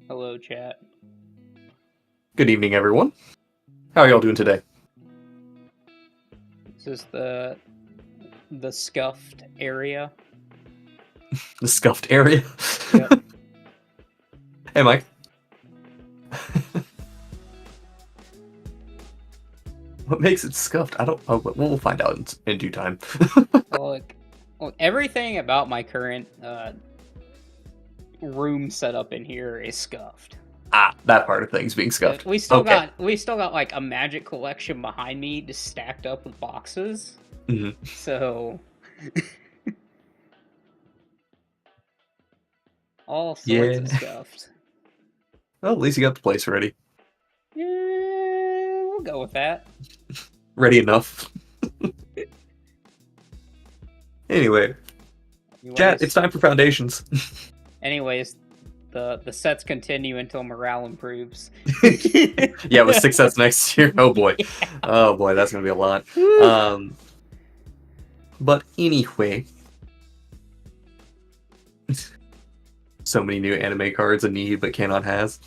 Hello, chat. Good evening, everyone. How are y'all doing today? This is the scuffed area. The scuffed area? Yep. Hey, Mike. What makes it scuffed? I don't... Oh, we'll find out in due time. Look, everything about my current room setup in here is scuffed. That part of things being scuffed. We still got like a magic collection behind me just stacked up with boxes. Mm-hmm. So all sorts of scuffed. Well, at least you got the place ready. Yeah, we'll go with that. Ready enough. Anyway, chat, it's time for foundations. Anyways, the sets continue until morale improves. Yeah, with 6 sets next year. Oh boy. Yeah. Oh boy, that's gonna be a lot. But anyway, so many new anime cards a need but cannot has.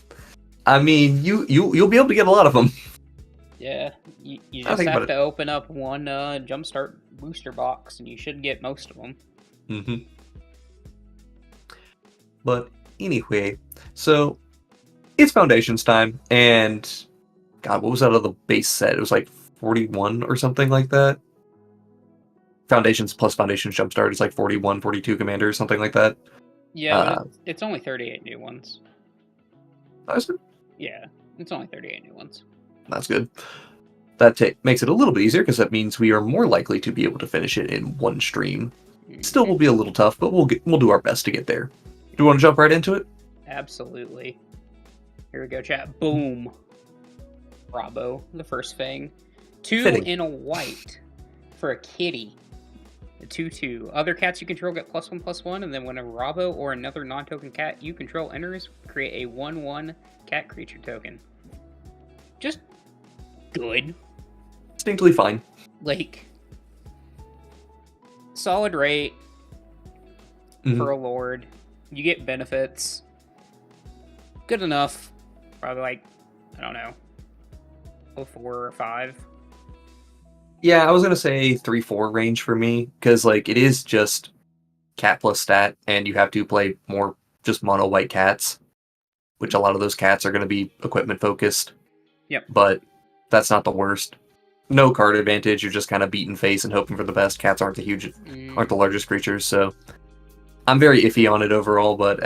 I mean, you'll be able to get a lot of them. Yeah, you just have to open up one Jumpstart booster box and you should get most of them. Mm-hmm. But anyway, so it's Foundations time, and God, what was that other base set? It was like 41 or something like that. Foundations plus Foundations Jumpstart is like 41, 42 Commander, something like that. Yeah, but it's only 38 new ones. That's it? Yeah, it's only 38 new ones. That's good. That makes it a little bit easier, because that means we are more likely to be able to finish it in one stream. Still will be a little tough, but we'll do our best to get there. Do you want to jump right into it? Absolutely. Here we go, chat. Boom. Bravo, the first thing. 2 Fitting. in a white for a kitty. A 2/2. Other cats you control get +1/+1, and then when a Rabo or another non-token cat you control enters, create a 1/1 cat creature token. Just good. Distinctly fine. Like, solid rate for a lord. You get benefits. Good enough. Probably like, I don't know, 4 or 5. Yeah, I was going to say 3-4 range for me, because like it is just cat plus stat, and you have to play more just mono white cats, which a lot of those cats are going to be equipment focused. Yep. But that's not the worst. No card advantage, you're just kind of beating face and hoping for the best. Cats aren't the largest creatures, so I'm very iffy on it overall, but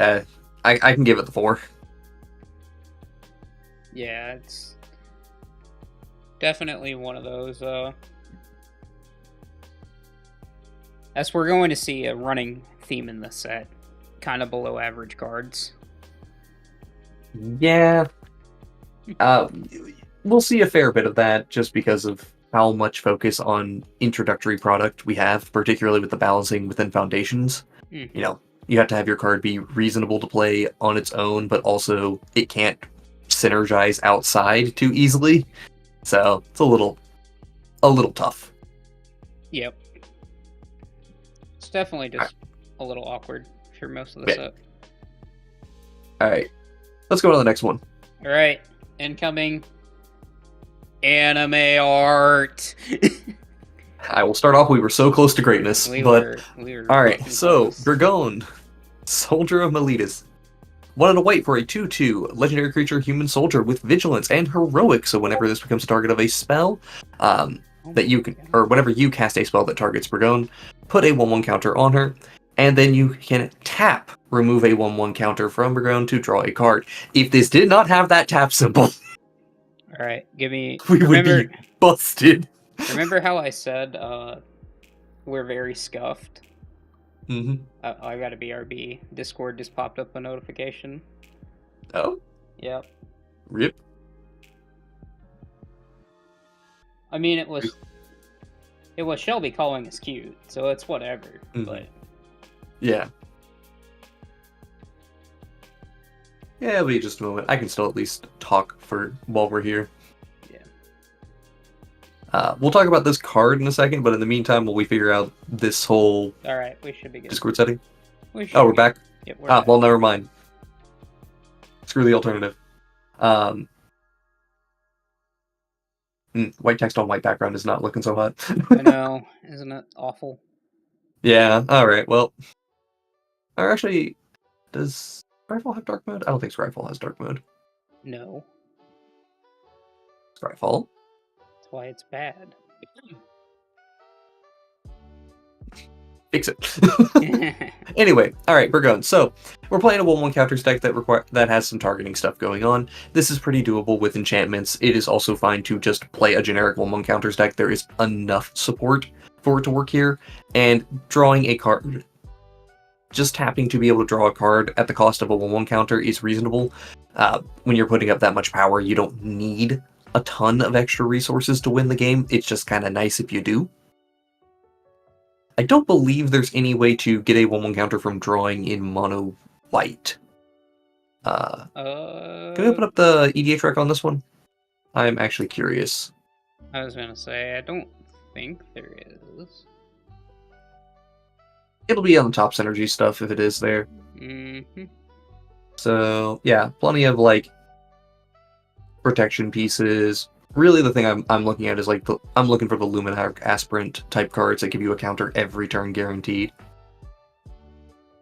I can give it the 4. Yeah, it's definitely one of those. As we're going to see a running theme in this set, kind of below average cards. Yeah. We'll see a fair bit of that just because of how much focus on introductory product we have, particularly with the balancing within Foundations. Mm-hmm. You know, you have to have your card be reasonable to play on its own, but also it can't synergize outside too easily. So it's a little tough. Yep. It's definitely just a little awkward for most of the set. Alright. Let's go to the next one. Alright. Incoming anime art. I will start off. We were so close to greatness. We were alright, so Goblin Soldier of Miletus. 1 and a white for a 2/2 legendary creature human soldier with vigilance and heroic. So whenever this becomes a target of a spell, that you can, or whenever you cast a spell that targets Burgone, put a 1/1 counter on her, and then you can tap, remove a 1/1 counter from Burgone to draw a card. If this did not have that tap symbol, alright, give me. We would be busted. Remember how I said we're very scuffed? Mm-hmm. I got a BRB. Discord just popped up a notification. Oh? Yep. Rip. I mean, it was Shelby calling us cute, so it's whatever. Mm-hmm. But yeah. Yeah, wait just a moment. I can still at least talk while we're here. We'll talk about this card in a second, but in the meantime, will we figure out this whole Alright, we should be good. Discord setting? We're back? Yep, we're back. Well, never mind. Screw the alternative. White text on white background is not looking so hot. I know, isn't it awful? Yeah, alright, well. Or actually, does Scryfall have dark mode? I don't think Scryfall has dark mode. No. Scryfall? That's why it's bad. Fix it. Anyway, alright, we're going. So, we're playing a 1-1 counter deck that has some targeting stuff going on. This is pretty doable with enchantments. It is also fine to just play a generic 1-1 counters deck. There is enough support for it to work here. And drawing a card, just tapping to be able to draw a card at the cost of a 1-1 counter is reasonable. When you're putting up that much power, you don't need a ton of extra resources to win the game. It's just kind of nice if you do. I don't believe there's any way to get a 1-1 counter from drawing in mono white. Can we open up the EDH rec on this one? I'm actually curious. I was gonna say, I don't think there is. It'll be on the top synergy stuff if it is there. Mm-hmm. So, yeah, plenty of, like, protection pieces. Really, the thing I'm looking at is, like, I'm looking for the Luminarch Aspirant type cards that give you a counter every turn guaranteed.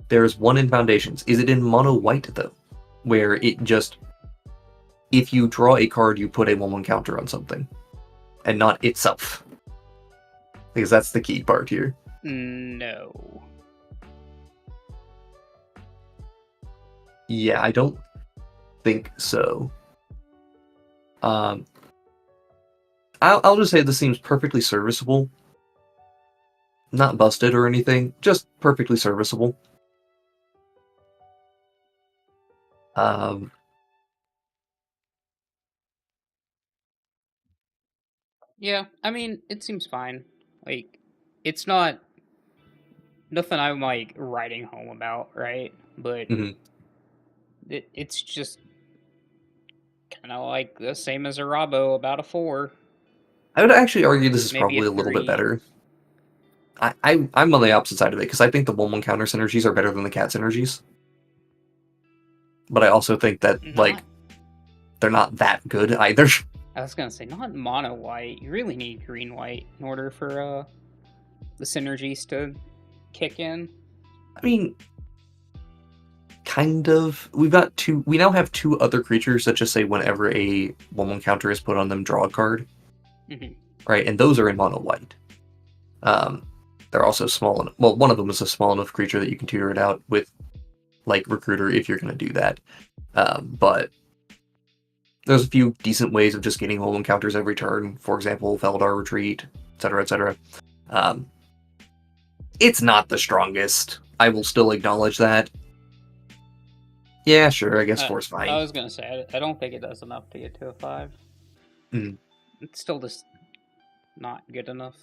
There's one in Foundations. Is it in mono white, though? Where it just, if you draw a card, you put a 1-1 counter on something. And not itself. Because that's the key part here. No. Yeah, I don't think so. I'll just say this seems perfectly serviceable. Not busted or anything, just perfectly serviceable. Yeah, I mean, it seems fine. Like, it's not nothing I'm like writing home about, right? But it's just kind of like the same as a Rabo, about a 4. I would actually argue this is Maybe probably a a little bit 3. better. I'm on the opposite side of it, because I think the 1-1 counter synergies are better than the cat synergies. But I also think that, like, they're not that good either. I was gonna say, not mono white. You really need green white in order for the synergies to kick in. I mean, kind of. We now have 2 other creatures that just say whenever a 1-1 counter is put on them, draw a card. Mm-hmm. Right, and those are in mono white. They're also small enough. Well, one of them is a small enough creature that you can tutor it out with, like, Recruiter if you're going to do that. But there's a few decent ways of just getting 1-1 counters every turn. For example, Feldar Retreat, etc., etc. It's not the strongest. I will still acknowledge that. Yeah, sure, I guess 4's fine. I was going to say, I don't think it does enough to get to a 5. It's still just not good enough.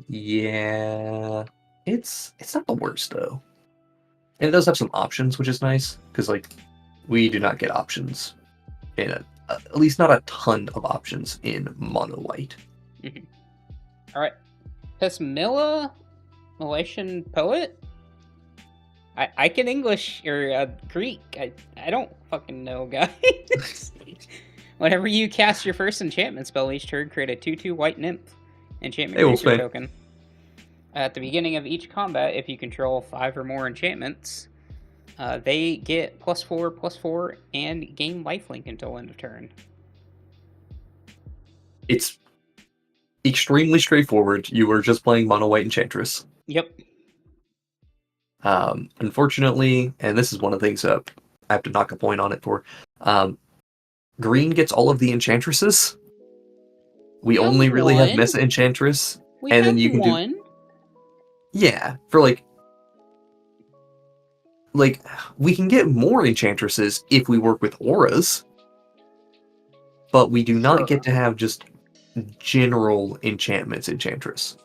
Yeah, it's not the worst, though. And it does have some options, which is nice, because, like, we do not get options in at least not a ton of options in mono white. Mm-hmm. All right, Pesmilla, Malaysian poet. I can English or Greek. I don't fucking know, guys. Whenever you cast your first enchantment spell each turn, create a 2/2 white nymph enchantment creature token. At the beginning of each combat, if you control 5 or more enchantments, they get +4/+4 and gain lifelink until end of turn. It's extremely straightforward. You are just playing mono white Enchantress. Yep. Unfortunately, and this is one of the things I have to knock a point on it for, green gets all of the Enchantresses. We only really have Mesa Enchantress. And then you can do... Yeah, for like, we can get more Enchantresses if we work with auras, but we do not get to have just general enchantments Enchantress.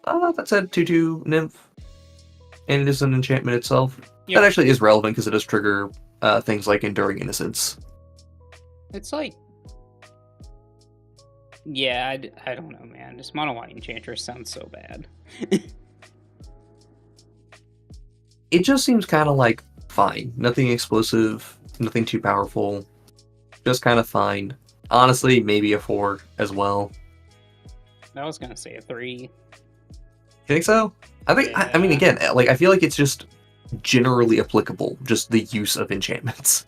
That said, 2/2 Nymph, and it is an enchantment itself. Yep. That actually is relevant because it does trigger things like Enduring Innocence. It's like... Yeah, I don't know, man. Just mono white Enchantress sounds so bad. it just seems kind of like fine. Nothing explosive, nothing too powerful. Just kind of fine. Honestly, maybe a 4 as well. I was gonna say a 3. You think so? I think. Yeah. I mean, again, like I feel like it's just generally applicable. Just the use of enchantments.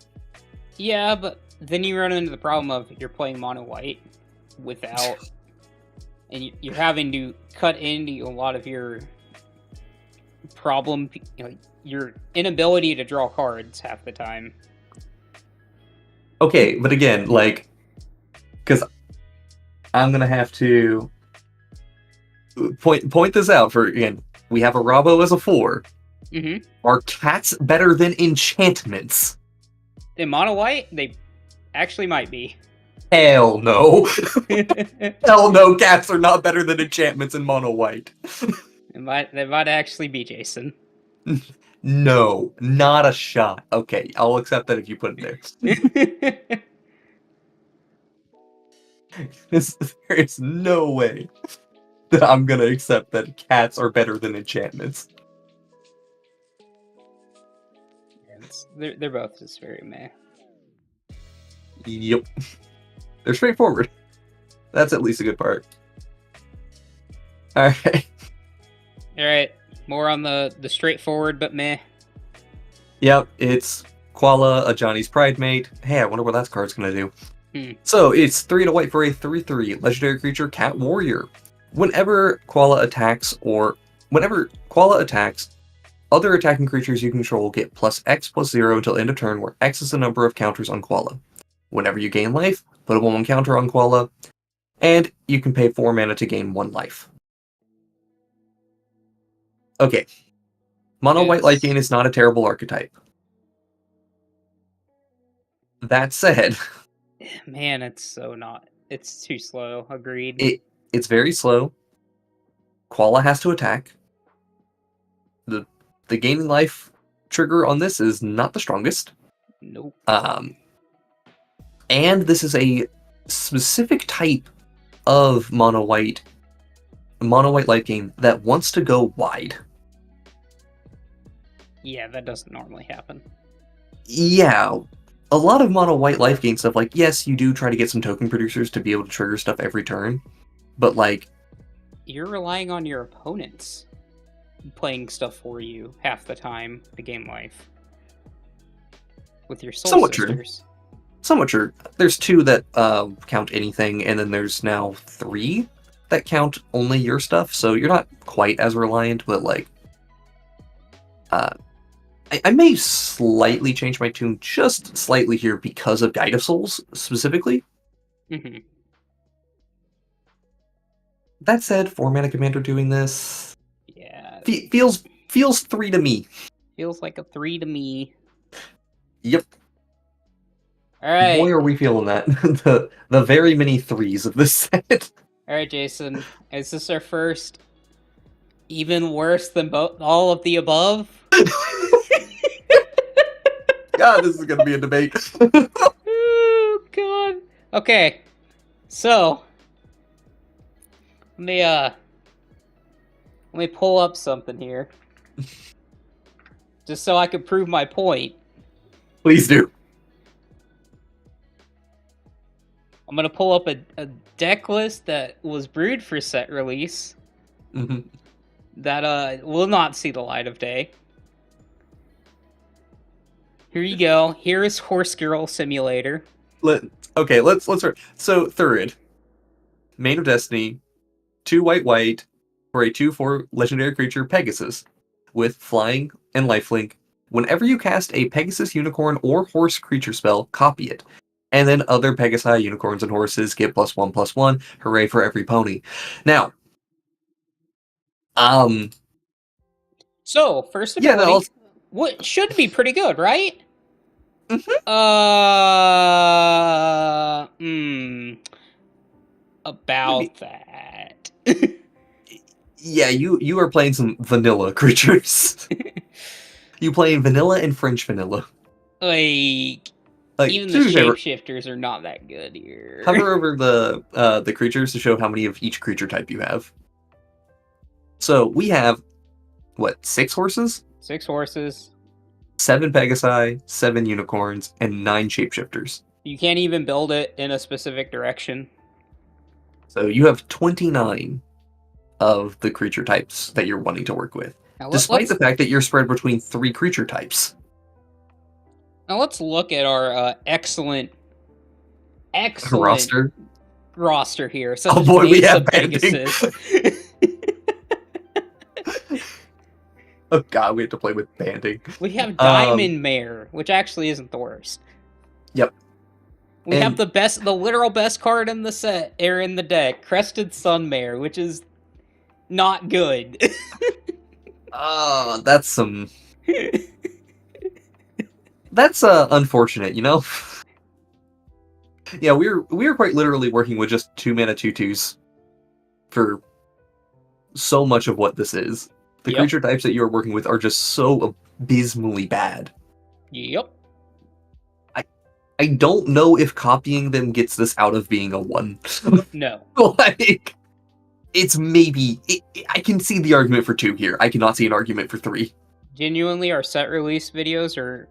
Yeah, but then you run into the problem of you're playing mono white without, and you're having to cut into a lot of your problem. Your inability to draw cards half the time. Okay, but again, like, because I'm gonna have to point this out for again. We have a Rabo as a 4. Mm-hmm. Are cats better than enchantments? In mono white, they actually might be. Hell no. Hell no, cats are not better than enchantments in mono white. They might actually be, Jason. No, not a shot. Okay, I'll accept that if you put it there. There is no way that I'm gonna accept that cats are better than enchantments. They're both just very meh. Yep. They're straightforward. That's at least a good part. Alright. Alright. More on the straightforward but meh. Yep, it's Koala, a Johnny's Pride mate. Hey, I wonder what that card's gonna do. So, it's 3 and a white for a 3/3 legendary creature, Cat Warrior. Whenever Koala attacks, other attacking creatures you control get +X+0 until end of turn, where X is the number of counters on Koala. Whenever you gain life, put a 1/1 counter on Koala, and you can pay 4 mana to gain 1 life. Okay. Mono white life gain is not a terrible archetype. That said... Man, it's too slow. Agreed. It's very slow. Koala has to attack. The gaining life trigger on this is not the strongest. Nope. And this is a specific type of mono white life gain that wants to go wide. Yeah, that doesn't normally happen. Yeah. A lot of mono white life gain stuff, like, yes, you do try to get some token producers to be able to trigger stuff every turn, but like... You're relying on your opponents playing stuff for you half the time to gain life. With your soul sisters. Somewhat true. There's 2 that count anything, and then there's now 3 that count only your stuff, so you're not quite as reliant, but like... I may slightly change my tune just slightly here because of Guide of Souls, specifically. Mm-hmm. That said, 4 mana commander doing this... Yeah. Feels 3 to me. Feels like a 3 to me. Yep. Alright. Boy, are we feeling that. the very many 3s of this set. Alright, Jason. Is this our first even worse than all of the above? God, this is going to be a debate. Oh, God. Okay. So, let me pull up something here. Just so I can prove my point. Please do. I'm going to pull up a deck list that was brewed for set release. Mm-hmm. That will not see the light of day. Here you go. Here is Horse Girl Simulator. Let's start. So, Thurid. Main of Destiny. 2 white for a 2/4 legendary creature, Pegasus. With flying and lifelink. Whenever you cast a Pegasus, Unicorn, or Horse creature spell, copy it. And then other Pegasi, Unicorns, and Horses get +1/+1. Hooray for every pony. Now, So, first ability, what should be pretty good, right? Mm-hmm. About that. Yeah, you are playing some vanilla creatures. You playing vanilla and French vanilla. Like even the shapeshifters are not that good here. Hover over the creatures to show how many of each creature type you have. So we have, what, 6 horses? 6 horses. 7 Pegasi, 7 unicorns, and 9 shapeshifters. You can't even build it in a specific direction. So you have 29 of the creature types that you're wanting to work with. Now, despite the fact that you're spread between 3 creature types. Now let's look at our excellent roster here. Oh boy, we have banding. Oh god, we have to play with banding. We have Diamond Mare, which actually isn't the worst. Yep. We have the literal best card in the set, or in the deck, Crested Sun Mare, which is not good. That's some... That's unfortunate, you know? Yeah, we're quite literally working with just 2 mana 2/2s for so much of what this is. The creature types that you're working with are just so abysmally bad. Yep. I don't know if copying them gets this out of being a 1. No. Like, it's maybe... I can see the argument for 2 here. I cannot see an argument for 3. Genuinely, our set release videos are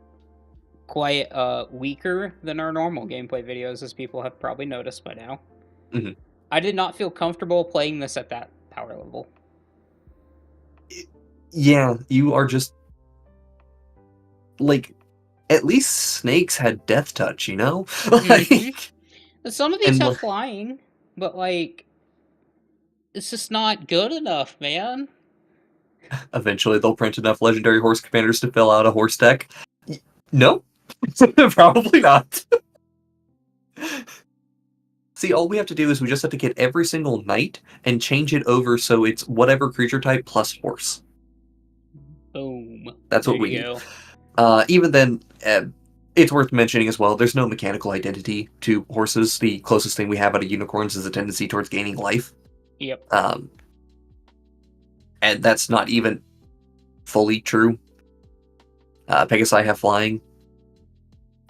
quite weaker than our normal gameplay videos, as people have probably noticed by now. Mm-hmm. I did not feel comfortable playing this at that power level. Yeah, you are just... Like, at least snakes had death touch, you know? Like, some of these have flying, but, like, it's just not good enough, man. Eventually they'll print enough legendary horse commanders to fill out a horse deck. No? Probably not. See, all we have to do is we just have to get every single knight and change it over so it's whatever creature type plus horse. Boom. That's what we need. Even then, it's worth mentioning as well, there's no mechanical identity to horses. The closest thing we have out of unicorns is a tendency towards gaining life. Yep. And that's not even fully true. Pegasi have flying,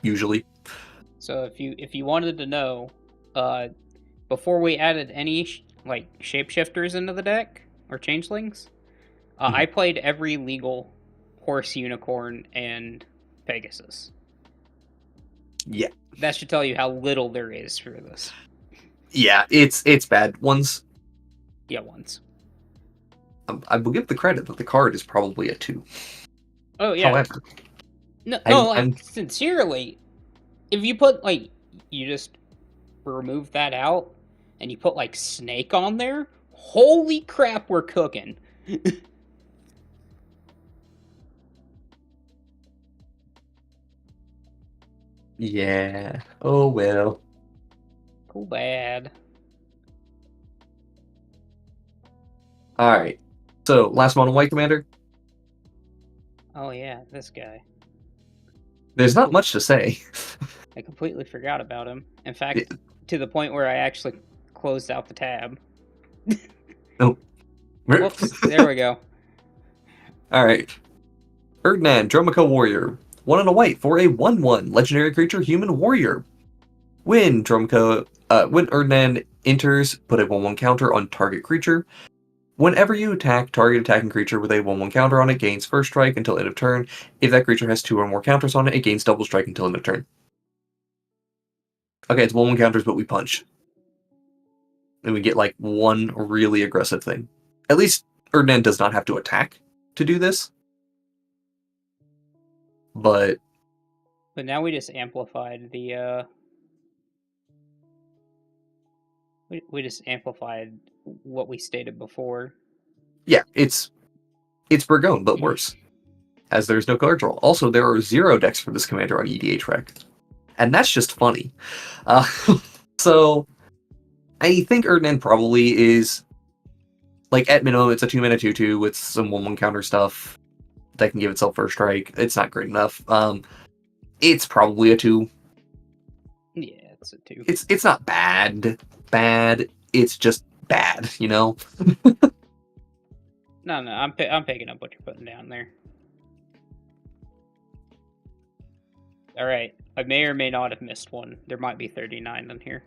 usually. So if you wanted to know, before we added any shapeshifters into the deck or changelings, I played every legal horse, unicorn, and Pegasus. Yeah, that should tell you how little there is for this. Yeah, it's bad. Ones. Yeah, ones. I will give the credit that the card is probably a 2. Oh yeah. However, sincerely, if you put you just remove that out and you put snake on there, holy crap, we're cooking. Yeah. Oh well. Cool bad. Alright. So, last mono white commander? Oh yeah, this guy. There's not much to say. I completely forgot about him. In fact, to the point where I actually closed out the tab. Oh. Whoops, there we go. Alright. Erdnan, Dromica Warrior. 1 and a white for a 1/1 legendary creature human warrior. When Erdnan enters, put a 1/1 counter on target creature. Whenever you attack, target attacking creature with a 1/1 counter on it gains first strike until end of turn. If that creature has 2 or more counters on it, it gains double strike until end of turn. Okay, it's 1/1 counters, but we punch. And we get one really aggressive thing. At least Erdnan does not have to attack to do this. But now we just amplified the we just amplified what we stated before. Yeah, it's Burgone, but worse. As there's no card draw. Also, there are 0 decks for this commander on EDH Rec. And that's just funny. So, I think Erdnan probably is, at minimum, it's a 2-mana 2/2 with some 1/1 counter stuff that can give itself first strike. It's not great enough. It's probably a 2. Yeah, it's a 2. It's not bad. It's just bad, you know? No, I'm picking up what you're putting down there. Alright, I may or may not have missed one. There might be 39 in here.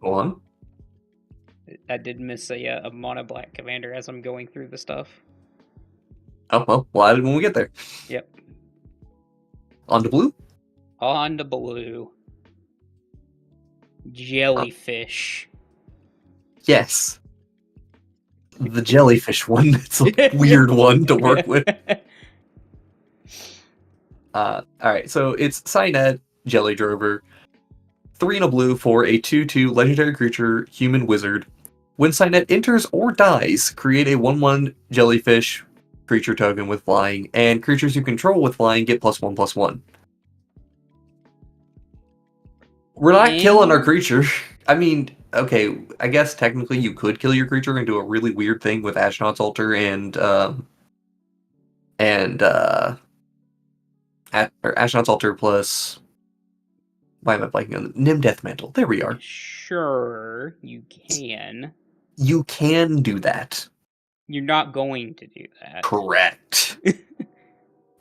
Go on. I did miss a mono black commander as I'm going through the stuff. Oh, well, we'll add it when we get there. Yep. On to blue? On to blue. Jellyfish. Yes. The jellyfish one. It's a weird one to work with. Alright, so it's Cynet, Jelly Drover. 3 and a blue for a 2/2 legendary creature, human wizard. When Cynet enters or dies, create a 1/1 jellyfish creature token with flying, and creatures you control with flying get +1/+1. We're not killing our creature. I mean, okay, I guess technically you could kill your creature and do a really weird thing with Astronaut's Altar and Astronaut's Altar plus... Why am I blanking on Nim Death Mantle? There we are. Sure, you can. You can do that. You're not going to do that. Correct.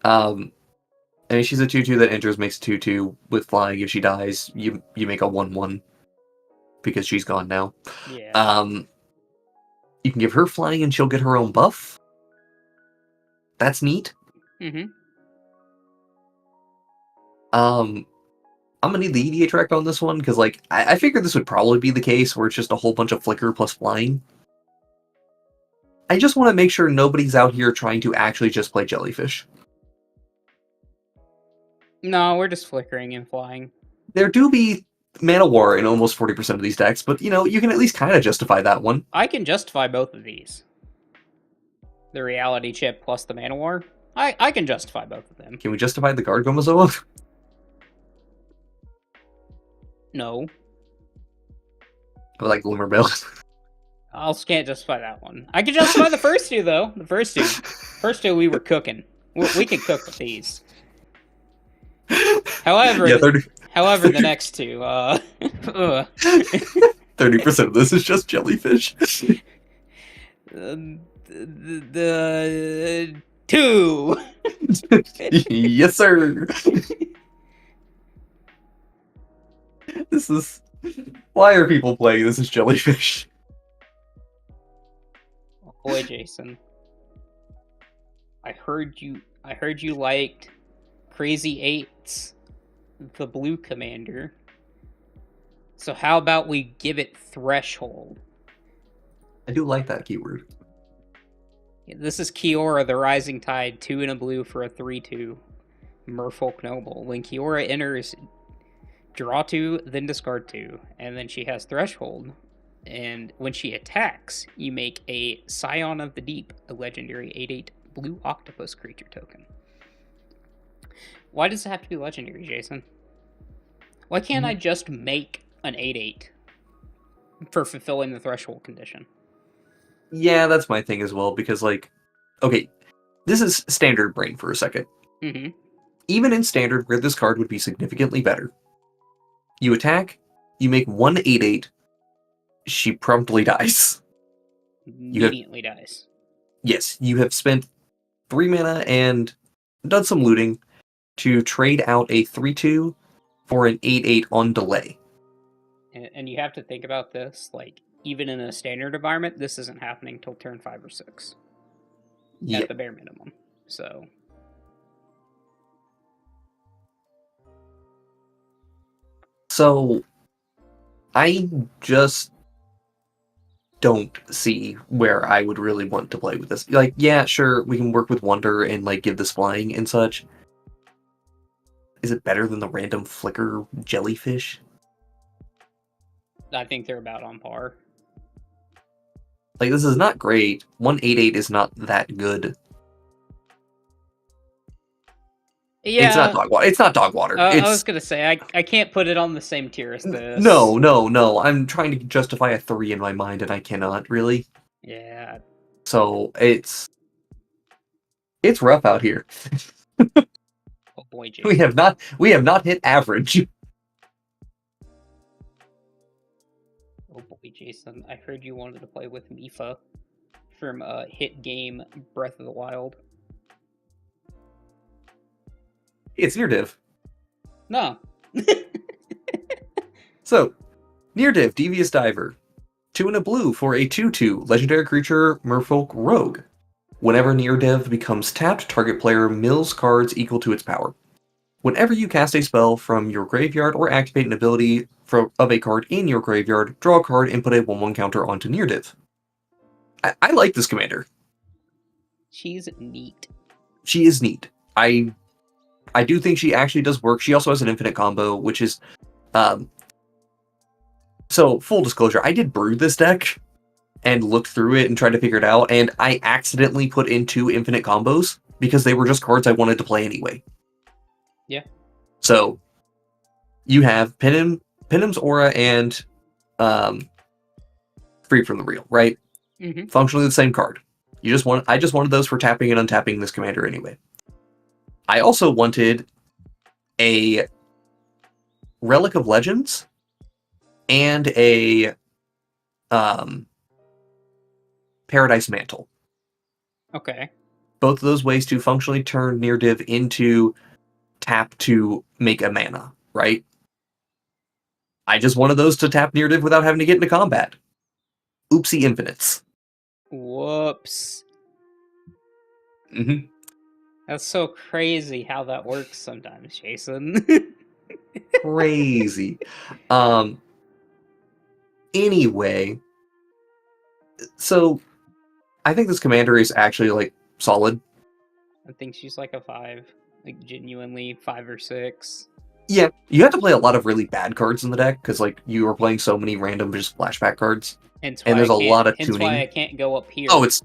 I mean, she's a 2/2 that enters, makes 2/2 with flying. If she dies, you make a 1/1 because she's gone now. Yeah. You can give her flying and she'll get her own buff. That's neat. Mm-hmm. I'm gonna need the EDH rec on this one because, like, I figured this would probably be the case where it's just a whole bunch of flicker plus flying. I just want to make sure nobody's out here trying to actually just play jellyfish. No, we're just flickering and flying. There do be Mana War in almost 40% of these decks, but, you know, you can at least kind of justify that one. I can justify both of these. The Reality Chip plus the Mana War. I can justify both of them. Can we justify the Gargomazoa? No. I like Glimmerbell. I can't justify that one. I can justify the first two, though. The first two we were cooking. We can cook with these. However, yeah, however, the next two, 30% of this is just jellyfish. The two. Yes, sir. This is... Why are people playing this as jellyfish? Oh boy, Jason. I heard you liked Crazy Eights, the blue commander. So how about we give it Threshold? I do like that keyword. This is Kiora, the Rising Tide, 2 and a blue for a 3/2 Merfolk Noble. When Kiora enters, draw 2, then discard 2, and then she has Threshold. And when she attacks, you make a Scion of the Deep, a legendary 8/8 blue octopus creature token. Why does it have to be legendary, Jason? Why can't I just make an 8/8 for fulfilling the Threshold condition? Yeah, that's my thing as well, because, like, okay, this is standard brain for a second. Mm-hmm. Even in standard, where this card would be significantly better, you attack, you make 1 8/8, she promptly dies. Immediately dies. Yes, you have spent 3 mana and done some looting to trade out a 3/2 for an 8/8 on delay. And you have to think about this, like, even in a standard environment, this isn't happening till turn 5 or 6. Yeah. At the bare minimum. So... So, I just don't see where I would really want to play with this. Like, yeah, sure, we can work with Wonder and, like, give this flying and such. Is it better than the random flicker jellyfish? I think they're about on par. Like, this is not great. 1 8/8 is not that good. Yeah, it's not dog water. It's not dog water. I was gonna say I can't put it on the same tier as this. No. I'm trying to justify a 3 in my mind, and I cannot really. Yeah. So it's rough out here. Oh boy, Jason. We have not hit average. Oh boy, Jason. I heard you wanted to play with Mifa from hit game Breath of the Wild. It's near div. No. So, near div, Devious Diver. 2 and a blue for a 2/2 legendary creature Merfolk Rogue. Whenever near dev becomes tapped, target player mills cards equal to its power. Whenever you cast a spell from your graveyard or activate an ability of a card in your graveyard, draw a card and put a 1/1 counter onto near div. I like this commander. She's neat. She is neat. I do think she actually does work. She also has an infinite combo, which is... So, full disclosure, I did brew this deck and looked through it and tried to figure it out, and I accidentally put in 2 infinite combos because they were just cards I wanted to play anyway. Yeah. So, you have Penim's Aura and Free from the Real, right? Mm-hmm. Functionally the same card. I just wanted those for tapping and untapping this commander anyway. I also wanted a Relic of Legends and a Paradise Mantle. Okay. Both of those ways to functionally turn near div into tap to make a mana, right? I just wanted those to tap near div without having to get into combat. Oopsie infinites. Whoops. Mm-hmm. That's so crazy how that works sometimes, Jason. Crazy. Anyway, so I think this commander is actually like solid. I think she's like a 5, like genuinely 5 or 6. Yeah, you have to play a lot of really bad cards in the deck because like you are playing so many random just flashback cards, and there's a lot of tuning. That's why I can't go up here. No, it's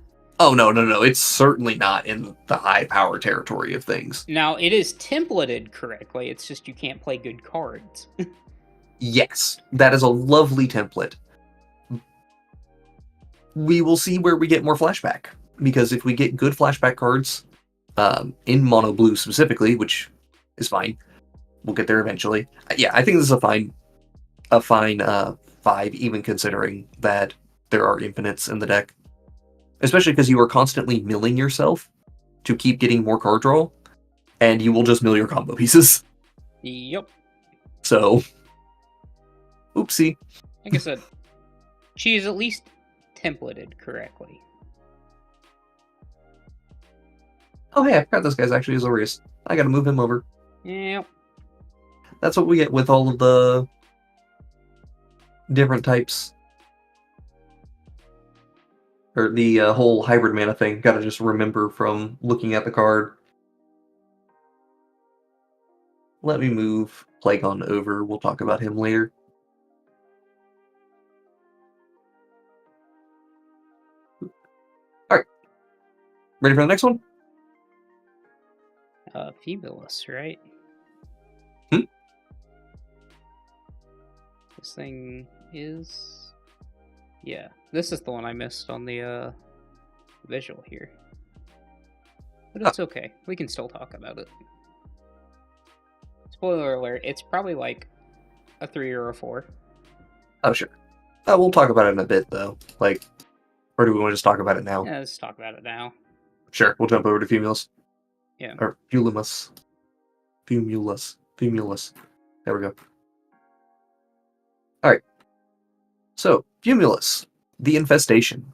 certainly not in the high power territory of things. Now it is templated correctly. It's just you can't play good cards. Yes, that is a lovely template. We will see where we get more flashback, because if we get good flashback cards, in mono blue specifically, which is fine, we'll get there eventually. Yeah, I think this is a fine 5, even considering that there are infinites in the deck. Especially because you are constantly milling yourself to keep getting more card draw, and you will just mill your combo pieces. Yep. So, oopsie. Like I said, she is at least templated correctly. Oh hey, I forgot this guy's actually Azorius. I gotta move him over. Yep. That's what we get with all of the different types. Or the whole hybrid mana thing. Gotta just remember from looking at the card. Let me move Plagon over. We'll talk about him later. Alright. Ready for the next one? Fulus, right? This thing is... Yeah, this is the one I missed on the visual here. But it's okay. We can still talk about it. Spoiler alert, it's probably like a 3 or a 4. Oh, sure. We'll talk about it in a bit, though. Like, or do we want to just talk about it now? Yeah, let's talk about it now. Sure, we'll jump over to Fumulus. Yeah. Or Fumulus. Fumulus. There we go. Alright. So, Fumulus, the Infestation.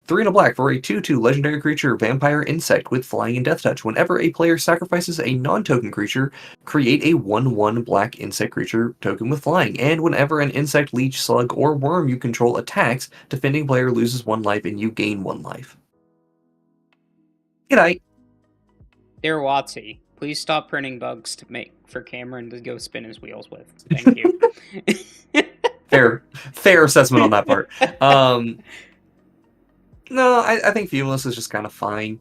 3 and a black for a 2/2 legendary creature vampire insect with flying and death touch. Whenever a player sacrifices a non-token creature, create a 1/1 black insect creature token with flying. And whenever an insect, leech, slug, or worm you control attacks, defending player loses 1 life and you gain 1 life. Good night. Dear WotC, please stop printing bugs to make for Cameron to go spin his wheels with. Thank you. Fair assessment on that part. No, I think Fumulus is just kind of fine.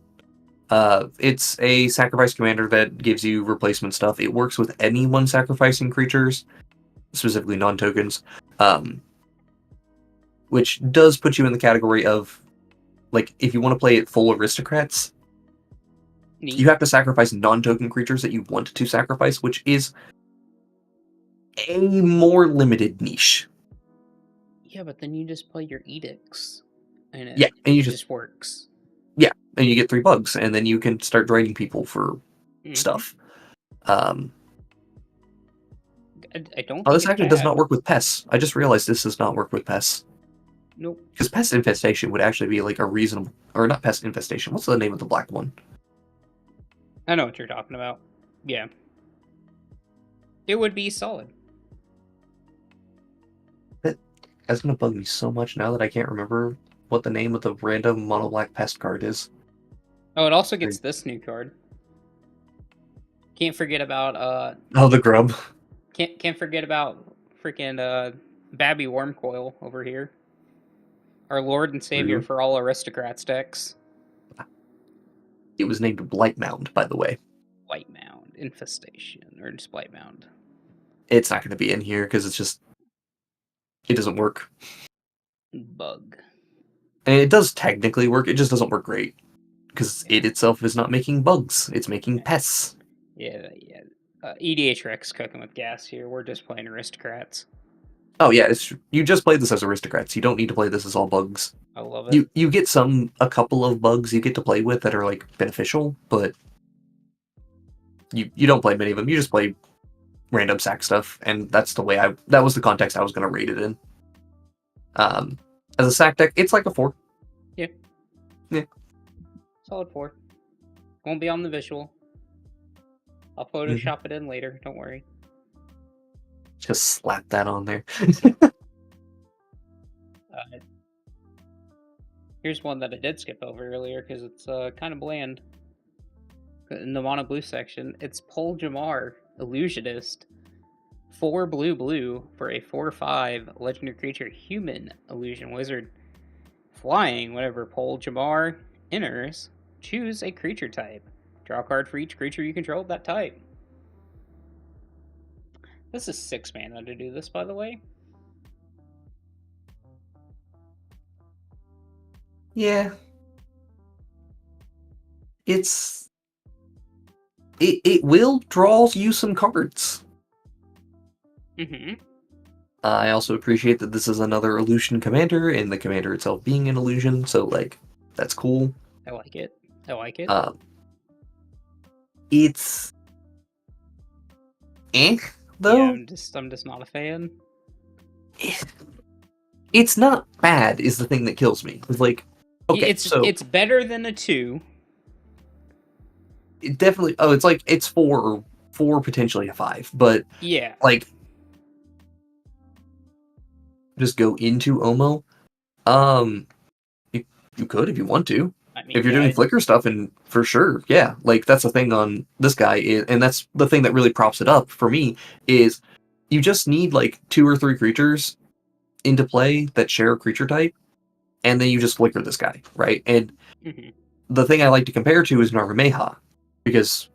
It's a sacrifice commander that gives you replacement stuff. It works with anyone sacrificing creatures, specifically non-tokens, which does put you in the category of, like, if you want to play it full aristocrats, Neat. You have to sacrifice non-token creatures that you want to sacrifice, which is a more limited niche. Yeah, but then you just play your edicts, and it and just works. Yeah, and you get 3 bugs, and then you can start draining people for stuff. I don't. Oh, this actually does not work with pests. I just realized this does not work with pests. Nope. Because Pest Infestation would actually be like a reasonable, or not Pest Infestation. What's the name of the black one? I know what you're talking about. Yeah. It would be solid. That's gonna bug me so much now that I can't remember what the name of the random mono black pest card is. Oh, it also gets this new card. Can't forget about Oh, the grub. Can't forget about freaking Babby Wormcoil over here. Our Lord and Savior for all aristocrats decks. It was named Blightmound, by the way. Blightmound, Infestation, or just Blightmound. It's not going to be in here because it's just it doesn't work. Bug. And it does technically work. It just doesn't work great because it itself is not making bugs. It's making pests. Yeah. EDH Rex cooking with gas here. We're just playing aristocrats. Oh yeah, you just play this as aristocrats. You don't need to play this as all bugs. I love it. You get a couple of bugs you get to play with that are like beneficial, but you don't play many of them. You just play random sack stuff, and that's the way that was the context I was going to rate it in. As a sack deck, it's like a 4. Yeah. Solid 4. Won't be on the visual. I'll Photoshop it in later. Don't worry. Just slap that on there. Here's one that I did skip over earlier because it's kind of bland. In the mono blue section, it's Pol Jamar, Illusionist. 4 blue for a 4/5 legendary creature human illusion wizard. Flying, whenever Pol Jamar enters, choose a creature type. Draw a card for each creature you control of that type. This is 6 mana to do this, by the way. Yeah. It will draw you some cards. I also appreciate that this is another illusion commander, and the commander itself being an illusion, so like that's cool. I like it. It's though. Yeah, I'm just not a fan. It's not bad is the thing that kills me. It's like, okay, it's better than a 2. It definitely. Oh, it's 4 potentially a 5, but yeah, like just go into Omo. You could if you want to. I mean, if you're doing flicker stuff, and for sure, yeah, like that's the thing on this guy, and that's the thing that really props it up for me is you just need like 2 or 3 creatures into play that share a creature type, and then you just flicker this guy, right? And the thing I like to compare to is Narvameha, because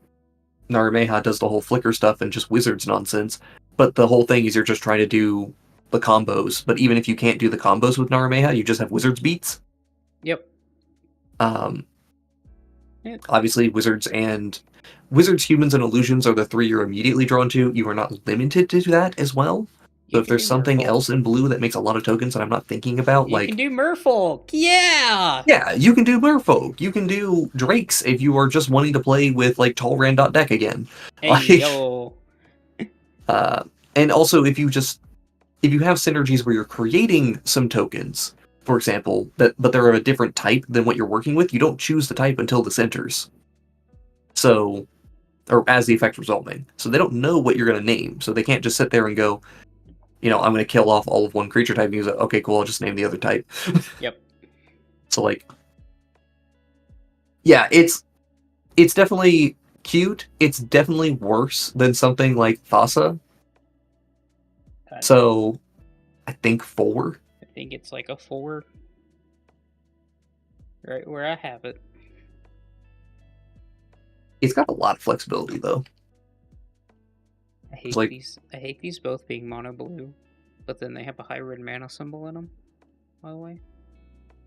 Narvameha does the whole flicker stuff and just wizards nonsense, but the whole thing is you're just trying to do the combos, but even if you can't do the combos with Narvameha, you just have wizards beats. Yep. Obviously wizards, humans, and illusions are the 3 you're immediately drawn to. You are not limited to that as well. So if there's something else in blue that makes a lot of tokens that I'm not thinking about, you can do Merfolk. Yeah, you can do Merfolk. You can do Drakes if you are just wanting to play with like Talrand deck again. Hey, yo. And also if you have synergies where you're creating some tokens, for example, but they're of a different type than what you're working with, you don't choose the type until this enters. So, or as the effect resolving. So they don't know what you're going to name. So they can't just sit there and go, I'm going to kill off all of one creature type and use it. Okay, cool, I'll just name the other type. Yep. So like, yeah, it's definitely cute. It's definitely worse than something like Thassa. So, I think 4. I think it's like a 4. Right where I have it. It's got a lot of flexibility, though. I hate these both being mono blue, but then they have a hybrid mana symbol in them. By the way.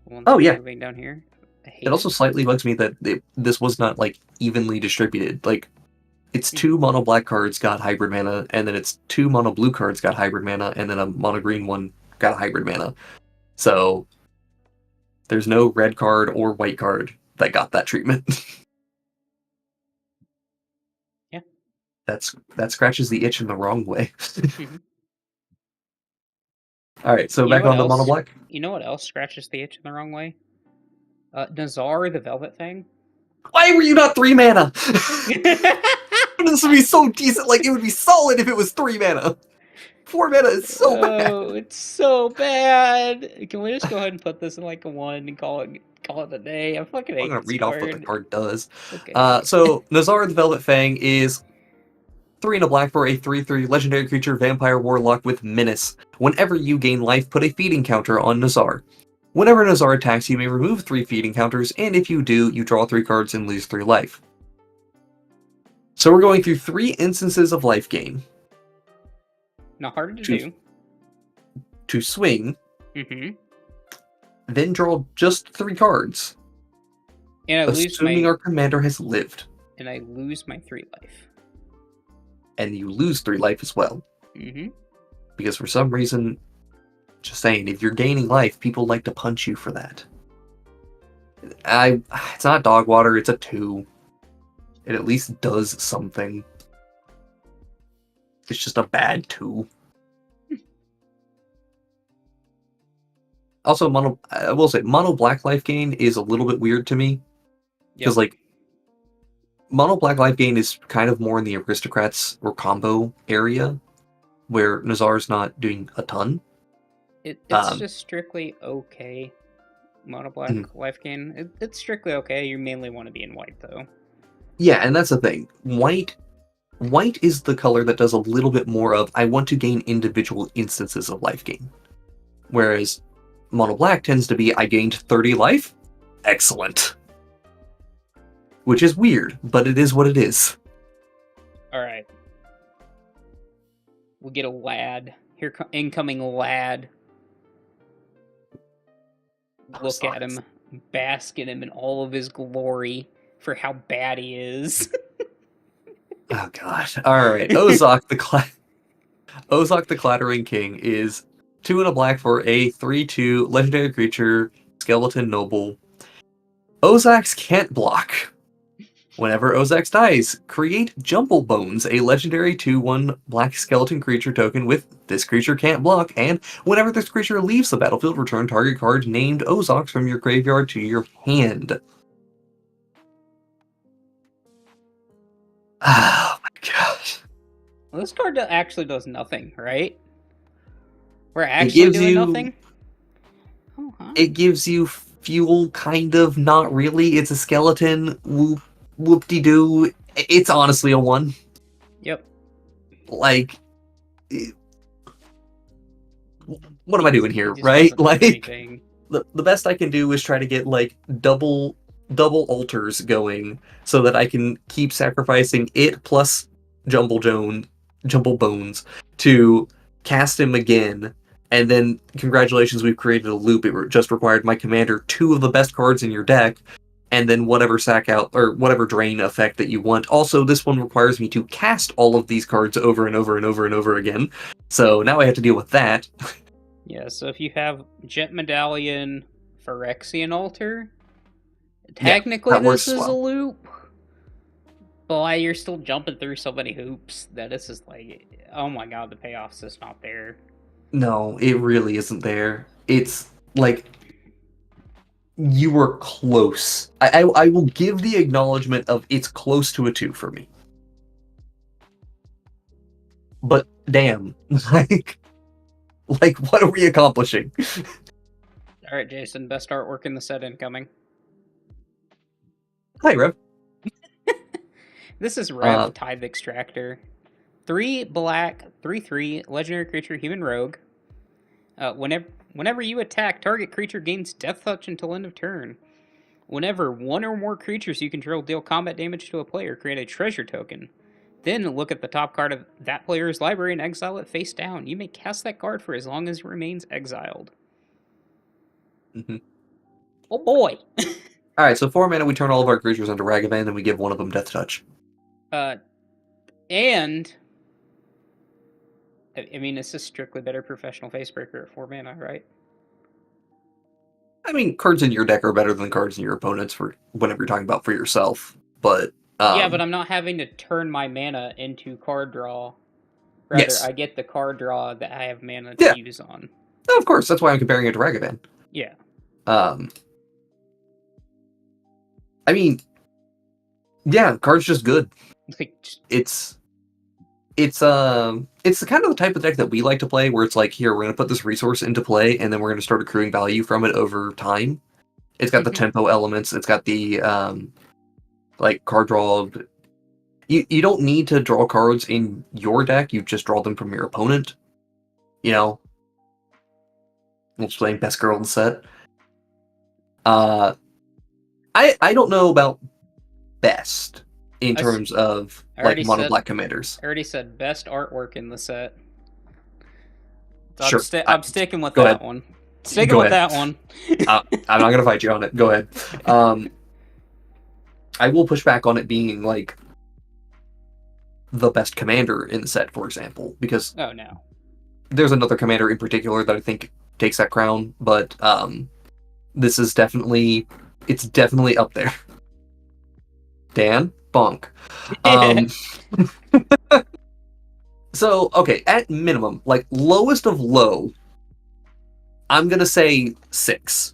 Moving down here. It also slightly bugs me that this was not like evenly distributed. Like, it's 2 mono black cards got hybrid mana, and then it's 2 mono blue cards got hybrid mana, and then a mono green one got a hybrid mana. So there's no red card or white card that got that treatment. Yeah. That scratches the itch in the wrong way. Alright, so back on the mono black. You know what else scratches the itch in the wrong way? Nazar, the Velvet Thing. Why were you not 3 mana? This would be so decent. Like, it would be solid if it was 3 mana. 4 mana is so bad. Oh, it's so bad. Can we just go ahead and put this in like a 1 and call it a day? I'm fucking hate gonna read off what the card does. Okay. So Nazar the Velvet Fang is 3 and a black for a 3/3 legendary creature vampire warlock with menace. Whenever you gain life, put a feeding counter on Nazar. Whenever Nazar attacks, you may remove 3 feeding counters, and if you do, you draw 3 cards and lose 3 life. So we're going through 3 instances of life gain. Not hard to do. To swing. Mm-hmm. Then draw just 3 cards. And I assuming our commander has lived. And I lose my 3 life. And you lose 3 life as well. Mm-hmm. Because for some reason, just saying, if you're gaining life, people like to punch you for that. It's not dog water, it's a 2. It at least does something. It's just a bad 2. Also, I will say, mono black life gain is a little bit weird to me. Because, like, mono black life gain is kind of more in the aristocrats or combo area, where Nazar's not doing a ton. It's just strictly okay. Mono black life gain. It's strictly okay. You mainly want to be in white, though. Yeah, and that's the thing. White is the color that does a little bit more of, I want to gain individual instances of life gain. Whereas mono black tends to be, I gained 30 life? Excellent. Which is weird, but it is what it is. Alright. We'll get a lad. Here, incoming lad. Look at him. Bask in him in all of his glory for how bad he is. Oh god. Alright. Ozok the Clattering King is 2 and a black for a 3/2 legendary creature, skeleton noble. Ozax can't block. Whenever Ozax dies, create Jumble Bones, a legendary 2/1 black skeleton creature token with this creature can't block, and whenever this creature leaves the battlefield, return target card named Ozax from your graveyard to your hand. Oh my gosh. Well, this card actually does nothing, right? We're actually doing nothing? Oh, huh? It gives you fuel, kind of, not really. It's a skeleton. Whoop-de-doo. It's honestly a 1. Yep. Like, what am I doing here, right? Like, the best I can do is try to get, like, double altars going so that I can keep sacrificing it plus Jumble Bones to cast him again, and then congratulations, we've created a loop. It just required my commander 2 of the best cards in your deck, and then whatever sack out or whatever drain effect that you want. Also, this one requires me to cast all of these cards over and over and over and over again. So now I have to deal with that. Yeah, so if you have Jet Medallion, Phyrexian Altar, technically this is a loop, but you're still jumping through so many hoops that it's just like, oh my god, the payoff's just not there. No, it really isn't there. It's like, you were close. I will give the acknowledgement of it's close to a 2 for me. But damn, like what are we accomplishing? All right, Jason, best artwork in the set incoming. Hi, Rev. This is Rev Tithe Extractor. 3 black, 3/3 legendary creature, human rogue. Whenever you attack, target creature gains Death Touch until end of turn. Whenever 1 or more creatures you control deal combat damage to a player, create a treasure token. Then look at the top card of that player's library and exile it face down. You may cast that card for as long as it remains exiled. Mm-hmm. Oh boy! Alright, so 4 mana, we turn all of our creatures into Ragavan, and we give one of them Death Touch. And I mean, it's just strictly better Professional Facebreaker at 4 mana, right? I mean, cards in your deck are better than cards in your opponent's for whenever you're talking about for yourself, but... yeah, but I'm not having to turn my mana into card draw. Rather, I get the card draw that I have mana to use on. No, of course, that's why I'm comparing it to Ragavan. Yeah. I mean, yeah, card's just good. It's the kind of the type of deck that we like to play, where it's like, here, we're going to put this resource into play, and then we're going to start accruing value from it over time. It's got the tempo elements. It's got the like card draw. You don't need to draw cards in your deck. You just draw them from your opponent. You know, we'll just playing best girl in the set. I don't know about best in terms of like mono black commanders. I already said best artwork in the set. Sure. I'm sticking with that one. Sticking with that one. I'm not going to fight you on it. Go ahead. I will push back on it being like the best commander in the set, for example, because there's another commander in particular that I think takes that crown, but this is definitely up there. Dan Bonk. So, okay, at minimum, like lowest of low, I'm gonna say 6.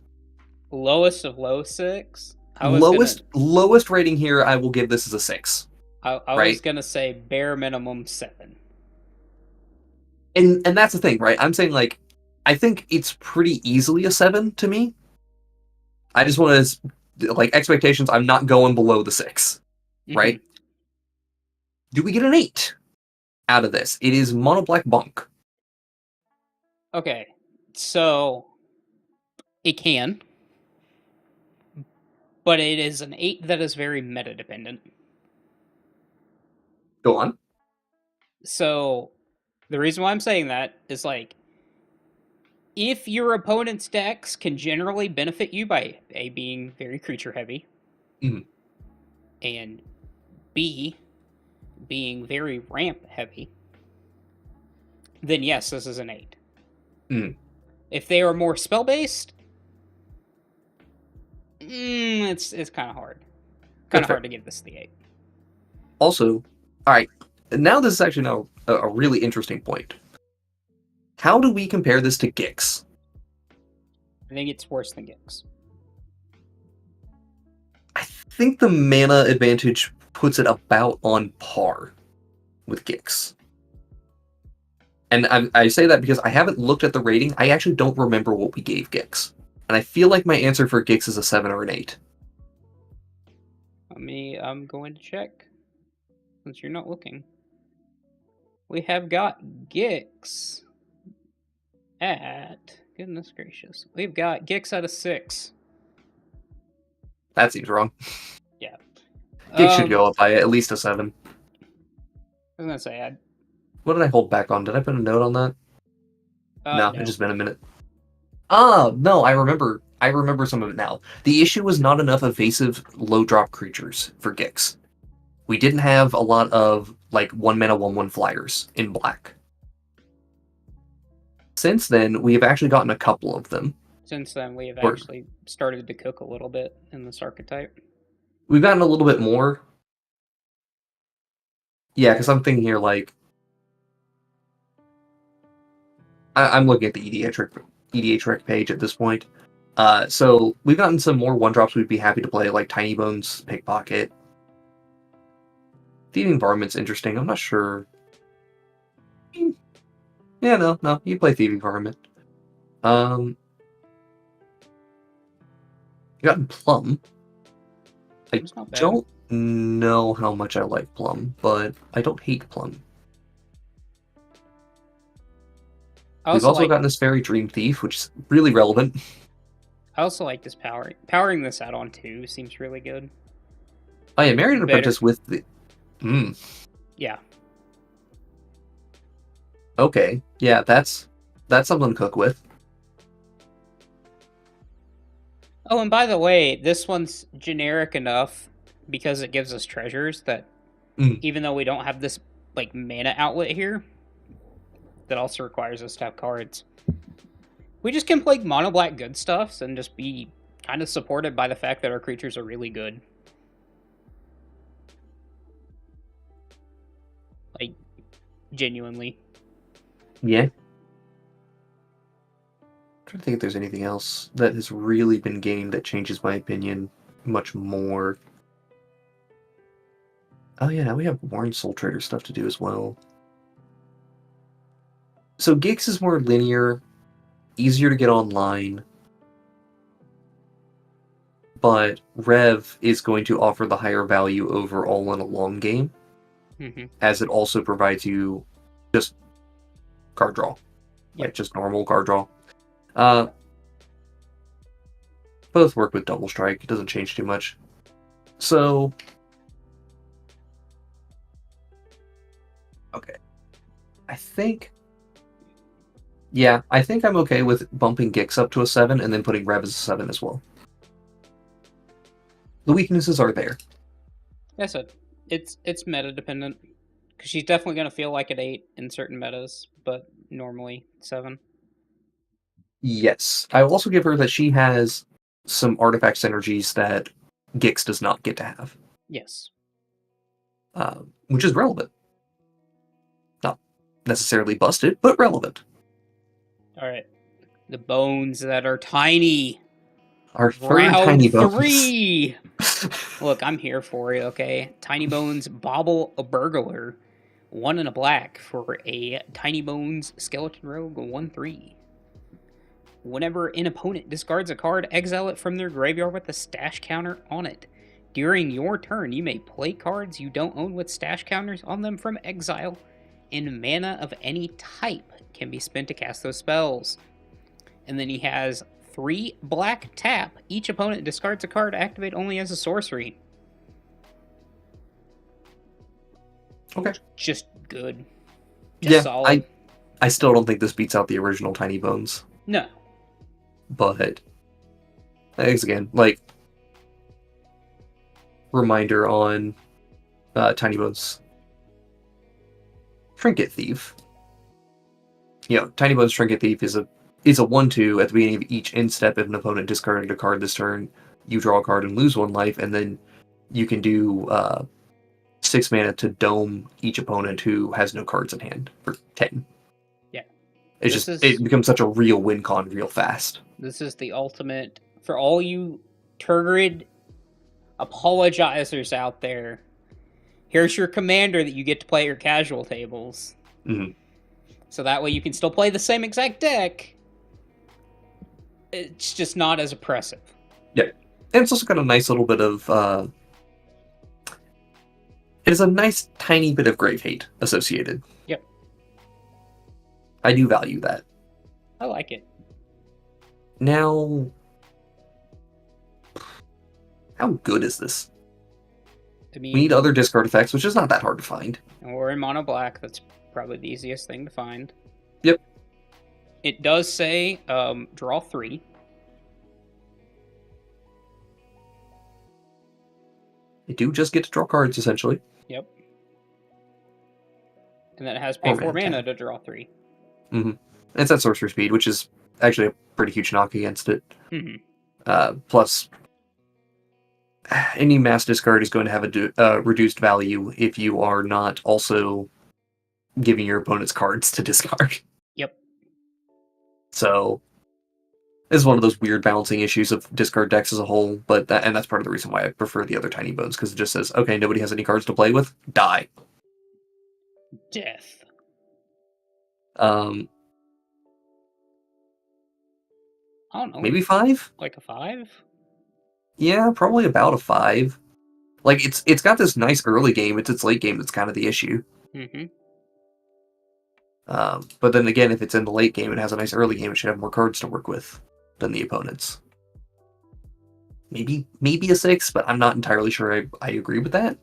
Lowest of low 6? Lowest rating here, I will give this as a 6. I was gonna say bare minimum 7. And that's the thing, right? I'm saying, like, I think it's pretty easily a 7 to me. I just want to, like, expectations, I'm not going below the 6, right? Do we get an 8 out of this? It is mono black bunk. Okay, so it can, but it is an 8 that is very meta dependent. Go on. So the reason why I'm saying that is, like, if your opponent's decks can generally benefit you by A, being very creature heavy, and B, being very ramp heavy, then yes, this is an 8. If they are more spell based, it's kind of hard. Kind of hard to give this the 8. Also, all right, now this is actually now a really interesting point. How do we compare this to Gix? I think it's worse than Gix. I think the mana advantage puts it about on par with Gix. And I say that because I haven't looked at the rating. I actually don't remember what we gave Gix. And I feel like my answer for Gix is a 7 or an 8. I'm going to check, since you're not looking. We have got Gix at... Goodness gracious. We've got Gix at a 6. That seems wrong. Yeah. Gix should go up by at least a 7. I was going to say, what did I hold back on? Did I put a note on that? No, it's just been a minute. No, I remember some of it now. The issue was not enough evasive low-drop creatures for Gix. We didn't have a lot of, like, 1-mana 1/1 flyers in black. Since then, we have actually gotten a couple of them. Since then, we have actually started to cook a little bit in this archetype. We've gotten a little bit more. Yeah, because I'm thinking here, like... I'm looking at the EDH rec page at this point. So we've gotten some more 1-drops we'd be happy to play, like Tiny Bones, Pickpocket. Thieving Varmint's interesting. I'm not sure. Yeah, no, you play Thieving Varmint. You gotten Plum. I don't know how much I like Plum, but I don't hate Plum. We've also gotten this Fairy Dream Thief, which is really relevant. I also like this powering this add-on too seems really good. Oh yeah, Married Apprentice with the... Yeah. Okay, yeah, that's something to cook with. Oh, and by the way, this one's generic enough because it gives us treasures that even though we don't have this, like, mana outlet here, that also requires us to have cards, we just can play mono black good stuffs and just be kind of supported by the fact that our creatures are really good. Like, genuinely. Yeah. trying to think if there's anything else that has really been gained that changes my opinion much more. Oh yeah, now we have more Soul Trader stuff to do as well. So Gix is more linear, easier to get online, but Rev is going to offer the higher value overall in a long game, as it also provides you just card draw. Like just normal card draw. Both work with Double Strike. It doesn't change too much. So, okay. I think I'm okay with bumping Gix up to a 7 and then putting Rev as a 7 as well. The weaknesses are there. That's it. It's meta dependent. Because she's definitely going to feel like an 8 in certain metas, but normally 7. Yes. I will also give her that she has some artifact synergies that Gix does not get to have. Yes. Which is relevant. Not necessarily busted, but relevant. Alright. The bones that are tiny. Our furry tiny bones. 3! Look, I'm here for it, okay? Tiny Bones Bobble a Burglar. 1 and a black for a Tiny Bones Skeleton Rogue 1/3. Whenever an opponent discards a card, exile it from their graveyard with a stash counter on it. During your turn, you may play cards you don't own with stash counters on them from exile, and mana of any type can be spent to cast those spells. And then he has 3 black tap. Each opponent discards a card, activate only as a sorcery. Okay. Just good. Just solid. I still don't think this beats out the original Tiny Bones. No. But, thanks again, like, reminder on Tiny Bones Trinket Thief. You know, Tiny Bones Trinket Thief is a 1/2 at the beginning of each end step. If an opponent discarded a card this turn, you draw a card and lose 1 life, and then you can do 6 mana to dome each opponent who has no cards in hand for 10. Yeah. It becomes such a real win con real fast. This is the ultimate for all you Tergrid apologizers out there. Here's your commander that you get to play at your casual tables. Mm-hmm. So that way you can still play the same exact deck. It's just not as oppressive. Yeah. And it's also got a nice little bit of it is a nice tiny bit of grave hate associated. Yep. I do value that. I like it. Now, how good is this? I mean, we need other discard effects, which is not that hard to find. And we're in mono black. That's probably the easiest thing to find. Yep. It does say draw 3. You do just get to draw cards, essentially. Yep. And then it has pay 4 mana to draw 3. Mm-hmm. It's at sorcery speed, which is actually a pretty huge knock against it. Mm-hmm. Plus, any mass discard is going to have a reduced value if you are not also giving your opponents cards to discard. Yep. So, this is one of those weird balancing issues of discard decks as a whole, but that's part of the reason why I prefer the other Tiny Bones, because it just says, okay, nobody has any cards to play with, die. Death. I don't know. Maybe 5? Like a 5? Yeah, probably about a 5. Like, it's got this nice early game, it's its late game that's kind of the issue. Mm-hmm. But then again, if it's in the late game and has a nice early game, it should have more cards to work with than the opponents. Maybe a 6, but I'm not entirely sure I agree with that.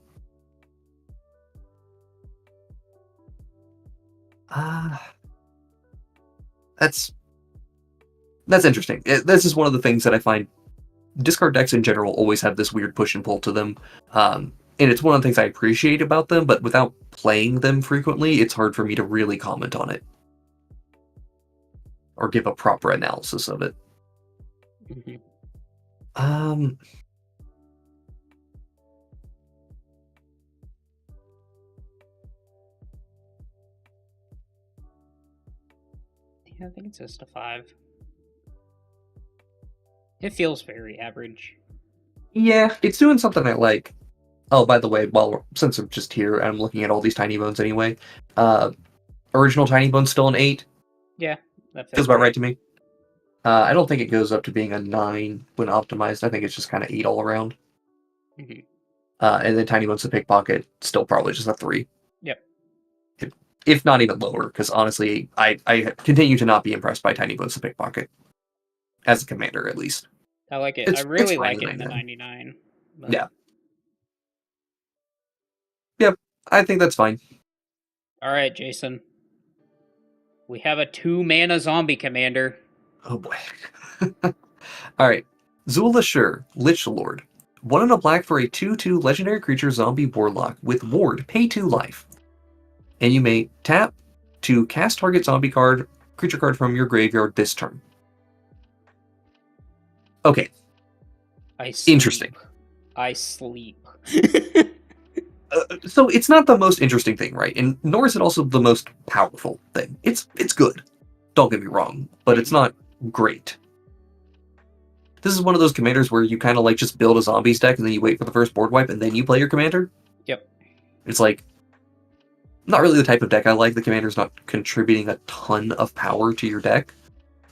That's interesting. This is one of the things that I find discard decks in general always have this weird push and pull to them. And it's one of the things I appreciate about them, but without playing them frequently, it's hard for me to really comment on it. Or give a proper analysis of it. Mm-hmm. Yeah, I think it's just a 5. It feels very average. Yeah, it's doing something I like. Oh, by the way, since I'm just here, I'm looking at all these tiny bones anyway. Original tiny bone's still an 8. Yeah, that feels about right to me. I don't think it goes up to being a 9 when optimized. I think it's just kind of 8 all around. Mm-hmm. And then tiny bones to pickpocket, still probably just a 3. Yep. If not even lower, because honestly, I continue to not be impressed by tiny bones to pickpocket. As a commander, at least. I like it. I really like it in the 99. But... Yeah. Yep, I think that's fine. Alright, Jason. We have a 2-mana zombie commander. Oh boy. Alright. Zoler, Lich Lord. 1 and a black for a 2/2 legendary creature zombie warlock with ward, pay 2 life. And you may tap to cast target zombie creature card from your graveyard this turn. Okay. Interesting. I sleep. So it's not the most interesting thing, right? And nor is it also the most powerful thing. It's good. Don't get me wrong, but it's not great. This is one of those commanders where you kind of like just build a zombies deck and then you wait for the first board wipe and then you play your commander. Yep. It's like not really the type of deck I like. The commander's not contributing a ton of power to your deck,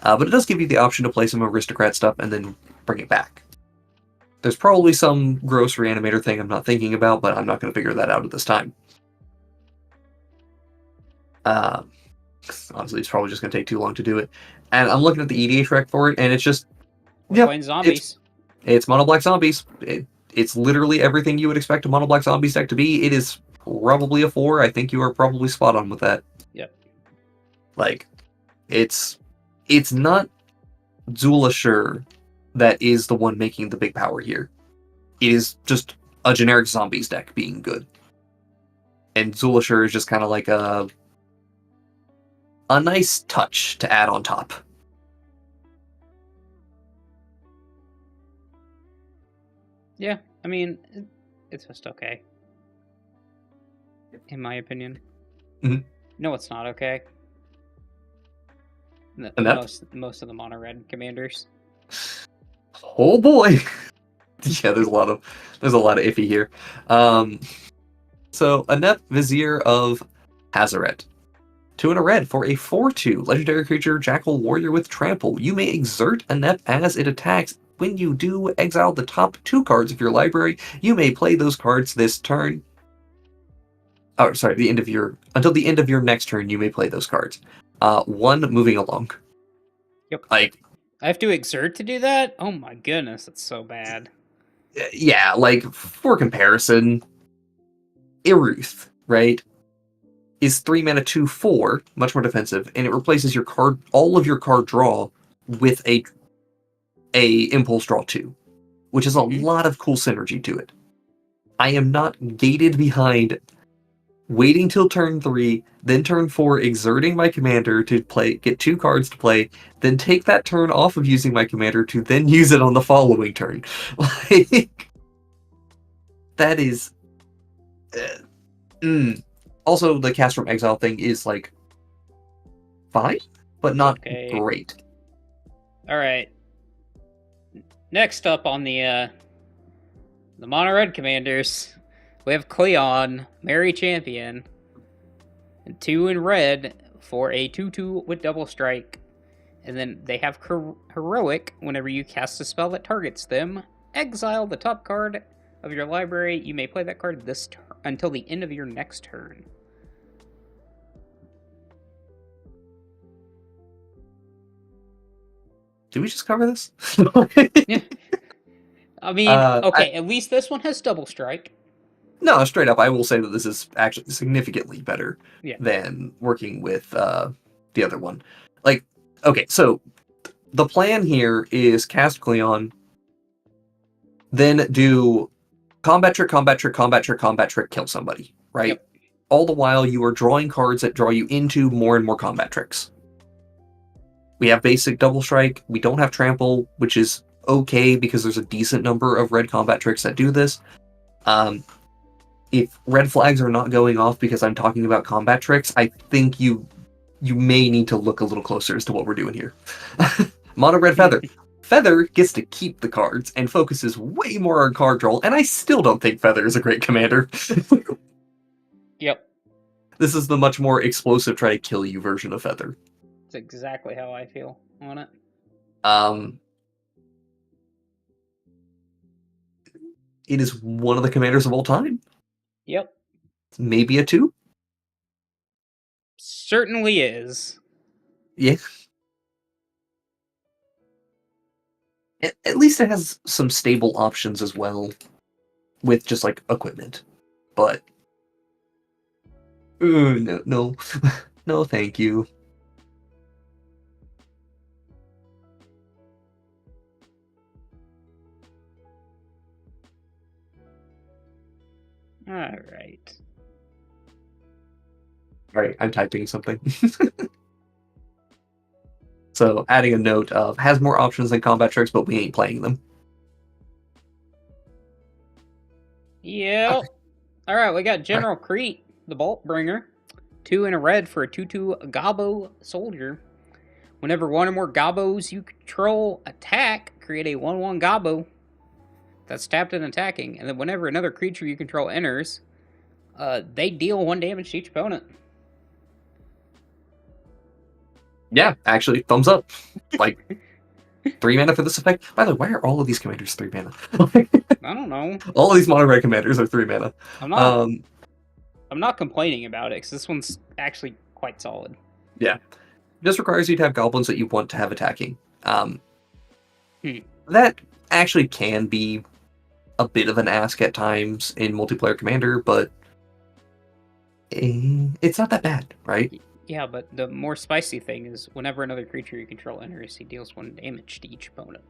but it does give you the option to play some aristocrat stuff and then bring it back. There's probably some gross reanimator thing I'm not thinking about, but I'm not going to figure that out at this time. Honestly, it's probably just going to take too long to do it. And I'm looking at the EDH rec for it, and it's just... playing zombies. It's mono black zombies. It's literally everything you would expect a mono black zombies deck to be. It is probably a 4. I think you are probably spot on with that. Yep. Like, it's not Zoler that is the one making the big power here. It is just a generic zombies deck being good. And Zoler is just kind of like a nice touch to add on top. Yeah, I mean, it's just okay. In my opinion. Mm-hmm. No, it's not okay. Most of the mono red commanders. Oh boy. Yeah, there's a lot of iffy here. So Anep Vier of Hazaret. 2 and a red for a 4/2 legendary creature Jackal Warrior with Trample. You may exert Anep as it attacks. When you do, exile the top 2 cards of your library. You may play those cards this turn. Oh, sorry, until the end of your next turn, you may play those cards. 1 moving along. Yep. Like, I have to exert to do that? Oh my goodness, that's so bad. Yeah, like, for comparison, Iruth, right, is 3 mana 2/4, much more defensive, and it replaces all of your card draw with a impulse draw 2, which is a lot of cool synergy to it. I am not gated behind waiting till turn 3, then turn 4 exerting my commander to get 2 cards to play, then take that turn off of using my commander to then use it on the following turn. Like, that is... Also, the cast from exile thing is, like, fine, but not great. Alright. Next up on the mono red commanders, we have Cleon, Merry Champion, and 2 in red for a 2/2 with double strike. And then they have Heroic. Whenever you cast a spell that targets them, exile the top card of your library. You may play that card this turn until the end of your next turn. Did we just cover this? Yeah. I mean, okay, at least this one has double strike. No, straight up, I will say that this is actually significantly better than working with the other one. Like, okay, so the plan here is cast Cleon, then do combat trick, kill somebody, right? Yep. All the while you are drawing cards that draw you into more and more combat tricks. We have basic double strike, we don't have trample, which is okay because there's a decent number of red combat tricks that do this. If red flags are not going off because I'm talking about combat tricks, I think you may need to look a little closer as to what we're doing here. Mono red feather. Feather gets to keep the cards and focuses way more on card draw, and I still don't think Feather is a great commander. Yep. This is the much more explosive try to kill you version of Feather. That's exactly how I feel on it. It is one of the commanders of all time. Yep. Maybe a 2? Certainly is. Yeah. At least it has some stable options as well, with just like equipment. But no, no, thank you. All right. All right, I'm typing something. So adding a note of has more options than combat tricks, but we ain't playing them. Yep. All right, we got General Crete, the Bolt Bringer. 2 and a red for a 2/2 Goblin Soldier. Whenever one or more Gobos you control attack, create a 1/1 Gobbo that's tapped and attacking. And then whenever another creature you control enters, they deal 1 damage to each opponent. Yeah, actually, thumbs up. Like, 3 mana for this effect. By the way, why are all of these commanders 3 mana? I don't know. All of these mono red commanders are 3 mana. I'm not complaining about it, because this one's actually quite solid. Yeah. Just requires you to have goblins that you want to have attacking. That actually can be a bit of an ask at times in multiplayer Commander, but it's not that bad, right? Yeah, but the more spicy thing is whenever another creature you control enters, he deals 1 damage to each opponent.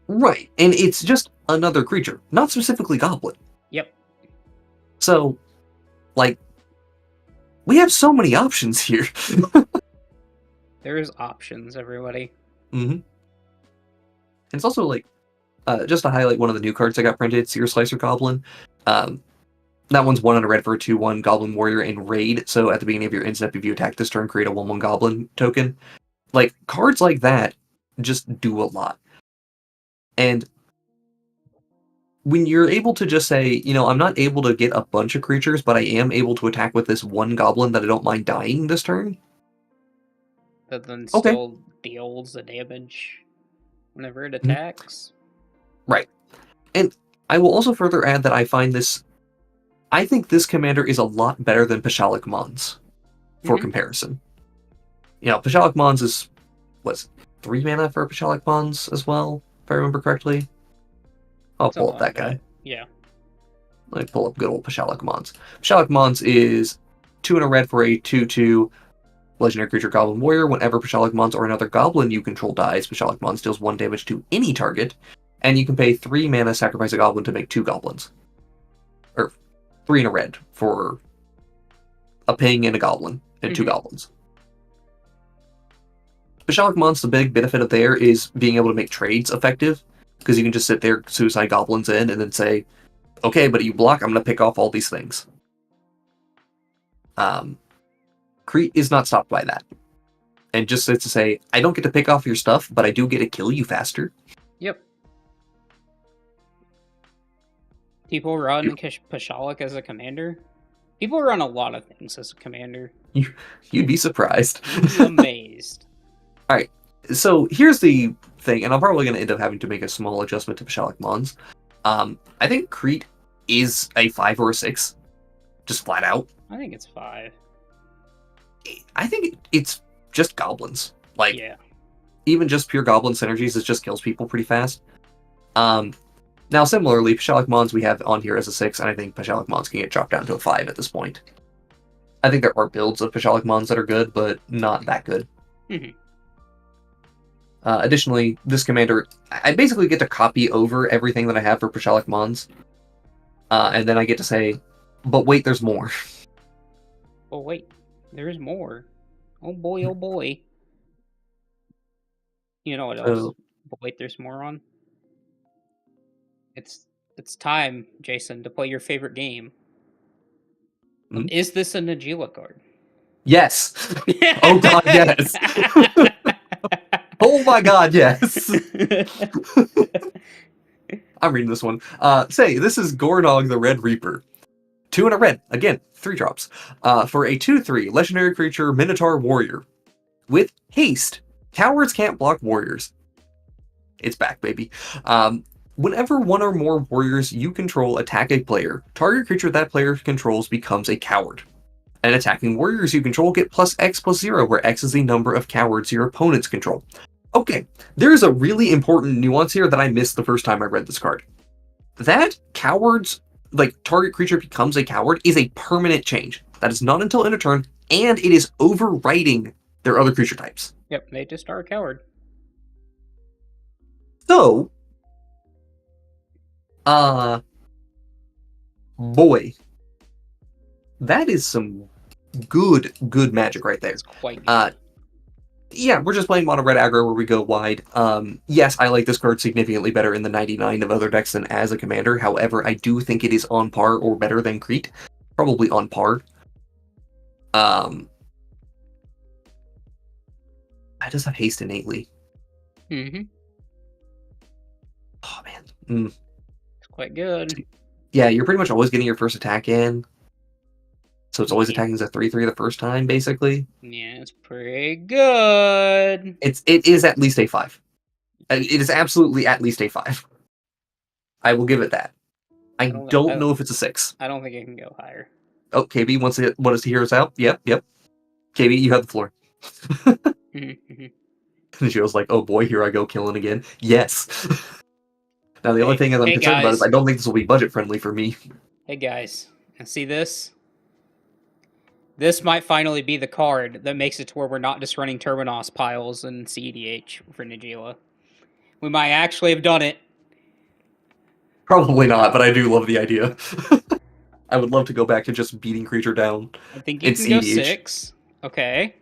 Right, and it's just another creature, not specifically goblin. Yep. So, like, we have so many options here. There's options, everybody. Mm-hmm. It's also, like, just to highlight one of the new cards that got printed, Seer Slicer Goblin. That one's 1 and a red for a 2/1 Goblin Warrior in Raid, so at the beginning of your end step, if you attack this turn, create a 1/1 Goblin token. Like, cards like that just do a lot. And when you're able to just say, you know, I'm not able to get a bunch of creatures, but I am able to attack with this 1 Goblin that I don't mind dying this turn. That then still deals the damage whenever it attacks. Right. And I will also further add that I think this commander is a lot better than Pashalik Mons, for comparison. You know, Pashalik Mons is, 3 mana for Pashalik Mons as well, if I remember correctly? I'll pull up that guy. Yeah. Let me pull up good old Pashalik Mons. Pashalik Mons is 2 and a red for a 2/2 legendary creature Goblin Warrior. Whenever Pashalik Mons or another goblin you control dies, Pashalik Mons deals 1 damage to any target, and you can pay 3 mana, sacrifice a goblin to make 2 goblins. Or 3 and a red for a ping and a goblin, and 2 goblins. Pashalik Mons, the big benefit of there is being able to make trades effective, because you can just sit there, suicide goblins in, and then say, okay, but you block, I'm going to pick off all these things. Crete is not stopped by that. And just to say, I don't get to pick off your stuff, but I do get to kill you faster. Yep. People run Pashalik as a commander. People run a lot of things as a commander. You'd be surprised. You'd be amazed. Alright, so here's the thing, and I'm probably going to end up having to make a small adjustment to Pashalik Mons. I think Crete is a 5 or a 6. Just flat out. I think it's 5. I think it's just goblins. Like, yeah. Even just pure goblin synergies, it just kills people pretty fast. Now, similarly, Pashalik Mons we have on here as a 6, and I think Pashalik Mons can get dropped down to a 5 at this point. I think there are builds of Pashalik Mons that are good, but not that good. Additionally, this commander, I basically get to copy over everything that I have for Pashalik Mons, and then I get to say, but wait, there's more. Oh wait, there's more. Oh boy, oh boy. You know what else? But wait, there's more on? It's time, Jason, to play your favorite game. Is this a Najila card? Yes! Oh god, yes! Oh my god, yes! I'm reading this one. Say, this is Gordog the Red Reaper. 2 and a red. Again, 3 drops. For a 2/3 legendary creature Minotaur Warrior. With haste. Cowards can't block warriors. It's back, baby. Whenever one or more warriors you control attack a player, target creature that player controls becomes a coward. And attacking warriors you control get +X+0, where X is the number of cowards your opponents control. Okay, there's a really important nuance here that I missed the first time I read this card. That cowards, target creature becomes a coward, is a permanent change. That is not until end of turn, and it is overwriting their other creature types. Yep, they just are a coward. So, boy, that is some good magic right there. It's quite good. Yeah, we're just playing mono red aggro where we go wide. Yes, I like this card significantly better in the 99 of other decks than as a commander. However, I do think it is on par or better than Crete. Probably on par. I just have haste innately. Mm-hmm. Oh, man. It's quite good. Yeah, you're pretty much always getting your first attack in. So it's always attacking as a 3/3 the first time, basically. Yeah, it's pretty good. It is at least a 5. It is absolutely at least a 5. I will give it that. I don't know if it's a 6. I don't think it can go higher. Oh, KB wants to what is the heroes out? Yep. KB, you have the floor. And she was like, oh boy, here I go killing again. Yes. Now the only thing that I'm concerned about is I don't think this will be budget friendly for me. Hey guys, see this? This might finally be the card that makes it to where we're not just running Turbinos piles and CEDH for Nagila. We might actually have done it. Probably not, but I do love the idea. I would love to go back to just beating creature down. I think you can go 6. Okay.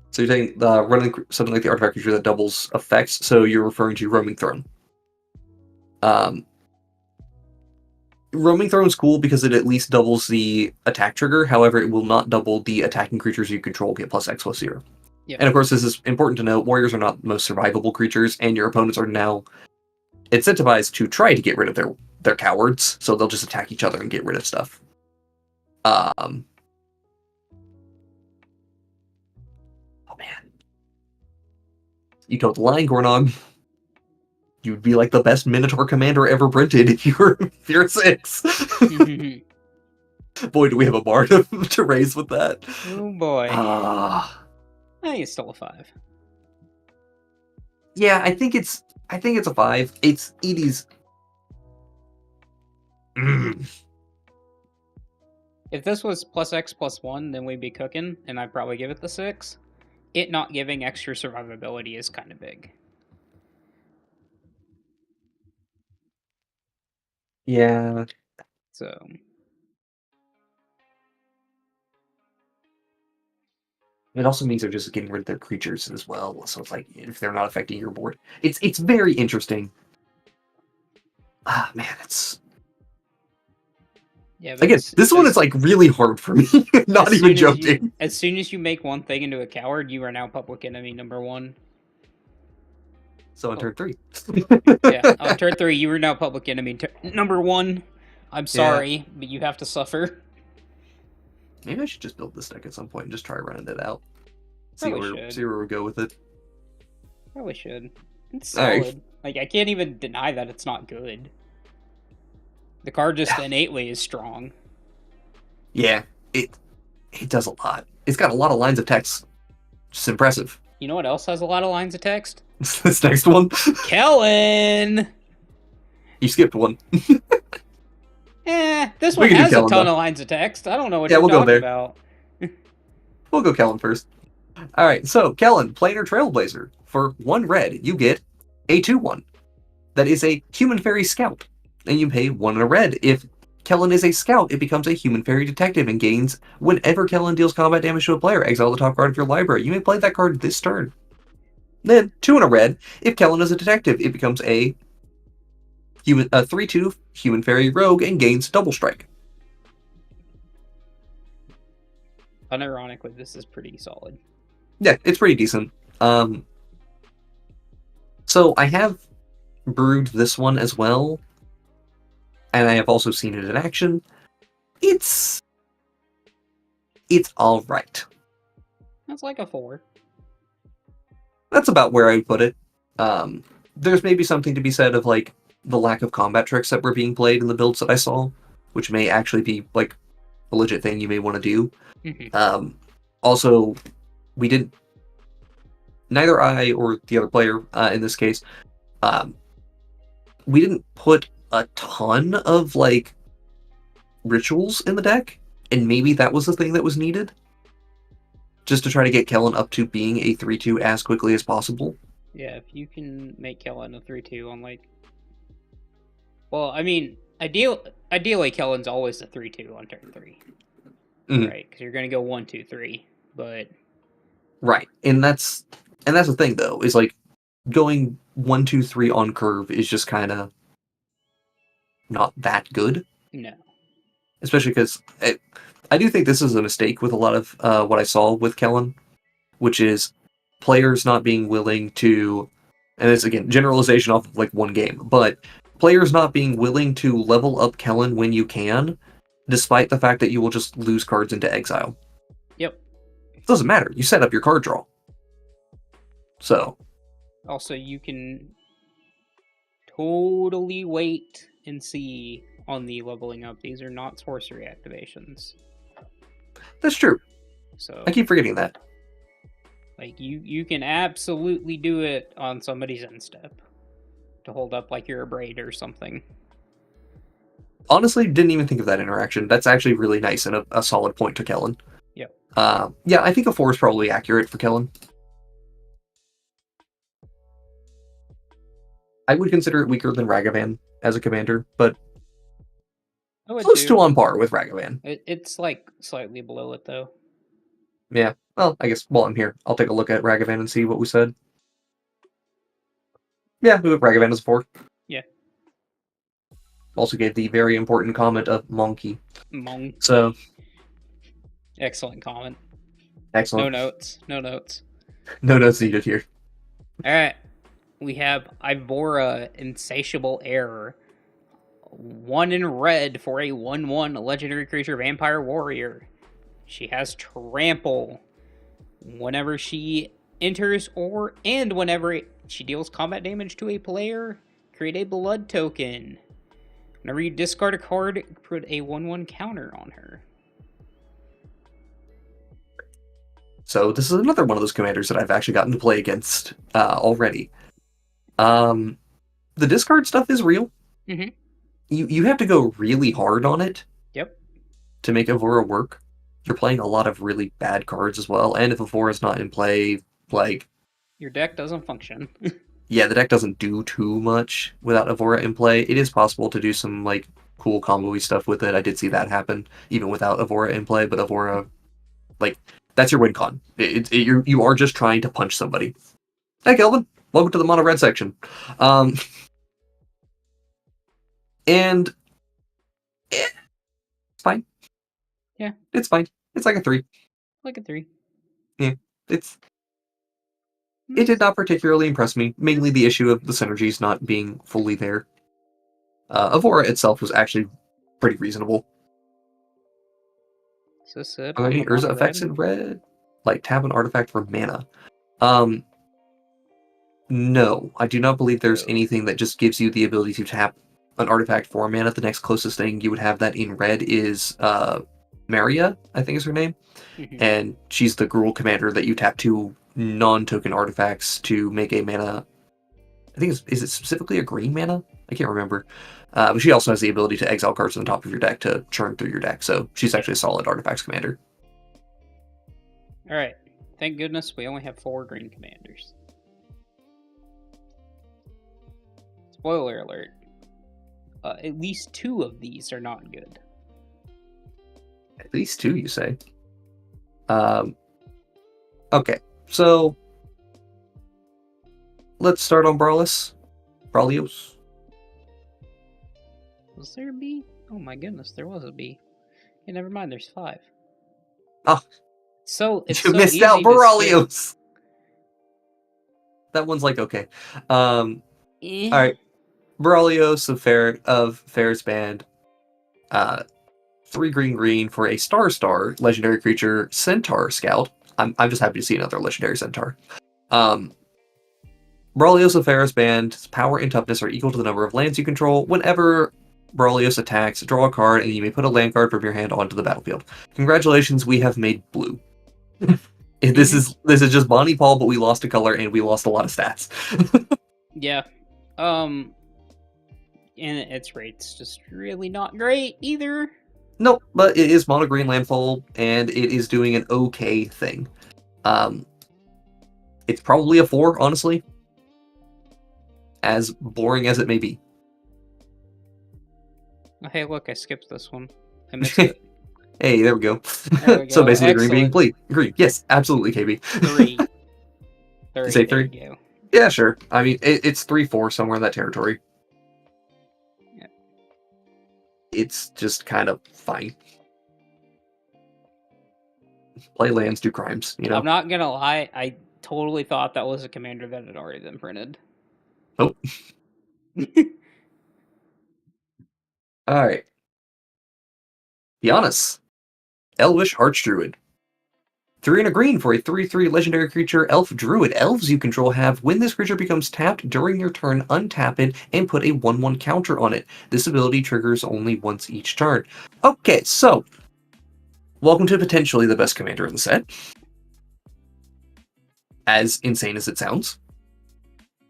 So you're saying running something like the artifact creature that doubles effects, so you're referring to Roaming Throne. Roaming Throne is cool because it at least doubles the attack trigger, however, it will not double the attacking creatures you control get +X+0. Yep. And of course, this is important to note, warriors are not the most survivable creatures, and your opponents are now incentivized to try to get rid of their cowards, so they'll just attack each other and get rid of stuff. Oh man. You told the line, Gornog. You'd be like the best Minotaur commander ever printed if you were Fear 6. Boy, do we have a bar to raise with that. Oh boy. It's still a 5. Yeah, I think it's a 5. It's Edie's. If this was +X+1, then we'd be cooking, and I'd probably give it the 6. It not giving extra survivability is kind of big. Yeah. So. It also means they're just getting rid of their creatures as well, so it's like, if they're not affecting your board. It's very interesting. Man, it's... Yeah, again, this one is like really hard for me, not even joking. As soon as you make one thing into a coward, you are now public enemy number 1. So on turn 3. Yeah, on turn 3, you are now public enemy number 1. I'm sorry, but you have to suffer. Maybe I should just build this deck at some point and just try running it out. See where we go with it. Probably should. It's solid. Right. Like, I can't even deny that it's not good. The card just innately is strong. Yeah, it does a lot. It's got a lot of lines of text. Just impressive. You know what else has a lot of lines of text? This next one? Kellen! You skipped one. This one has a ton of lines of text. I don't know what you're talking about. We'll go Kellen first. Alright, so Kellen, Planar Trailblazer. For 1 red, you get a 2/1. That is a Human Fairy Scout. And you pay 1 and a red. If Kellen is a scout, it becomes a Human Fairy Detective and gains whenever Kellen deals combat damage to a player. Exile the top card of your library. You may play that card this turn. Then, 2 and a red. If Kellen is a detective, it becomes a 3/2 Human Fairy Rogue and gains Double Strike. Unironically, this is pretty solid. Yeah, it's pretty decent. So I have brewed this one as well, and I have also seen it in action. It's all right. That's like a 4. That's about where I would put it. There's maybe something to be said of like the lack of combat tricks that were being played in the builds that I saw, which may actually be like a legit thing you may want to do. Also, we didn't. Neither I or the other player in this case, we didn't put a ton of like rituals in the deck, and maybe that was the thing that was needed, just to try to get Kellen up to being a 3/2 as quickly as possible. Yeah, if you can make Kellen a 3/2 on like, well, I mean, ideally Kellen's always a 3/2 on turn 3, right? Because you're gonna go 1, 2, 3, but right, and that's the thing though, is like going 1, 2, 3 on curve is just kind of not that good. No, especially because I do think this is a mistake with a lot of what I saw with Kellen, which is players not being willing to, and it's again generalization off of like one game, but players not being willing to level up Kellen when you can, despite the fact that you will just lose cards into exile. Yep. It doesn't matter. You set up your card draw. So. Also, you can totally wait and see on the leveling up. These are not sorcery activations. That's true. So I keep forgetting that. Like you can absolutely do it on somebody's end step to hold up like you're a braid or something. Honestly, didn't even think of that interaction. That's actually really nice and a solid point to Kellen. Yep. Yeah, I think a 4 is probably accurate for Kellen. I would consider it weaker than Ragavan as a commander, but close to on par with Ragavan. It's like slightly below it, though. Yeah, well, I guess while I'm here, I'll take a look at Ragavan and see what we said. Yeah, Ragavan is 4. Yeah. Also gave the very important comment of Monkey. Monkey. So. Excellent comment. Excellent. No notes. No notes. No notes needed here. Alright. We have Ivora, Insatiable Error. 1 in red for a 1/1 legendary creature vampire warrior. She has Trample. Whenever she enters and whenever she deals combat damage to a player, create a blood token. Whenever you discard a card, put a 1/1 counter on her. So this is another one of those commanders that I've actually gotten to play against already. The discard stuff is real. Mm-hmm. You have to go really hard on it. Yep. To make Ivora work. You're playing a lot of really bad cards as well, and if Ivora is not in play, like... your deck doesn't function. Yeah, the deck doesn't do too much without Ivora in play. It is possible to do some, like, cool combo-y stuff with it. I did see that happen, even without Ivora in play, but Ivora, like, that's your win con. You are just trying to punch somebody. Hey, Kelvin! Welcome to the mono red section. And... it's fine. Yeah. It's fine. It's like a 3. Like a 3. Yeah. It did not particularly impress me. Mainly the issue of the synergies not being fully there. Ivora itself was actually pretty reasonable. Is this it? Are there any Urza effects in red? Like tap an artifact for mana. No, I do not believe there's anything that just gives you the ability to tap an artifact for mana. The next closest thing you would have that in red is Maria, I think is her name. Mm-hmm. And she's the Gruul commander that you tap 2 non-token artifacts to make a mana. I think is it specifically a green mana? I can't remember. But she also has the ability to exile cards on the top of your deck to churn through your deck. So she's actually a solid artifacts commander. All right. Thank goodness we only have 4 green commanders. Spoiler alert. At least 2 of these are not good. At least 2, you say? Okay, so let's start on Brawlios. Was there a B? Oh my goodness, there was a B. Yeah, never mind, there's 5. Oh, So it's you so missed easy out to skip. Borrelios. That one's like okay. All right, Borrelios of Fair's Band. 3 green for a star legendary creature Centaur Scout. I'm just happy to see another legendary Centaur. Borrelios of Fair's Band's power and toughness are equal to the number of lands you control. Whenever Borrelios attacks, draw a card, and you may put a land card from your hand onto the battlefield. Congratulations, we have made blue. This is just Bonnie Paul, but we lost a color and we lost a lot of stats. Yeah. And its rate's just really not great either. Nope, but it is mono green landfall, and it is doing an okay thing. It's probably a 4, honestly. As boring as it may be. Oh, hey, look, I skipped this one. I missed it. Hey, there we go. There we go. So basically, Excellent. green. Yes, absolutely, KB. 3. You say 3? Go. Yeah, sure. I mean, it's 3-4 somewhere in that territory. Yeah. It's just kind of fine. Play lands, do crimes, you know? I'm not gonna lie, I totally thought that was a commander that had already been printed. Oh. Alright. Giannis. Elvish Archdruid. 3 and a green for a 3/3 legendary creature, Elf Druid. Elves you control have, when this creature becomes tapped during your turn, untap it and put a 1/1 counter on it. This ability triggers only once each turn. Okay, so welcome to potentially the best commander in the set. As insane as it sounds.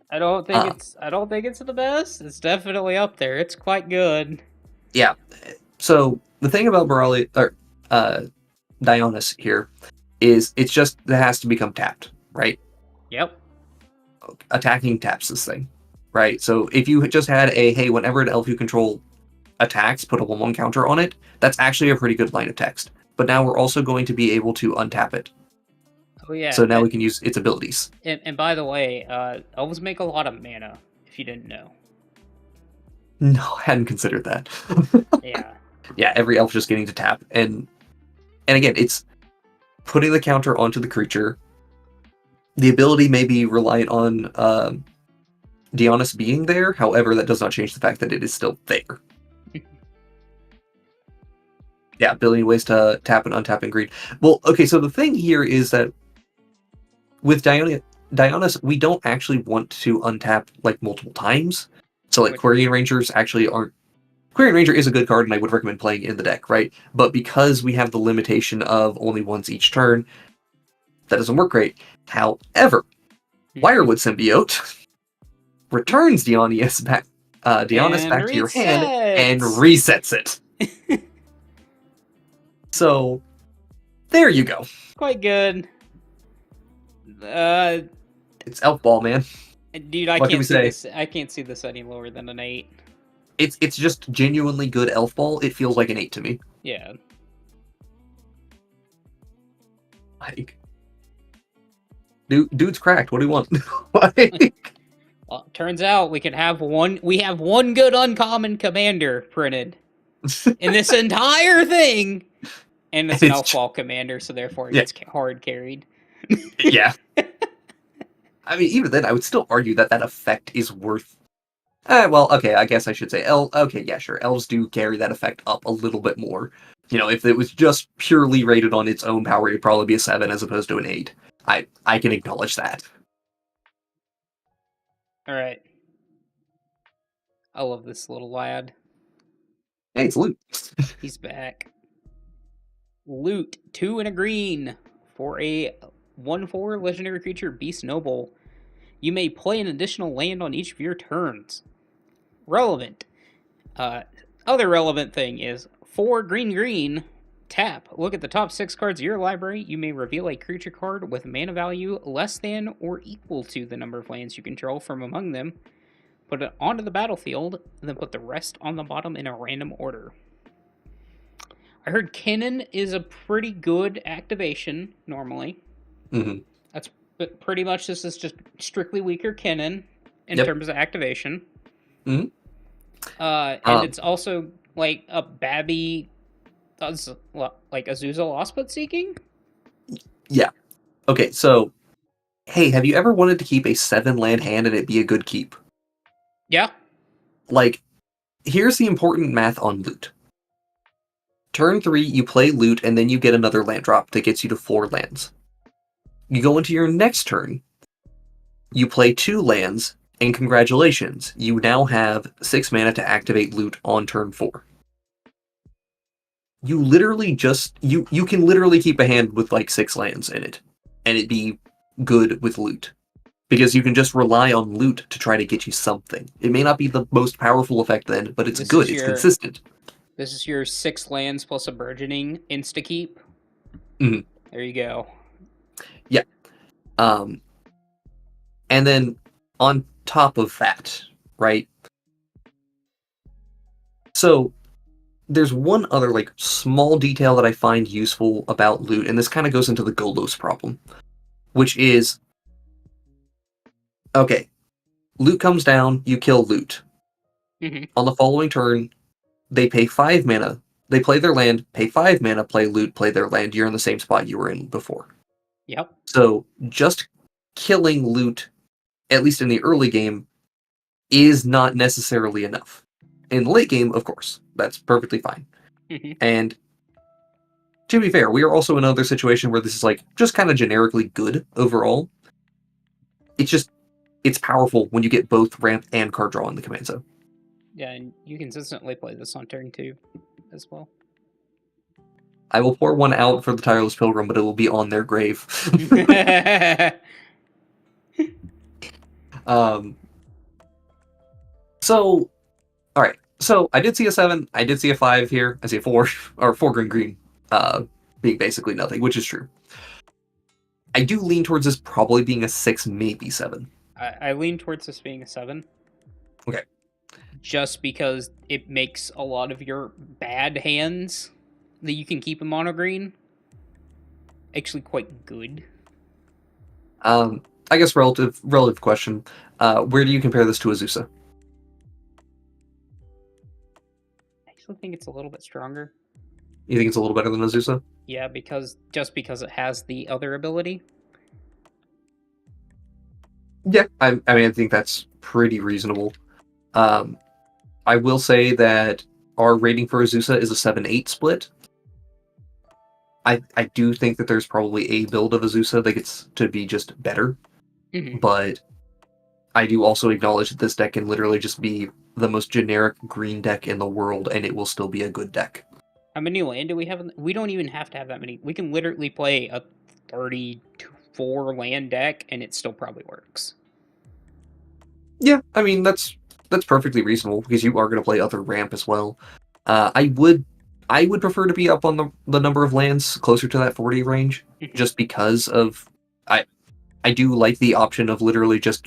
I don't think it's the best. It's definitely up there. It's quite good. Yeah. So the thing about Dionys here is it has to become tapped, right? Yep. Attacking taps this thing, right? So if you just had hey, whenever an elf you control attacks, put a 1/1 counter on it, that's actually a pretty good line of text. But now we're also going to be able to untap it. Oh yeah. So now we can use its abilities. And by the way, elves make a lot of mana, if you didn't know. No, I hadn't considered that. Yeah. Yeah, every elf just getting to tap. And again, it's putting the counter onto the creature. The ability may be reliant on Dionys being there, however, that does not change the fact that it is still there. Yeah, a billion ways to tap and untap in green. Well, okay, so the thing here is that with Dionys, we don't actually want to untap like multiple times. So like Quarian Rangers actually aren't. Quarian Ranger is a good card and I would recommend playing in the deck, right? But because we have the limitation of only once each turn, that doesn't work great. However, Wirewood Symbiote returns Dionys back to your hand and resets it. So, there you go. Quite good. It's Elf Ball, man. Dude, I can't see this any lower than an 8. It's just genuinely good Elf Ball. It feels like an 8 to me. Yeah. Like, dude's cracked. What do you want? Like, well, turns out we have one good uncommon commander printed in this entire thing. And it's an elf ball commander, so therefore it gets hard carried. Yeah. I mean, even then, I would still argue that effect is worth... well, okay, I guess I should say... Okay, yeah, sure. Elves do carry that effect up a little bit more. You know, if it was just purely rated on its own power, it'd probably be a 7 as opposed to an 8. I can acknowledge that. Alright. I love this little lad. Hey, it's Loot. He's back. Loot, 2 and a green for a 1/4 legendary creature, Beast Noble. You may play an additional land on each of your turns. Relevant. Other relevant thing is 4 green, tap. Look at the top 6 cards of your library. You may reveal a creature card with mana value less than or equal to the number of lands you control from among them. Put it onto the battlefield, and then put the rest on the bottom in a random order. I heard Cannon is a pretty good activation, normally. Mm-hmm. That's pretty much, this is just strictly weaker Cannon in terms of activation. Mm-hmm. And it's also like a Babby, like Azusa Lost But Seeking? Yeah. Okay, so, hey, have you ever wanted to keep a 7-land hand and it be a good keep? Yeah. Like, here's the important math on loot. Turn 3, you play loot, and then you get another land drop that gets you to 4 lands. You go into your next turn, you play 2 lands, and congratulations, you now have 6 mana to activate loot on turn 4. You literally just, you can literally keep a hand with like 6 lands in it, and it be good with loot. Because you can just rely on loot to try to get you something. It may not be the most powerful effect then, but it's good, it's consistent. This is your 6 lands plus a burgeoning insta-keep. Mm-hmm. There you go. Yeah. And then on top of that, right? So there's one other like small detail that I find useful about loot, and this kind of goes into the Golos problem, which is, okay, loot comes down, you kill loot. Mm-hmm. On the following turn, they pay 5 mana. They play their land, pay 5 mana, play loot, play their land. You're in the same spot you were in before. Yep. So just killing loot, at least in the early game, is not necessarily enough. In the late game, of course, that's perfectly fine. Mm-hmm. And to be fair, we are also in another situation where this is like just kind of generically good overall. It's powerful when you get both ramp and card draw in the command zone. Yeah, and you consistently play this on turn 2 as well. I will pour one out for the Tireless Pilgrim, but it will be on their grave. So, alright. So, I did see a 7, I did see a 5 here, I see a 4, or 4 green, being basically nothing, which is true. I do lean towards this probably being a 6, maybe 7. I lean towards this being a 7. Okay. Just because it makes a lot of your bad hands that you can keep in mono green actually quite good. I guess relative question. Where do you compare this to Azusa? I actually think it's a little bit stronger. You think it's a little better than Azusa? Yeah, because it has the other ability. Yeah, I mean, I think that's pretty reasonable. I will say that our rating for Azusa is a 7-8 split. I do think that there's probably a build of Azusa that gets to be just better, but I do also acknowledge that this deck can literally just be the most generic green deck in the world, and it will still be a good deck. How many land do we have? We don't even have to have that many. We can literally play a 34 land deck, and it still probably works. Yeah, I mean, that's perfectly reasonable, because you are going to play other ramp as well. I would prefer to be up on the number of lands closer to that 40 range, just because of I do like the option of literally just,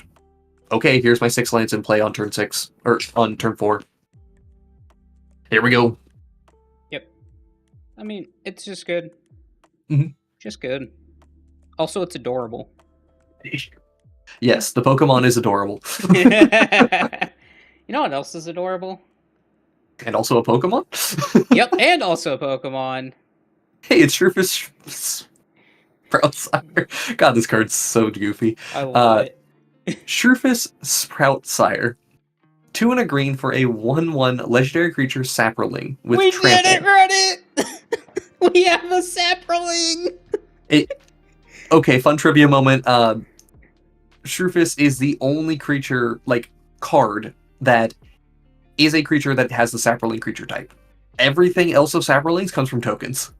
okay, here's my 6 lands in play on turn 6 or on turn 4. Here we go. Yep. I mean, it's just good. Mm-hmm. Just good. Also, it's adorable. Yes, the Pokemon is adorable. You know what else is adorable? And also a Pokemon? Yep, and also a Pokemon. Hey, it's Rufus Sproutsire. God, this card's so goofy. I love it. Shrufus Sproutsire. 2 and a green for a 1/1 legendary creature Saproling with trample. We did it, Reddit! We have a Saproling! Okay, fun trivia moment. Shrufus is the only creature, like, card that is a creature that has the Saproling creature type. Everything else of Saprolings comes from tokens.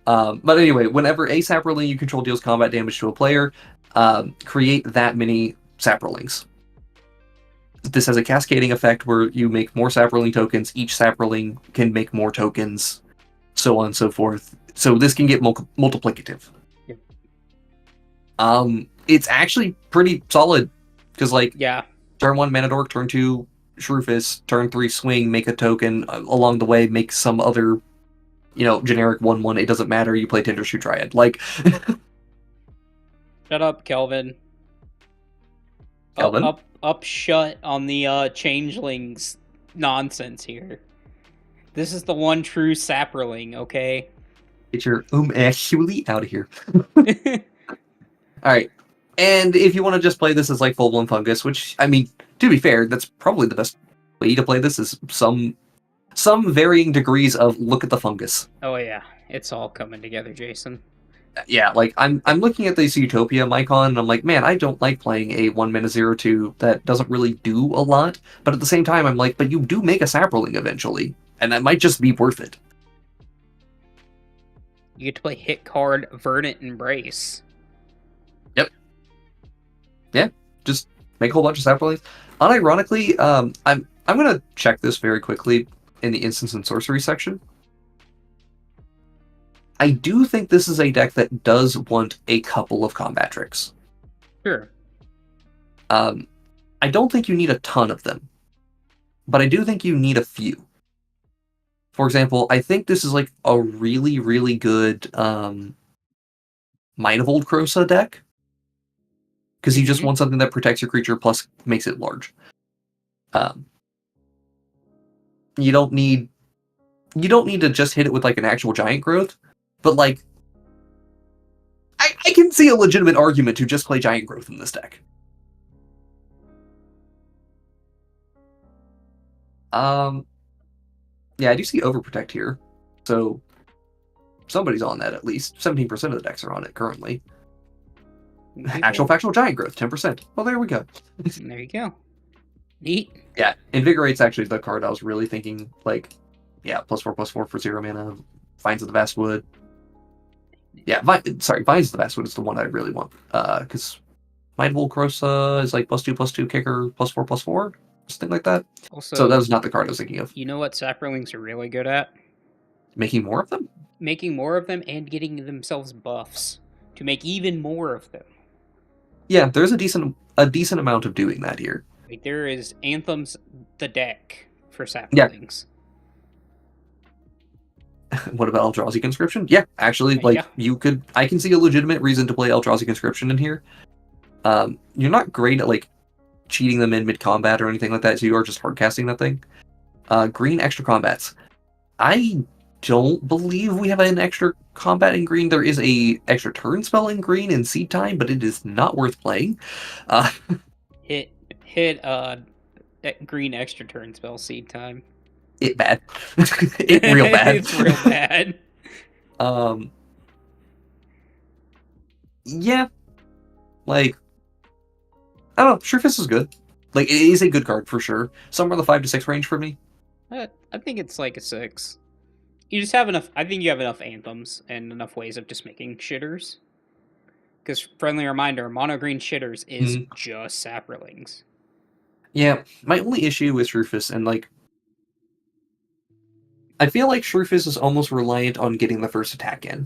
But anyway, whenever a Saproling you control deals combat damage to a player, create that many Saprolings. This has a cascading effect where you make more Saproling tokens, each Saproling can make more tokens, so on and so forth. So this can get multiplicative. Yep. It's actually pretty solid, because like, yeah, turn 1 Manadork, turn 2 Shrufus, turn 3 Swing, make a token, along the way make some other, generic 1/1, it doesn't matter, you play Tindershoe Triad. Like, shut up, Kelvin. Kelvin? Up shut on the changelings nonsense here. This is the one true Saproling, okay? Get your actually out of here. Alright. And if you want to just play this as like full-blown fungus, which, I mean, to be fair, that's probably the best way to play this, is some varying degrees of look at the fungus. Oh yeah, it's all coming together, Jason. Yeah, like, I'm looking at this Utopia icon, and I'm like, man, I don't like playing a 1-mana 0/2 that doesn't really do a lot, but at the same time, I'm like, but you do make a Saproling eventually, and that might just be worth it. You get to play hit card Verdant Embrace. Yep. Yeah, just make a whole bunch of Saprolings. Unironically, I'm gonna check this very quickly in the Instance and Sorcery section. I do think this is a deck that does want a couple of combat tricks. Sure. I don't think you need a ton of them, but I do think you need a few. For example, I think this is like a really, really good Mine of Old Krosa deck, because you just want something that protects your creature plus makes it large. You don't need to just hit it with like an actual giant growth, but like I can see a legitimate argument to just play giant growth in this deck. Yeah, I do see Overprotect here, so somebody's on that at least. 17% of the decks are on it currently. Actual factual giant growth, 10%. Well, there we go. There you go. Neat. Yeah, Invigorate's actually the card I was really thinking, like, yeah, +4/+4 for 0 mana. Vines of the Vastwood. Yeah, Vines of the Vastwood is the one I really want, because Mind of Old Krosa is like +2/+2 kicker, +4/+4, something like that. Also, so that was not the card I was thinking of. You know what Saprolings are really good at? Making more of them? Making more of them and getting themselves buffs to make even more of them. Yeah, there's a decent amount of doing that here. Like, there is Anthem's the deck for Saprolings. Yeah. What about Eldrazi Conscription? Yeah, actually, like, I can see a legitimate reason to play Eldrazi Conscription in here. You're not great at, like, cheating them in mid-combat or anything like that, so you are just hardcasting that thing. Green extra combats. I don't believe we have an extra combat in green. There is a extra turn spell in green in Seed Time, but it is not worth playing. Hit that green extra turn spell Seed Time. It bad. It real bad. It's real bad. Yeah. Like, I don't know, Shrifus is good. Like, it is a good card for sure. Somewhere in the 5 to 6 range for me. I think it's like a 6. You just have enough. I think you have enough Anthems and enough ways of just making shitters. Because, friendly reminder, mono green shitters is just Saprolings. Yeah, my only issue with Shrifus, and like, I feel like Shrifus is almost reliant on getting the first attack in.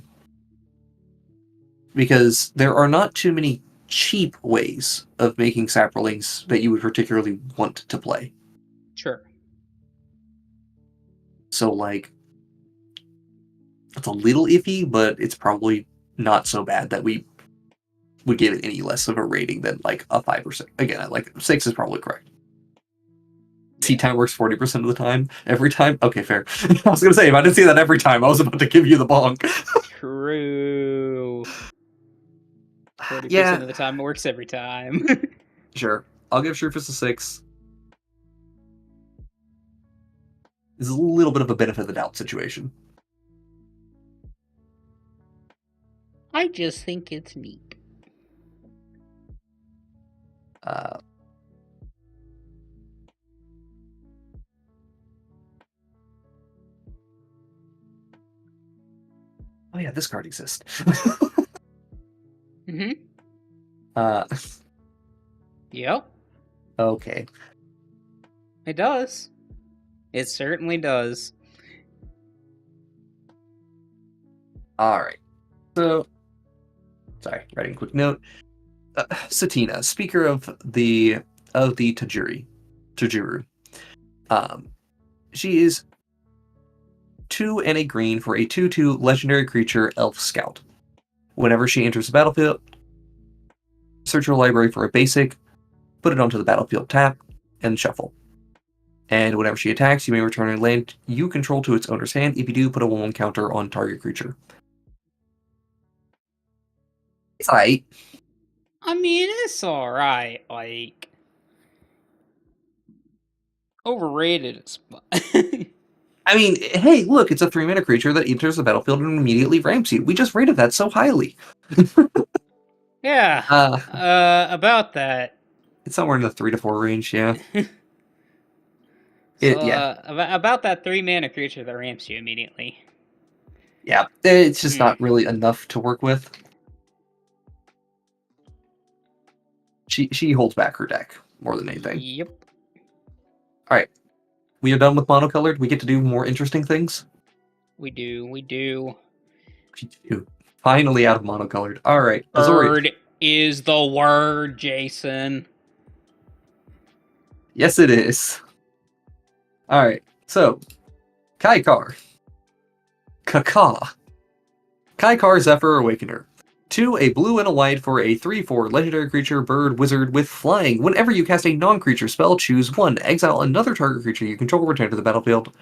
Because there are not too many cheap ways of making Saprolings that you would particularly want to play. Sure. So, like, it's a little iffy, but it's probably not so bad that we would give it any less of a rating than, like, a 5 or 6. Again, like, 6 is probably correct. Seed Time works 40% of the time. Every time? Okay, fair. I was going to say, if I didn't see that every time, I was about to give you the bonk. True. 40% of the time it works every time. Sure. I'll give Shrifus a 6. This is a little bit of a benefit of the doubt situation. I just think it's neat. Oh yeah, this card exists. Yep. Okay. It does. It certainly does. Alright. So, sorry, writing a quick note. Satina, speaker of the Tajuru. She is 2 and a green for a 2/2 legendary creature Elf Scout. Whenever she enters the battlefield, search your library for a basic, put it onto the battlefield tap, and shuffle. And whenever she attacks, you may return a land you control to its owner's hand. If you do, put a 1/1 counter on target creature. It's alright. I mean, it's alright, like... Overrated as fuck. I mean, hey, look, it's a 3-mana creature that enters the battlefield and immediately ramps you. We just rated that so highly. Yeah, about that. It's somewhere in the 3 to 4 range, yeah. About that 3-mana creature that ramps you immediately. Yeah, it's just not really enough to work with. She holds back her deck more than anything. Yep. Alright. We are done with monocolored. We get to do more interesting things. We do. Finally out of monocolored. Alright. Bird is the word, Jason. Yes, it is. Alright, so Kaikar. Kaka. Kaikar Zephyr Awakener. 2, a blue and a white for a 3/4 legendary creature, bird, wizard with flying. Whenever you cast a non-creature spell, choose 1. Exile another target creature you control, return to the battlefield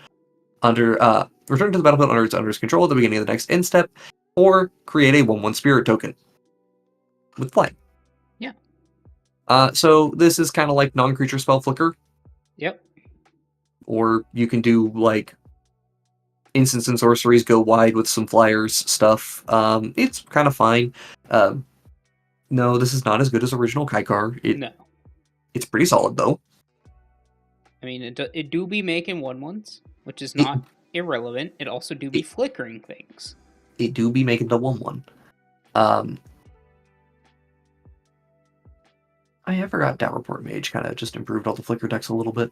under its owner's control at the beginning of the next end step, or create a 1/1 spirit token with flying. Yeah. So this is kind of like non-creature spell flicker. Yep. Or you can do like instants and sorceries, go wide with some flyers stuff. It's kind of fine. No, this is not as good as original Kaikar. No. It's pretty solid though. I mean, it do be making 1/1s, which is not irrelevant. It also do be flickering things. It do be making the 1/1. I forgot Doubt Report Mage kind of just improved all the flicker decks a little bit.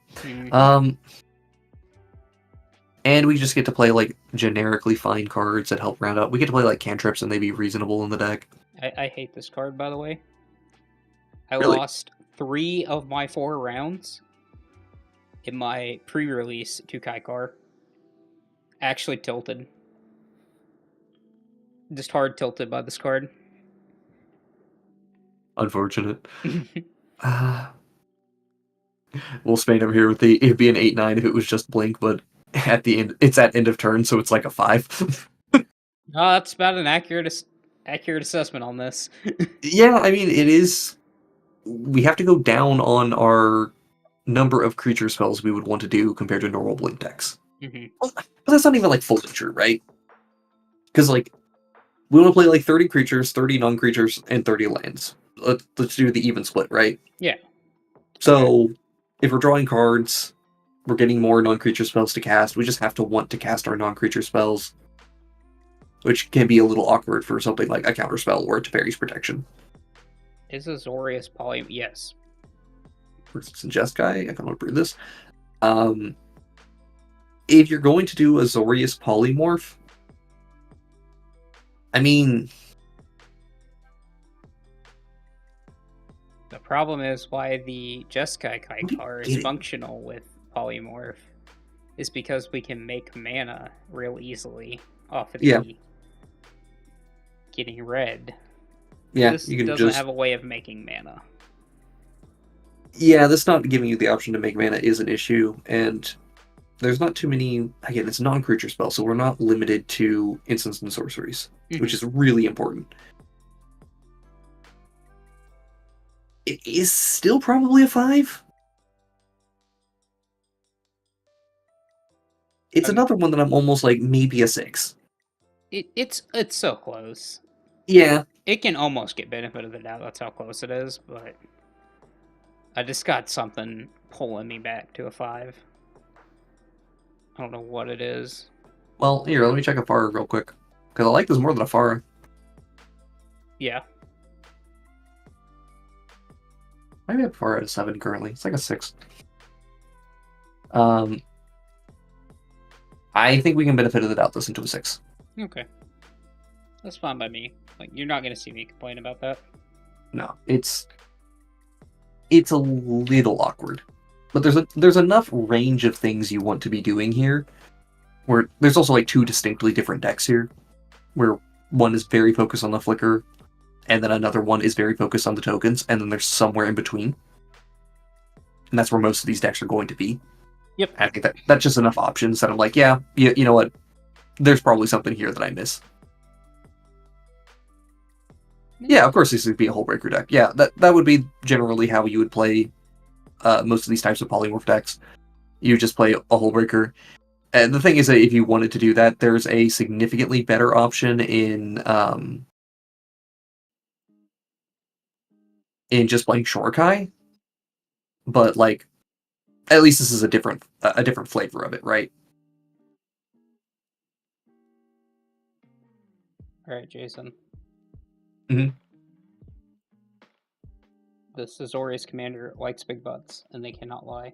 And we just get to play like generically fine cards that help round out. We get to play like cantrips and they be reasonable in the deck. I hate this card, by the way. I Really? lost 3 of my 4 rounds in my pre-release to Kaikar. Actually tilted. Just hard tilted by this card. Unfortunate. We'll Spain over here with it'd be an 8/9 if it was just blink, but at the end it's at end of turn, so it's like a 5. That's about an accurate assessment on this. Yeah, I mean it is. We have to go down on our number of creature spells we would want to do compared to normal blink decks. Well, but that's not even like fully true, right? Because like we want to play like 30 creatures, 30 non-creatures, and 30 lands. Let's do the even split, right? Yeah. So if we're drawing cards, we're getting more non-creature spells to cast. We just have to want to cast our non-creature spells, which can be a little awkward for something like a counterspell or Teferi's Protection. Is Azorius poly? Yes. Suggest guy, I can read this. If you're going to do Azorius Polymorph, I mean, the problem is why the Jeskai Kaikar is functional with Polymorph is because we can make mana real easily off of the getting red. Yeah, this you can doesn't have a way of making mana. Yeah, this not giving you the option to make mana is an issue, and there's not too many. Again, it's non-creature spell, so we're not limited to instants and sorceries, which is really important. It is still probably a 5. It's another one that I'm almost like maybe a 6. It's so close. Yeah. It can almost get benefit of the doubt. That's how close it is, but I just got something pulling me back to a 5. I don't know what it is. Well, here, let me check Afara real quick. Because I like this more than Afara. Yeah. Maybe Afara at a 7 currently. It's like a 6. I think we can benefit of the doubt this into a 6. Okay. That's fine by me. Like, you're not going to see me complain about that. No, it's a little awkward. But there's enough range of things you want to be doing here, where there's also like 2 distinctly different decks here, where one is very focused on the flicker, and then another one is very focused on the tokens, and then there's somewhere in between. And that's where most of these decks are going to be. Yep. I think that's just enough options that I'm like, yeah, you know what? There's probably something here that I miss. Yeah, of course this would be a Hullbreaker deck. Yeah, that would be generally how you would play most of these types of polymorph decks. You just play a Hullbreaker. And the thing is that if you wanted to do that, there's a significantly better option in just playing Shorekai. But like, at least this is a different flavor of it, right? All right, Jason. Mm-hmm. The Azorius commander likes big butts, and they cannot lie.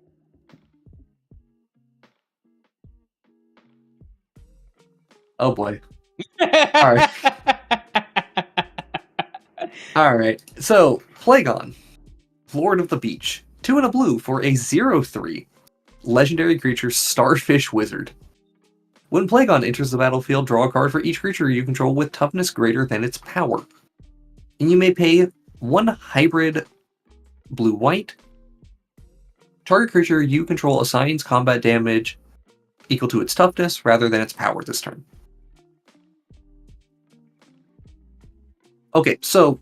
Oh boy. Alright. Alright. So, Plagon. Lord of the Beach. 2 and a blue for a 0/3. Legendary creature Starfish Wizard. When Plagon enters the battlefield, draw a card for each creature you control with toughness greater than its power. And you may pay 1 hybrid blue-white. Target creature you control assigns combat damage equal to its toughness rather than its power this turn. Okay, so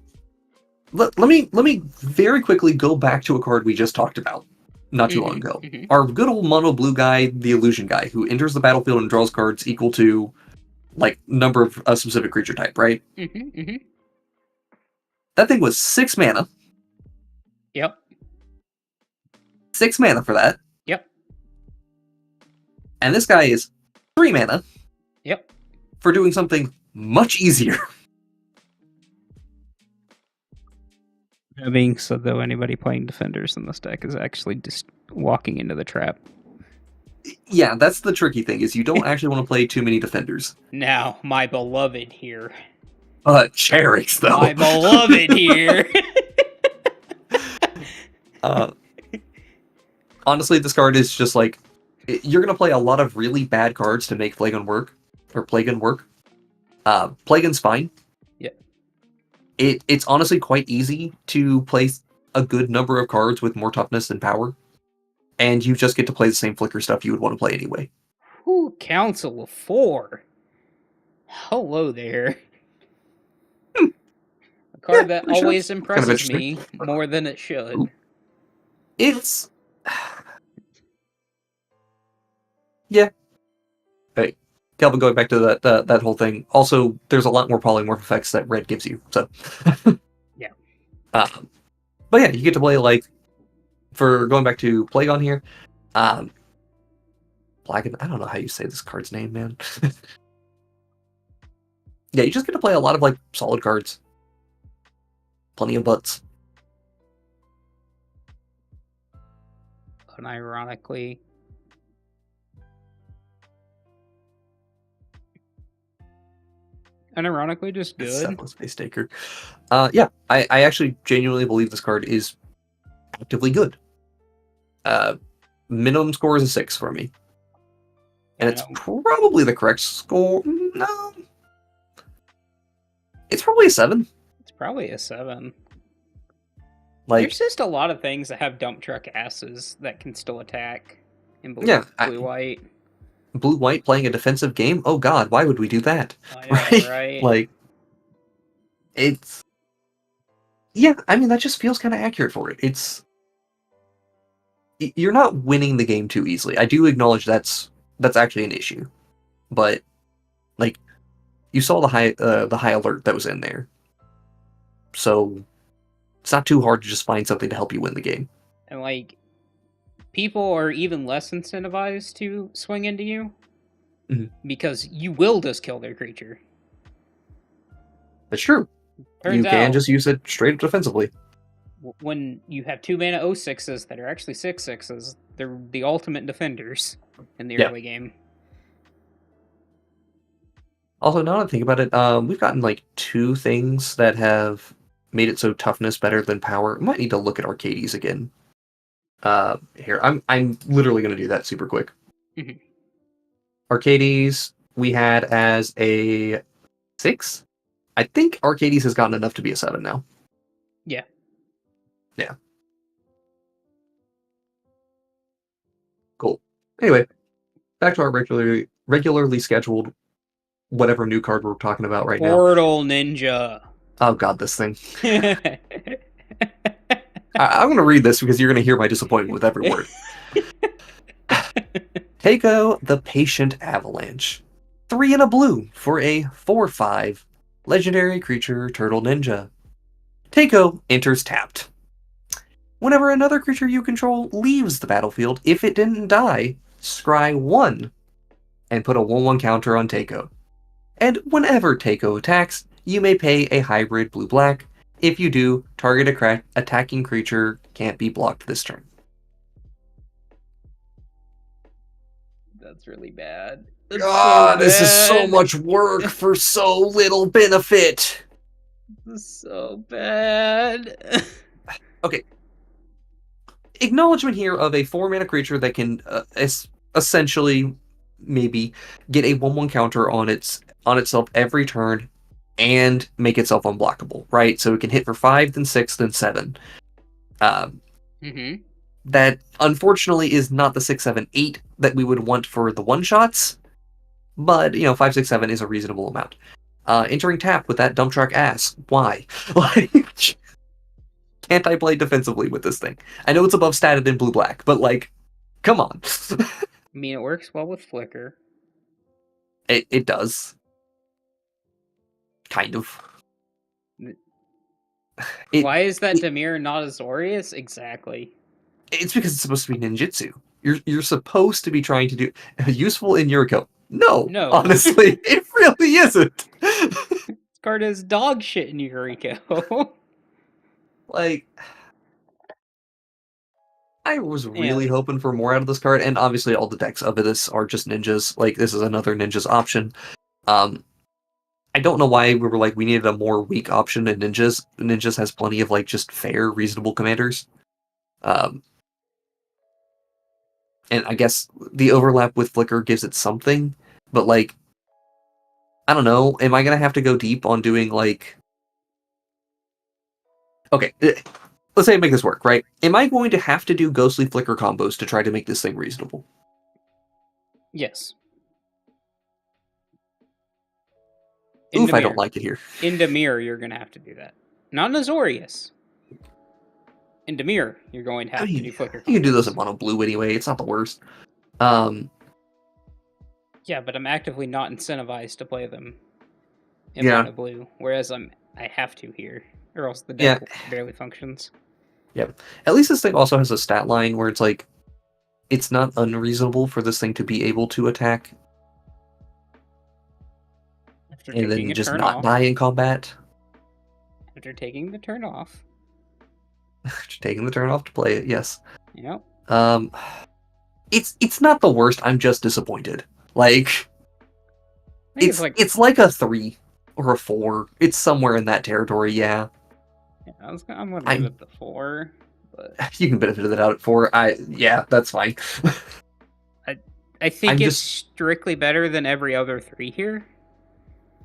let me very quickly go back to a card we just talked about not too long ago. Mm-hmm. Our good old mono blue guy, the Illusion guy, who enters the battlefield and draws cards equal to like number of a specific creature type, right? Mm-hmm. That thing was 6 mana. Yep. 6 mana for that. Yep. And this guy is 3 mana. Yep. For doing something much easier. That being said, though, anybody playing Defenders in this deck is actually just walking into the trap. Yeah, that's the tricky thing, is you don't actually want to play too many Defenders. Now, my beloved here. Cherix, though. My beloved here. Honestly, this card is just like, you're going to play a lot of really bad cards to make Plagon work. Plagon's fine. Yeah. It's honestly quite easy to play a good number of cards with more toughness than power. And you just get to play the same flicker stuff you would want to play anyway. Ooh, Council of 4. Hello there. A card that always impresses me more than it should. Ooh. It's... yeah. Hey, Kelvin, going back to that whole thing. Also, there's a lot more polymorph effects that red gives you. So, yeah. But yeah, you get to play like, for going back to Plagon here, Plagon. I don't know how you say this card's name, man. Yeah, you just get to play a lot of like solid cards. Plenty of butts. Unironically, just good. Settled Space Taker. Yeah, I actually genuinely believe this card is actively good. Minimum score is a 6 for me. And it's probably the correct score. No. It's probably a 7. It's probably a 7. Like, there's just a lot of things that have dump truck asses that can still attack in blue-white. Blue-white playing a defensive game? Oh god, why would we do that? I know, right? Like, it's... yeah, I mean, that just feels kind of accurate for it. It's... you're not winning the game too easily. I do acknowledge that's actually an issue. But, like, you saw the high alert that was in there. So, it's not too hard to just find something to help you win the game. And, like, people are even less incentivized to swing into you. Mm-hmm. Because you will just kill their creature. That's true. You can just use it straight up defensively. When you have 2 mana 0/6s that are actually 6/6s, they're the ultimate defenders in the early game. Also, now that I think about it, we've gotten like 2 things that have made it so toughness better than power. I might need to look at Arcades again. Here, I'm literally going to do that super quick. Mm-hmm. Arcades we had as a 6. I think Arcades has gotten enough to be a 7 now. Yeah. Yeah. Cool. Anyway, back to our regularly scheduled whatever new card we're talking about right now. Portal Ninja. Oh god, this thing. I'm going to read this because you're going to hear my disappointment with every word. Takeo the Patient Avalanche. 3 and a blue for a 4/5 legendary creature turtle ninja. Takeo enters tapped. Whenever another creature you control leaves the battlefield, if it didn't die, scry 1 and put a 1/1 counter on Takeo. And whenever Takeo attacks, you may pay a hybrid blue-black. If you do, target attacking creature can't be blocked this turn. That's really bad. God, this is so much work for so little benefit. This is so bad. Okay. Acknowledgement here of a 4-mana creature that can essentially maybe get a 1/1 counter on itself every turn and make itself unblockable, right? So it can hit for 5, then 6, then 7. That unfortunately is not the 6, 7, 8 that we would want for the one-shots, but 5, 6, 7 is a reasonable amount. Entering tap with that dump truck ass. Why? Like, can't I play defensively with this thing? I know it's above statted in blue-black, but like, come on. I mean, it works well with Flicker. It does. Kind of. Why is that Dimir not Azorius? Exactly. It's because it's supposed to be ninjutsu. You're supposed to be trying to do useful in Yuriko. No, honestly, it really isn't. This card is dog shit in Yuriko. Like, I was really hoping for more out of this card, and obviously all the decks of this are just ninjas. Like, this is another ninjas option. I don't know why we were like, we needed a more weak option in ninjas. Ninjas has plenty of, like, just fair, reasonable commanders. And I guess the overlap with Flicker gives it something, but, like, I don't know. Am I going to have to go deep on doing, like... Okay, let's say I make this work, right? Am I going to have to do Ghostly Flicker combos to try to make this thing reasonable? Yes. Oof, I don't like it here. In Dimir, you're going to have to do that. Not in Azorius. In Dimir, you're going to have to do Flicker combos. You can do those in mono blue anyway. It's not the worst. Yeah, but I'm actively not incentivized to play them in mono blue, whereas I have to here, or else the deck barely functions. Yeah. At least this thing also has a stat line where it's like, it's not unreasonable for this thing to be able to attack and then just not die in combat. After taking the turn off. Taking the turn off to play it, yes. Yep. It's not the worst. I'm just disappointed. Like, it's like a 3 or a 4. It's somewhere in that territory. Yeah. I'm gonna give it the 4. But you can benefit it out at 4. Yeah, that's fine. I think it's strictly better than every other 3 here.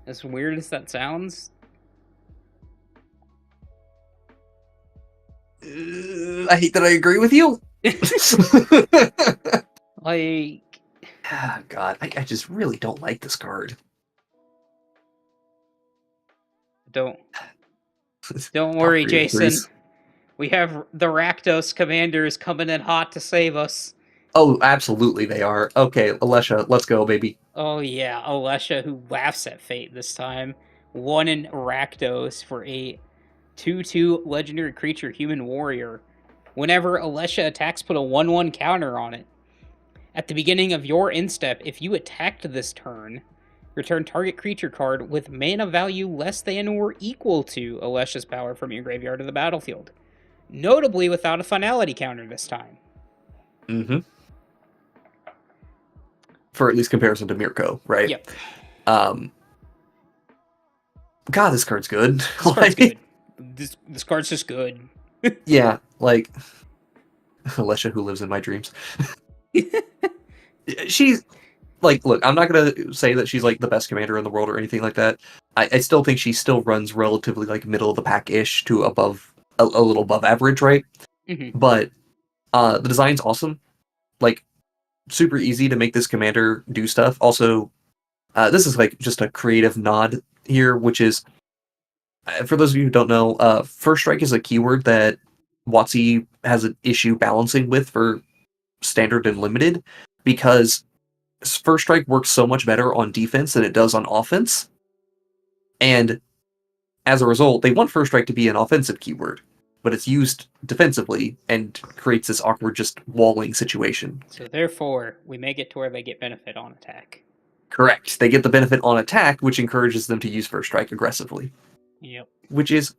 As weird as that sounds. I hate that I agree with you. Like, God, I just really don't like this card. Don't worry, Jason. We have the Rakdos commanders coming in hot to save us. Oh, absolutely they are. Okay, Alesha, let's go, baby. Oh yeah, Alesha, who laughs at fate this time. 1 in Rakdos for a 2/2 legendary creature, human warrior. Whenever Alesha attacks, put a 1/1 counter on it. At the beginning of your instep, if you attacked this turn, return target creature card with mana value less than or equal to Alesha's power from your graveyard to the battlefield. Notably without a finality counter this time. Mm-hmm. For at least comparison to Mirko, right? Yep. God, this card's good. This card's good. This card's just good. Yeah, like Alesha, who lives in my dreams. She's like, look, I'm not gonna say that she's like the best commander in the world or anything like that. I still think she still runs relatively like middle of the pack-ish to above a little above average, right? Mm-hmm. But the design's awesome. Like, super easy to make this commander do stuff. Also, this is like just a creative nod here, which is For those of you who don't know, First Strike is a keyword that WotC has an issue balancing with for standard and limited, because First Strike works so much better on defense than it does on offense. And as a result, they want First Strike to be an offensive keyword, but it's used defensively and creates this awkward just walling situation. So therefore, we make it to where they get benefit on attack. Correct. They get the benefit on attack, which encourages them to use First Strike aggressively. Yep. Which is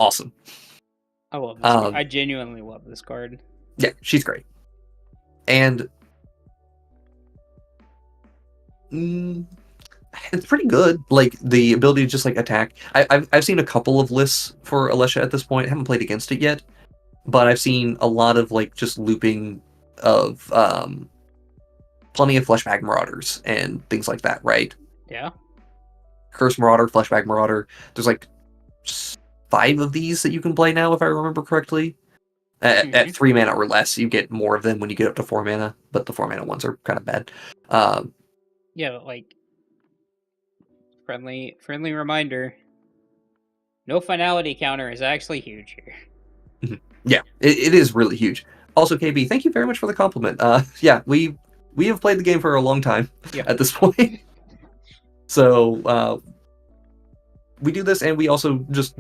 awesome. I love this card. I genuinely love this card. Yeah, she's great. And it's pretty good. Like, the ability to just, like, attack. I've seen a couple of lists for Alesha at this point. I haven't played against it yet. But I've seen a lot of, like, just looping of plenty of Fleshbag Marauders and things like that, right? Yeah. Curse Marauder, Fleshbag Marauder. There's, like, 5 of these that you can play now, if I remember correctly. At 3 mana or less, you get more of them when you get up to 4 mana, but the 4 mana ones are kind of bad. Yeah, but like, friendly reminder, no finality counter is actually huge here. Yeah, it is really huge. Also, KB, thank you very much for the compliment. Yeah, we have played the game for a long time at this point. So, we do this, and we also just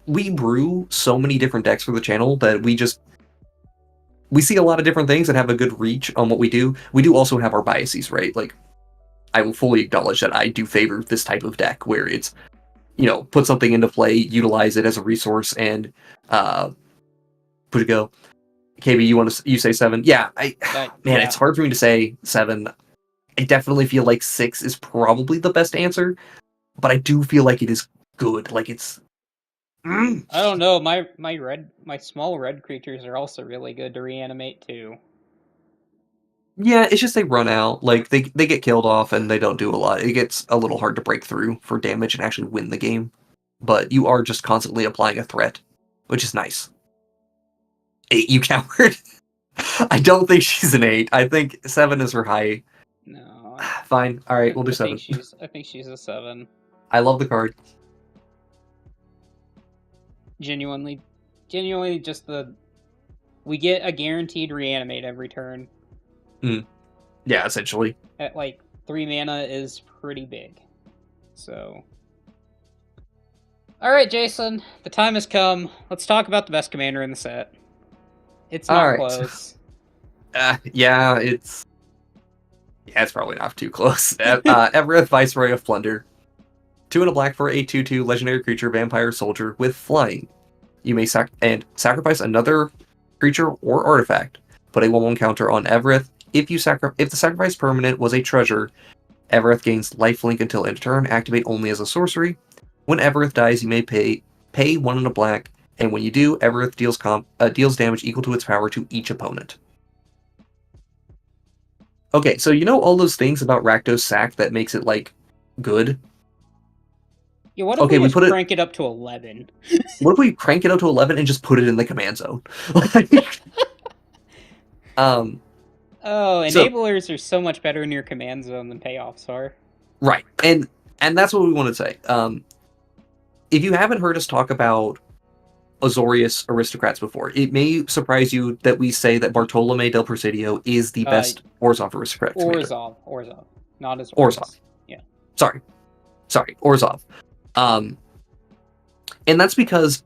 we brew so many different decks for the channel that we see a lot of different things and have a good reach on what we do. We do also have our biases, right? Like, I will fully acknowledge that I do favor this type of deck where it's, put something into play, utilize it as a resource, and push it go. KB, you say 7? Yeah, it's hard for me to say 7. I definitely feel like 6 is probably the best answer, but I do feel like it is good. Like, it's I don't know. My small red creatures are also really good to reanimate too. Yeah, it's just they run out. Like, they get killed off and they don't do a lot. It gets a little hard to break through for damage and actually win the game. But you are just constantly applying a threat, which is nice. 8, you coward. I don't think she's an 8. I think 7 is her high. No. Fine. All right, we'll do 7. I think she's a 7. I love the card. Genuinely just we get a guaranteed reanimate every turn. Yeah, essentially. At like 3 mana is pretty big. So, all right, Jason, the time has come. Let's talk about the best commander in the set. It's not close. Yeah, it's probably not too close. Evereth, Viceroy of Plunder. 2 and a black for a 2/2 legendary creature, vampire soldier with flying. You may sacrifice another creature or artifact. Put a 1/1 counter on Evereth. If the sacrifice permanent was a treasure, Evereth gains lifelink until end of turn. Activate only as a sorcery. When Evereth dies, you may pay 1 and a black, and when you do, Evereth deals damage equal to its power to each opponent. Okay, so all those things about Rakdos Sack that makes it, like, good? Yeah, what if we crank it up to 11? What if we crank it up to 11 and just put it in the command zone? Enablers are so much better in your command zone than payoffs are. Right, and that's what we want to say. If you haven't heard us talk about Azorius aristocrats before, it may surprise you that we say that Bartolome del Presidio is the best Orzhov aristocrat commander. Orzhov, not Azorius. Orzhov. Yeah. Sorry, Orzhov. And that's because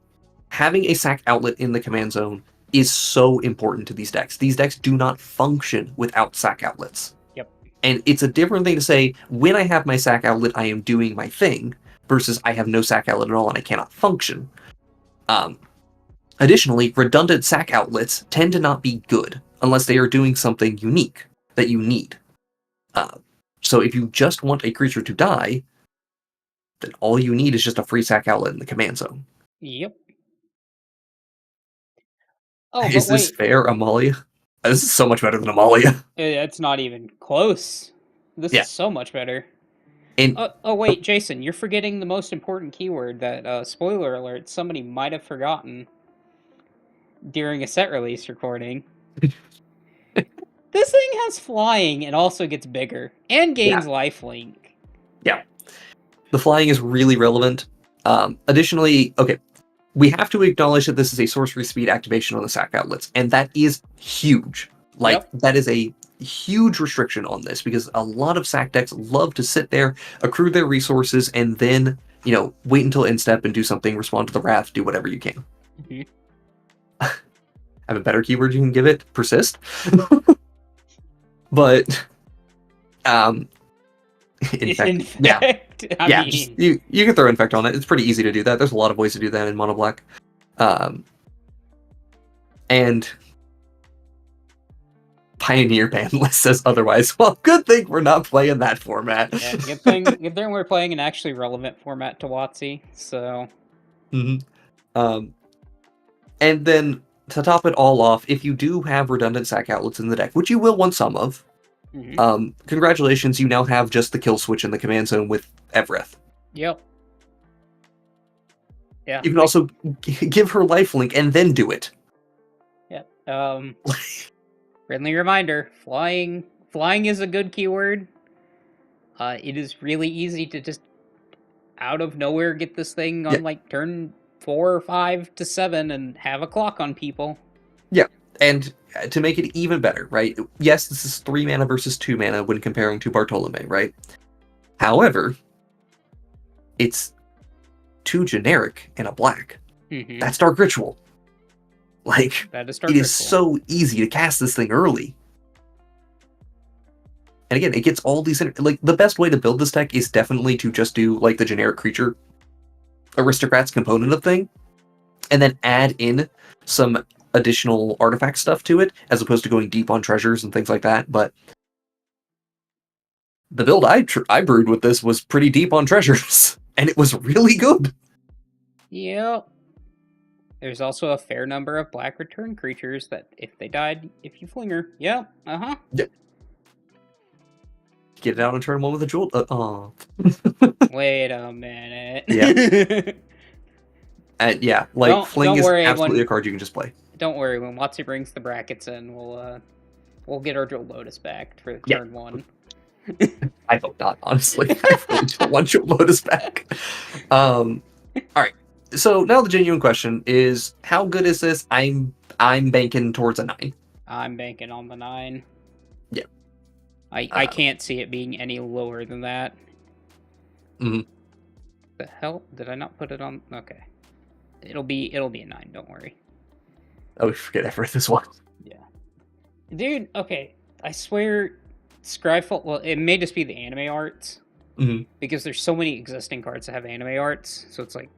having a sack outlet in the command zone is so important to these decks. These decks do not function without sack outlets. Yep. And it's a different thing to say, when I have my sack outlet, I am doing my thing, versus I have no sack outlet at all and I cannot function. Additionally, redundant sack outlets tend to not be good unless they are doing something unique that you need. So if you just want a creature to die, then all you need is just a free sack outlet in the command zone. Yep. Is this fair, Amalia? This is so much better than Amalia. It's not even close. This is so much better. And wait, Jason, you're forgetting the most important keyword that, spoiler alert, somebody might have forgotten during a set release recording. This thing has flying and also gets bigger, and gains lifelink. Yeah. The flying is really relevant. Additionally, okay, we have to acknowledge that this is a sorcery speed activation on the sack outlets, and that is huge. Like, that is a huge restriction on this, because a lot of sack decks love to sit there, accrue their resources, and then, wait until end step and do something, respond to the wrath, do whatever you can. Mm-hmm. Have a better keyword you can give it? Persist? But, infect. Yeah. I mean... you can throw infect on it. It's pretty easy to do that. There's a lot of ways to do that in mono black. And Pioneer ban list says otherwise. Well, good thing we're not playing that format. Yeah, good thing we're playing an actually relevant format to WotC, so... Mm-hmm. And then, to top it all off, if you do have redundant sack outlets in the deck, which you will want some of, congratulations, you now have just the kill switch in the command zone with Evereth. Yep. Yeah. You can also give her lifelink and then do it. Yep. Friendly reminder, flying is a good keyword. It is really easy to just out of nowhere get this thing on like turn 4 or 5 to 7 and have a clock on people. Yeah, and to make it even better, right? Yes, this is 3 mana versus 2 mana when comparing to Bartolome, right? However, it's 2 generic and a black. Mm-hmm. That's Dark Ritual. Like, that is Dark it Ritual. is so easy to cast this thing early. And again, it gets all these... Like, the best way to build this deck is definitely to just do, like, the generic creature aristocrats component of thing, and then add in some additional artifact stuff to it, as opposed to going deep on treasures and things like that. But the build I brewed with this was pretty deep on treasures, and it was really good. Yep. There's also a fair number of black return creatures that, if they died, if you fling her, yeah, Yep. Get it out on turn 1 with a jewel. Wait a minute. Yeah. Like, fling is absolutely a card you can just play. Don't worry, when WotC brings the brackets in, we'll get our Jewel Lotus back for turn 1. I hope not, honestly. I really don't want Jewel Lotus back. Alright. So now the genuine question is, how good is this? I'm banking towards a 9. I'm banking on the 9. Yeah. I can't see it being any lower than that. Mm-hmm. The hell? Did I not put it on? Okay. It'll be a 9, don't worry. Oh, we forget Everett this one. Yeah. Dude, okay. I swear, Scryfall, well, it may just be the anime arts. Mm-hmm. Because there's so many existing cards that have anime arts, so it's like,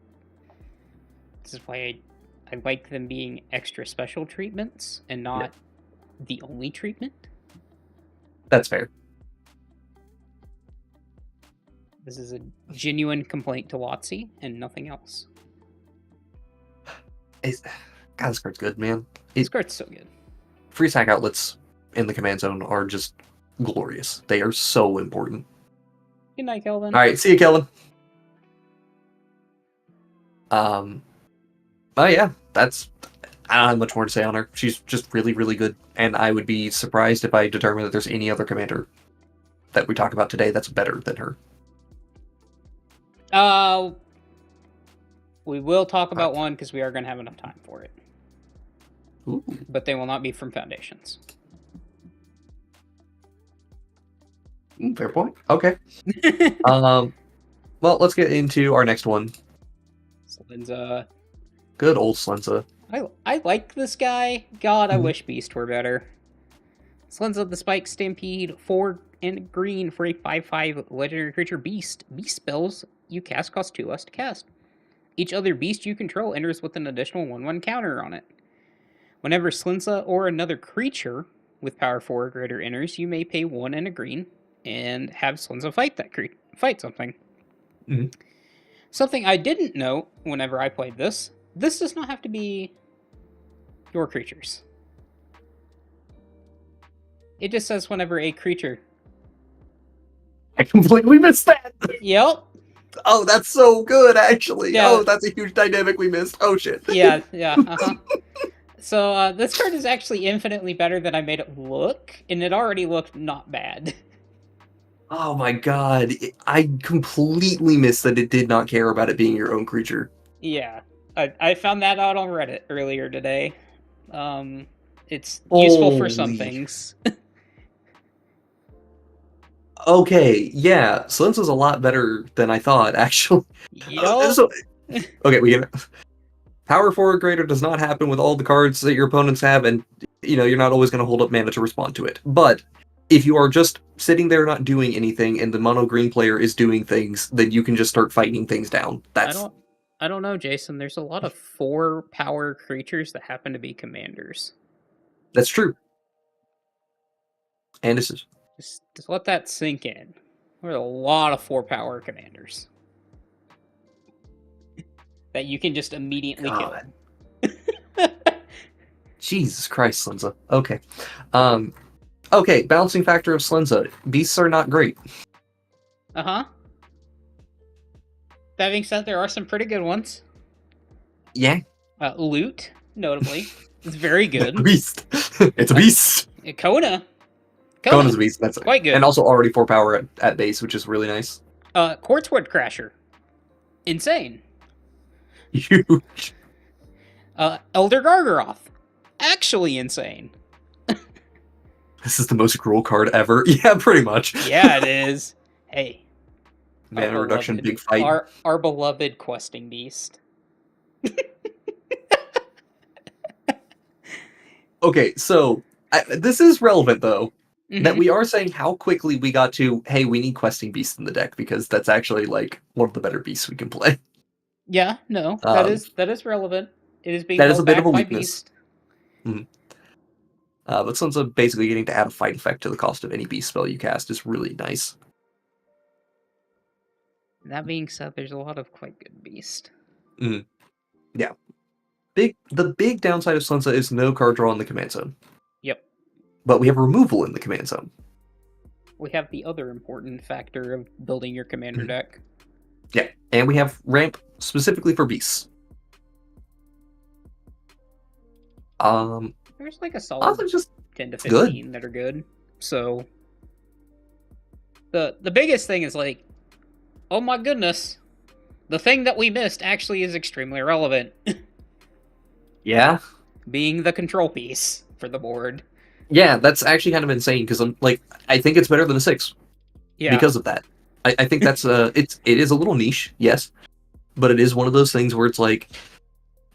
this is why I like them being extra special treatments and not the only treatment. That's fair. This is a genuine complaint to WotC and nothing else. God, this card's good, man. This card's so good. Free sack outlets in the command zone are just glorious. They are so important. Good night, Kelvin. Alright, see you, Kelvin. Oh yeah, I don't have much more to say on her. She's just really, really good. And I would be surprised if I determine that there's any other commander that we talk about today that's better than her. We will talk about one because we are going to have enough time for it. Ooh. But they will not be from Foundations. Fair point. Okay. Well, let's get into our next one. Slenza. Good old Slenza. I like this guy. God, I wish Beast were better. Slenza the Spike Stampede, 4 and green for a 5/5 legendary creature Beast. Beast spells you cast cost 2 less to cast. Each other beast you control enters with an additional 1/1 counter on it. Whenever Slenza or another creature with power 4 or greater enters, you may pay 1 and a green and have Slenza fight something. Mm-hmm. Something I didn't know whenever I played this does not have to be your creatures. It just says whenever a creature. I completely missed that. Yep. Oh, that's so good, actually. Yeah. Oh, that's a huge dynamic we missed. Oh, shit. Yeah. So this card is actually infinitely better than I made it look, and it already looked not bad. Oh my god, I completely missed that it did not care about it being your own creature. Yeah, I found that out on Reddit earlier today. It's useful for some things. Okay, yeah, Slim's was a lot better than I thought, actually. Yup. Okay, we can. Power forward greater does not happen with all the cards that your opponents have, and you're not always going to hold up mana to respond to it. But if you are just sitting there not doing anything, and the mono green player is doing things, then you can just start fighting things down. I don't know, Jason. There's a lot of 4-power creatures that happen to be commanders. That's true. And this is just let that sink in. There's a lot of 4-power commanders that you can just immediately kill. Jesus Christ, Slenza. Okay. Okay, balancing factor of Slenza. Beasts are not great. Uh-huh. That being said, there are some pretty good ones. Yeah. Loot, notably. It's very good. Beast. It's a beast. Kona's a beast. That's quite good. And also already 4 power at base, which is really nice. Quartzwood Crasher. Insane. Huge. Elder Gargaroth. Actually insane. This is the most cruel card ever. Yeah, pretty much. Yeah, it is. Hey. Mana reduction, big fight. Our beloved questing beast. Okay, so this is relevant though. Mm-hmm. That we are saying how quickly we got to, hey, we need questing beasts in the deck because that's actually like one of the better beasts we can play. Yeah, no, that is relevant. It is being that is a bit of a weakness. Mm-hmm. But since basically getting to add a fight effect to the cost of any beast spell you cast is really nice. That being said, there's a lot of quite good beast. Mm-hmm. Yeah. The big downside of Slenza is no card draw in the command zone. Yep. But we have removal in the command zone. We have the other important factor of building your commander deck. Yeah, and we have ramp specifically for beasts. There's like a solid just 10 to 15 that are good. So the biggest thing is like, oh my goodness, the thing that we missed actually is extremely relevant. Yeah. Being the control piece for the board. Yeah, that's actually kind of insane because I think it's better than a 6. Yeah. Because of that. I think that's it is a little niche, yes. But it is one of those things where it's like,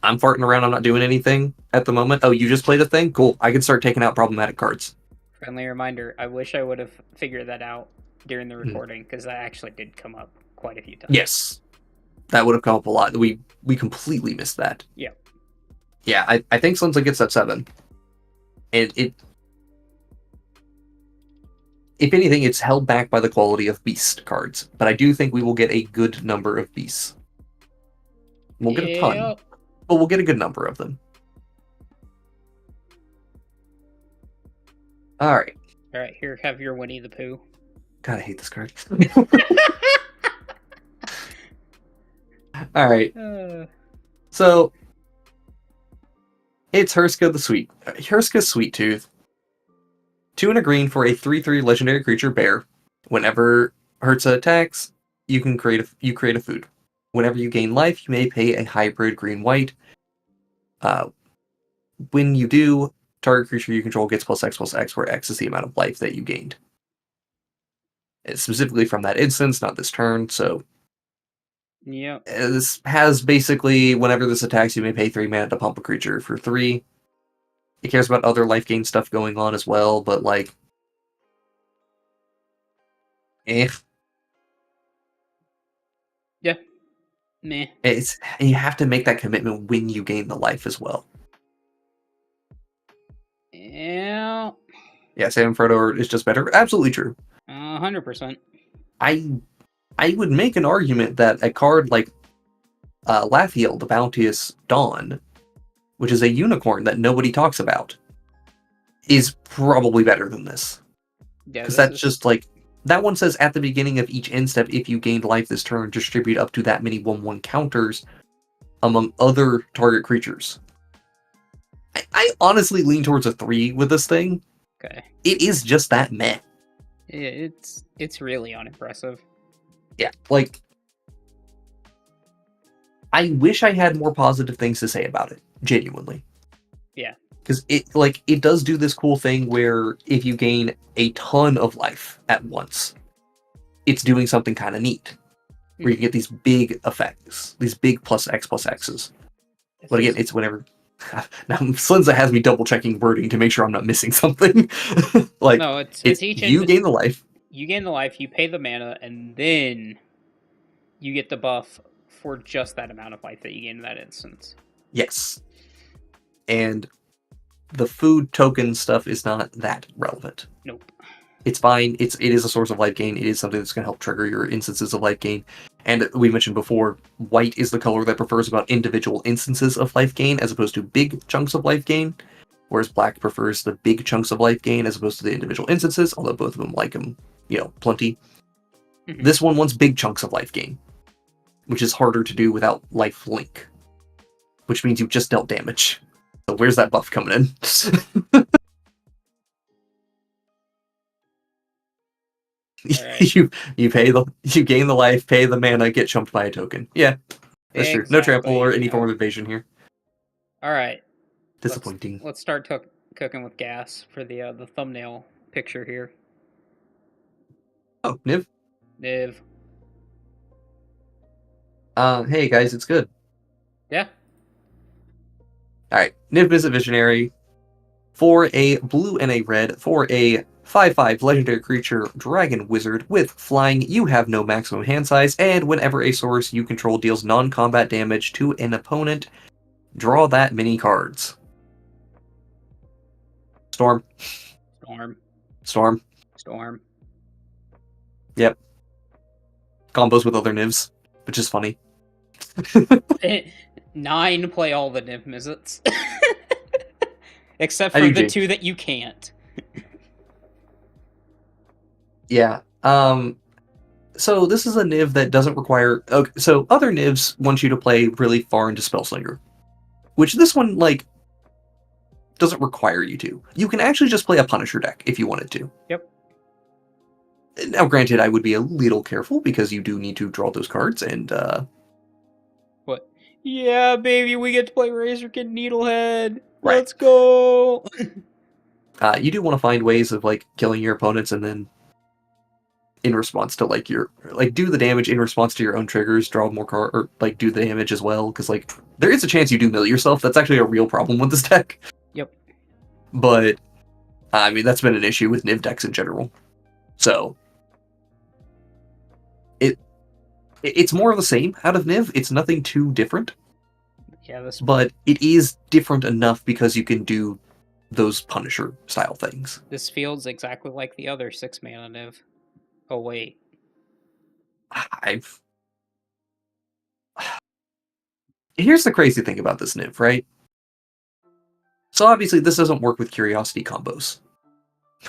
I'm farting around, I'm not doing anything at the moment. Oh, you just played a thing? Cool. I can start taking out problematic cards. Friendly reminder, I wish I would have figured that out during the recording, because that actually did come up quite a few times. Yes. That would have come up a lot. We completely missed that. Yeah. Yeah, I think Slenza gets that 7. And it... If anything, it's held back by the quality of beast cards. But I do think we will get a good number of beasts. We'll get a ton. But we'll get a good number of them. Alright. Alright, here, have your Winnie the Pooh. God, I hate this card. Alright. So, it's Hurska the Sweet. Hurska Sweet Tooth. 2 and a green for a 3/3 legendary creature bear. Whenever Hursa attacks, you create a food. Whenever you gain life, you may pay a hybrid green-white. When you do, target creature you control gets +X/+X, where X is the amount of life that you gained. It's specifically from that instance, not this turn, so... Yeah. This has basically, whenever this attacks, you may pay 3 mana to pump a creature for 3. It cares about other life gain stuff going on as well, but like... Yeah. Meh. You have to make that commitment when you gain the life as well. Yeah. Yeah, Sam Frodo is just better. Absolutely true. 100%. I would make an argument that a card like Lathiel, the Bounteous Dawn, which is a unicorn that nobody talks about, is probably better than this. Yeah, because that's just like... That one says at the beginning of each end step, if you gained life this turn, distribute up to that many 1/1 counters among other target creatures. I honestly lean towards a 3 with this thing. Okay. It is just that meh. It's really unimpressive. Yeah, like, I wish I had more positive things to say about it, genuinely. Yeah. Because it does do this cool thing where if you gain a ton of life at once, it's doing something kind of neat. Where you can get these big effects, these big plus X's. But again, it's whenever... Now, Slinza has me double-checking wording to make sure I'm not missing something. Like, no, it's each you gain the life. You gain the life, you pay the mana, and then you get the buff for just that amount of life that you gain in that instance. Yes. And the food token stuff is not that relevant. Nope. It's fine. It is a source of life gain. It is something that's going to help trigger your instances of life gain. And we mentioned before, white is the color that prefers about individual instances of life gain as opposed to big chunks of life gain, whereas black prefers the big chunks of life gain as opposed to the individual instances, although both of them like them, plenty. Mm-hmm. This one wants big chunks of life gain, which is harder to do without life link, which means you've just dealt damage. So where's that buff coming in? Right. you gain the life, pay the mana, get chumped by a token. Yeah, that's true. No trample or any form of evasion here. All right. Disappointing. Let's start cooking with gas for the thumbnail picture here. Oh, Niv. Niv. Hey guys, it's good. Yeah. All right, Niv Visit Visionary for a blue and a red for a 5/5 legendary creature dragon wizard with flying. You have no maximum hand size, and whenever a source you control deals non-combat damage to an opponent, draw that many cards. Storm. Yep. Combos with other Nivs, which is funny. 9 play all the Niv Mizzets. Except for the 2 that you can't. Yeah. So this is a Niv that doesn't require... Okay, so other Nivs want you to play really far into Spellslinger, which this one, doesn't require you to. You can actually just play a Punisher deck if you wanted to. Yep. Now, granted, I would be a little careful because you do need to draw those cards, and... What? Yeah, baby, we get to play Razorkin Needlehead! Right. Let's go! You do want to find ways of, killing your opponents and then in response to, do the damage in response to your own triggers, draw more cards, or, do the damage as well, because, there is a chance you do mill yourself. That's actually a real problem with this deck. Yep. But, I mean, that's been an issue with Niv decks in general. So, it's more of the same out of Niv. It's nothing too different. Yeah, but it is different enough because you can do those Punisher style things. This feels exactly like the other 6 mana Niv. Oh wait. Here's the crazy thing about this Niv, right? So obviously this doesn't work with Curiosity combos.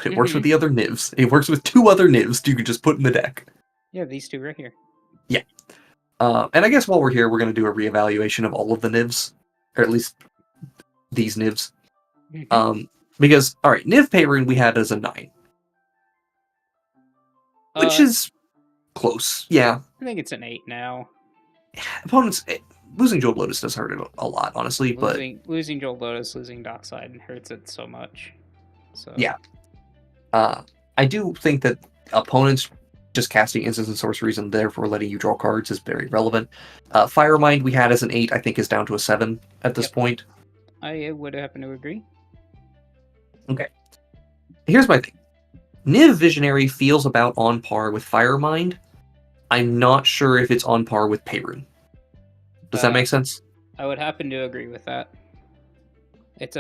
It works with the other Nivs. It works with 2 other Nivs you can just put in the deck. Yeah, these 2 right here. Yeah. And I guess while we're here, we're going to do a reevaluation of all of the Nivs. Or at least these Nivs. Because, alright, Niv Peyrune we had as a 9. Which is close, yeah. I think it's an 8 now. Opponents... Losing Jeweled Lotus does hurt it a lot, honestly, Losing Jeweled Lotus, losing Dockside hurts it so much. So yeah. I do think that opponents just casting instants and sorceries and therefore letting you draw cards is very relevant. Firemind we had as an 8, I think is down to a 7 at this point. I would happen to agree. Okay. Here's my thing. Niv Visionary feels about on par with Firemind. I'm not sure if it's on par with Peyrune. Does that make sense? I would happen to agree with that. It's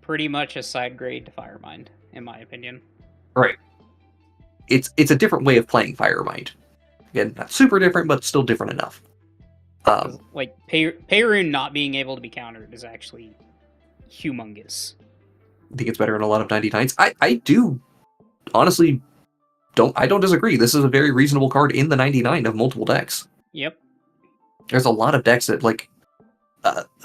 pretty much a side grade to Firemind, in my opinion. Right. It's a different way of playing Firemind. Again, not super different, but still different enough. Peyrune not being able to be countered is actually humongous. I think it's better in a lot of 99s. I do honestly don't disagree. This is a very reasonable card in the 99 of multiple decks. Yep. There's a lot of decks that,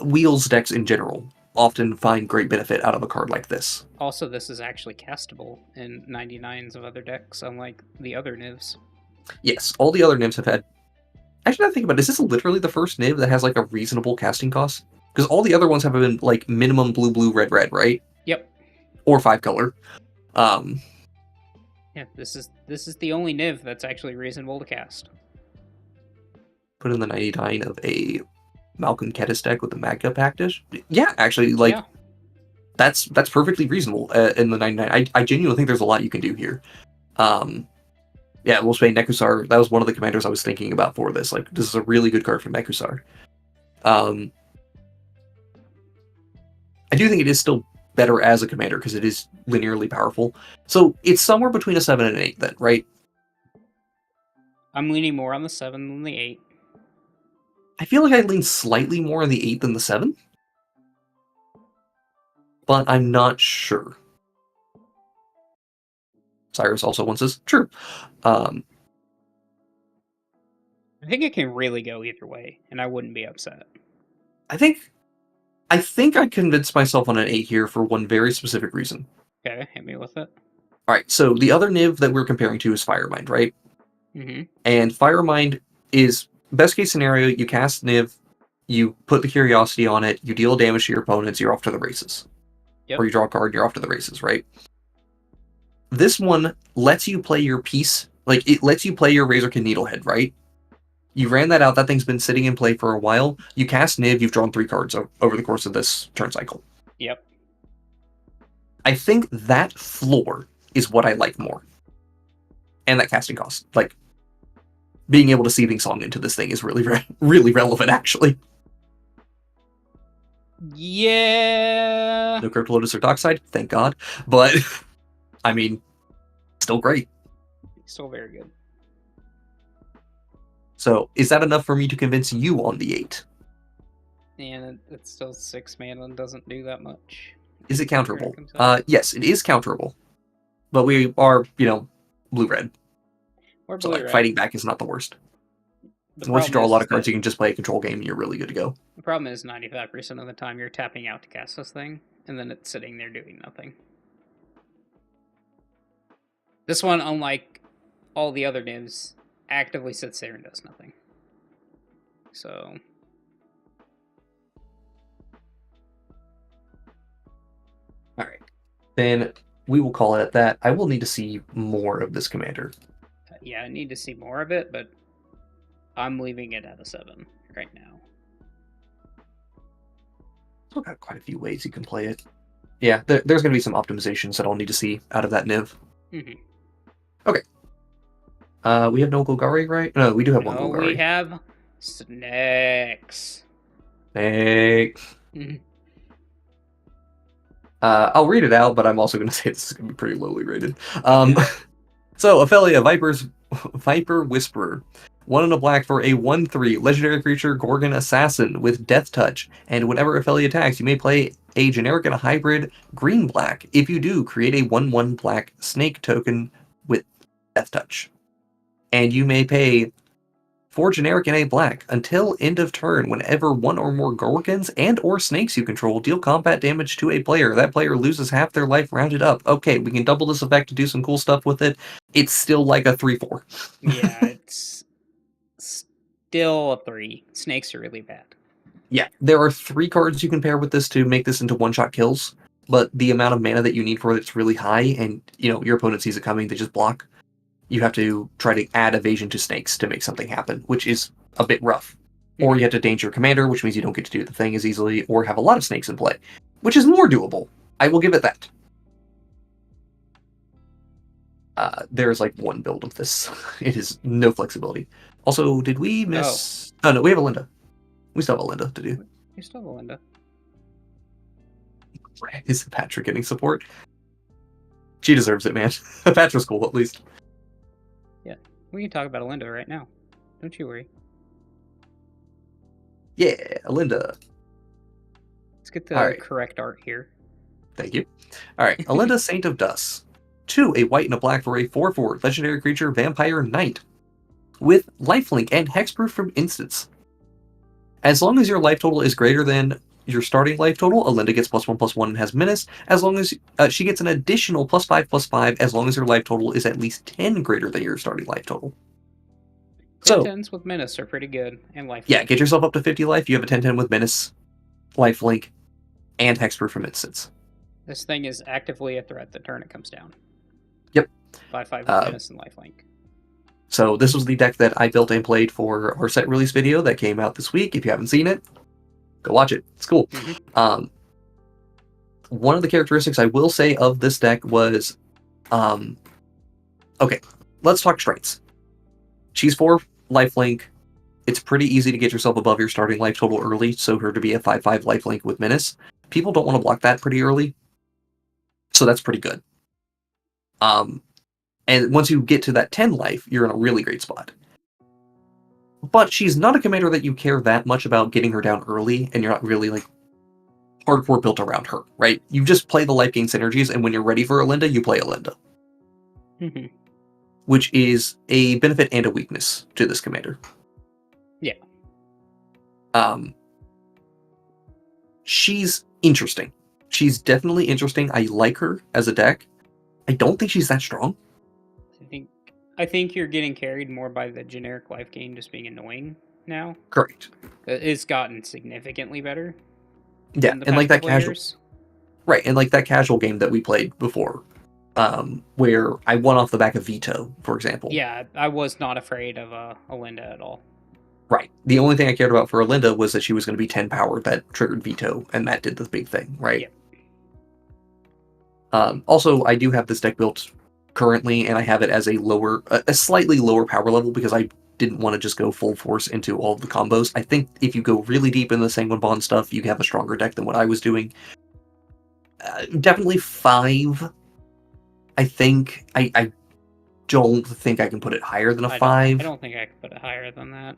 wheels decks in general, often find great benefit out of a card like this. Also, this is actually castable in 99s of other decks, unlike the other Nivs. Yes, all the other Nivs have had... Actually, I think about it, is this literally the first Niv that has like a reasonable casting cost? Because all the other ones have been like minimum blue, blue, red, red, right? Yep. Or 5-color. Yeah, this is the only Niv that's actually reasonable to cast. Put in the 99 of a Malcolm Kedis deck with the Magna Pactish. Yeah, actually, like, yeah. that's perfectly reasonable in the 99. I genuinely think there's a lot you can do here. Yeah, we'll say Nekusar. That was one of the commanders I was thinking about for this. Like, this is a really good card for Nekusar. I do think it is still better as a commander because it is linearly powerful. So it's somewhere between a 7 and an 8 then, right? I'm leaning more on the 7 than the 8. I feel like I lean slightly more on the 8 than the 7. But I'm not sure. Cyrus also wants this. True. I think it can really go either way, and I wouldn't be upset. I think I convinced myself on an 8 here for one very specific reason. Okay, hit me with it. Alright, so the other Niv that we're comparing to is Firemind, right? Mm-hmm. And Firemind is, best case scenario, you cast Niv, you put the Curiosity on it, you deal damage to your opponents, you're off to the races. Yep. Or you draw a card, you're off to the races, right? This one lets you play your piece, like, it lets you play your Razorkin Needlehead, right? You ran that out, that thing's been sitting in play for a while, you cast Niv, you've drawn 3 cards over the course of this turn cycle. Yep. I think that floor is what I like more. And that casting cost. Like, being able to Seething Song into this thing is really, really relevant, actually. Yeah. No Crypto Lotus or Dockside, thank God. But, I mean, still great. Still very good. So, is that enough for me to convince you on the 8? And it's still 6 mana and doesn't do that much. Is it counterable? Yes, it is counterable. But we are, blue-red. So, like, fighting back is not the worst. Once you draw a lot of cards, you can just play a control game and you're really good to go. The problem is 95% of the time you're tapping out to cast this thing, and then it's sitting there doing nothing. This one, unlike all the other Nivs, actively sits there and does nothing. So... Alright. Then we will call it at that. I will need to see more of this commander. Yeah, I need to see more of it, but I'm leaving it at a 7 right now. Still got quite a few ways you can play it. Yeah, there's going to be some optimizations that I'll need to see out of that Niv. Mm-hmm. Okay. We have no Golgari, right? No, we do have one Golgari. We have Snakes. Snakes. I'll read it out, but I'm also going to say this is going to be pretty lowly rated. So, Ophelia, Viper Whisperer. 1 and a black for a 1/3 legendary creature, Gorgon Assassin with Death Touch. And whenever Ophelia attacks, you may play a generic and a hybrid green-black. If you do, create a 1/1 black snake token with Death Touch. And you may pay 4 generic and a black until end of turn. Whenever 1 or more Gorgons and or snakes you control deal combat damage to a player, that player loses half their life rounded up. Okay, we can double this effect to do some cool stuff with it. It's still like a 3/4. Yeah, it's still a 3. Snakes are really bad. Yeah, there are 3 cards you can pair with this to make this into one-shot kills, but the amount of mana that you need for it's really high, and your opponent sees it coming, they just block. You have to try to add evasion to snakes to make something happen, which is a bit rough. Or you have to danger your commander, which means you don't get to do the thing as easily, or have a lot of snakes in play, which is more doable. I will give it that. There's like one build of this. It is no flexibility. Also, did we miss... Oh, no, we have a Linda. We still have a Linda to do. We still have a Linda. Is Patrick getting support? She deserves it, man. Patrick's cool, at least. Yeah, we can talk about Alinda right now. Don't you worry. Yeah, Alinda. Let's get the correct art here. Thank you. Alright, Alinda, Saint of Dust. 2, a white and a black for a 4/4 legendary creature, Vampire Knight. With lifelink and hexproof from instants. As long as your life total is greater than your starting life total, Alinda gets +1/+1 and has Menace, as long as she gets an additional +5/+5 as long as her life total is at least 10 greater than your starting life total. 10/10s with Menace are pretty good, and life. Yeah, get yourself up to 50 life. You have a 10/10 with Menace, lifelink, and hexproof from instance. This thing is actively a threat the turn it comes down. Yep. 5/5 with Menace and lifelink. So this was the deck that I built and played for our set release video that came out this week. If you haven't seen it, go watch it. It's cool. Mm-hmm. One of the characteristics I will say of this deck was, okay, let's talk strengths. She's 4 lifelink. It's pretty easy to get yourself above your starting life total early, so her to be a 5/5 lifelink with Menace. People don't want to block that pretty early, so that's pretty good. And once you get to that 10 life, you're in a really great spot. But she's not a commander that you care that much about getting her down early, and you're not really, like, hardcore built around her, right? You just play the life gain synergies, and when you're ready for Alinda, you play Alinda. Mm-hmm. Which is a benefit and a weakness to this commander. Yeah. She's interesting. She's definitely interesting. I like her as a deck. I don't think she's that strong. I think you're getting carried more by the generic life gain just being annoying now. Correct. It's gotten significantly better. Yeah, and like that casual, right? And like that casual game that we played before, where I won off the back of Veto, for example. Yeah, I was not afraid of Alinda at all. Right. The only thing I cared about for Alinda was that she was going to be 10 power that triggered Veto, and that did the big thing, right? Yeah. Also, I do have this deck built currently, and I have it as a slightly lower power level because I didn't want to just go full force into all of the combos. I think if you go really deep in the Sanguine Bond stuff, you have a stronger deck than what I was doing. Definitely 5. I think I don't think I can put it higher than a 5. I don't think I can put it higher than that.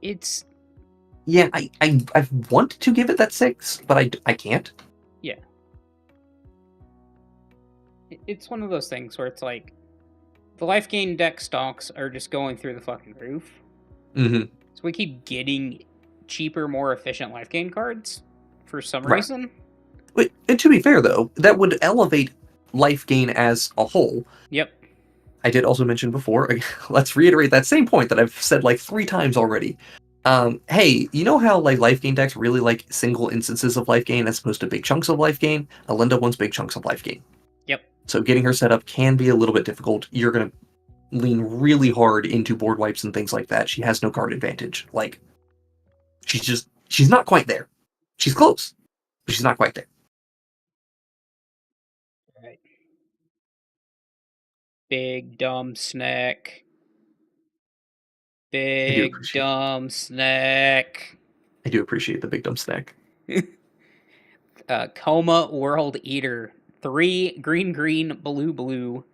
It's... Yeah, I want to give it that 6, but I can't. Yeah. It's one of those things where it's like, the life gain deck stocks are just going through the fucking roof. Mm-hmm. So we keep getting cheaper, more efficient life gain cards for some reason. But, and to be fair, though, that would elevate life gain as a whole. Yep. I did also mention before, let's reiterate that same point that I've said like 3 times already. Hey, you know how like life gain decks really like single instances of life gain as opposed to big chunks of life gain? Alinda wants big chunks of life gain. Yep. So getting her set up can be a little bit difficult. You're going to lean really hard into board wipes and things like that. She has no card advantage. Like, she's not quite there. She's close, but she's not quite there. Right. Big dumb snack. Big dumb snack. I do appreciate the big dumb snack. Coma World Eater. 3 green blue.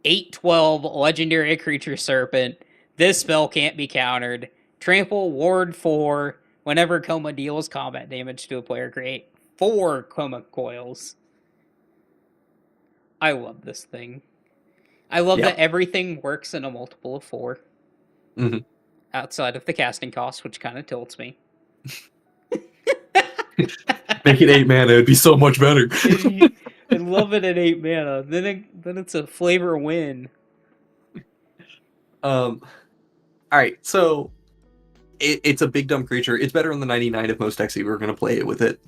8/12 legendary creature serpent. This spell can't be countered. Trample ward 4. Whenever Coma deals combat damage to a player, create 4 Coma coils. I love this thing. I love that everything works in a multiple of 4. Mm-hmm. Outside of the casting cost, which kind of tilts me. Make it 8 mana, it'd be so much better. I love it at 8 mana. Then it's a flavor win. Alright, so it's a big dumb creature. It's better in the 99 if most decks you were going to play it with it.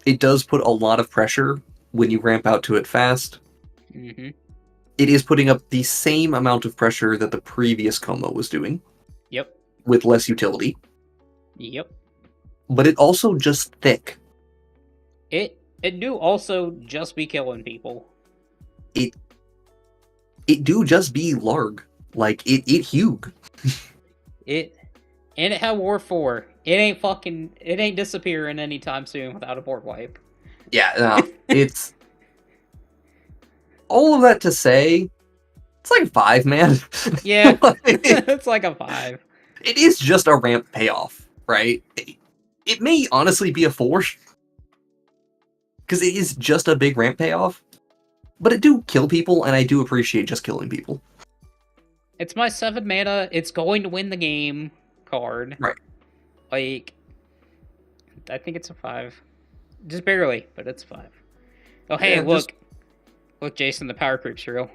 It does put a lot of pressure when you ramp out to it fast. Mm-hmm. It is putting up the same amount of pressure that the previous Coma was doing. Yep. With less utility. Yep. But it also just thick. It do also just be killing people. It do just be larg. Like, it hug. And it had War 4. It ain't disappearing anytime soon without a board wipe. Yeah, no, it's... all of that to say, it's like a 5, man. Yeah, it's like a 5. It is just a ramp payoff, right? It may honestly be a 4. Because it is just a big ramp payoff. But it do kill people, and I do appreciate just killing people. It's my 7 mana, it's going to win the game card. Right. Like, I think it's a 5. Just barely, but it's 5. Oh, hey, Yeah, look. Look, Jason, the power creep's real.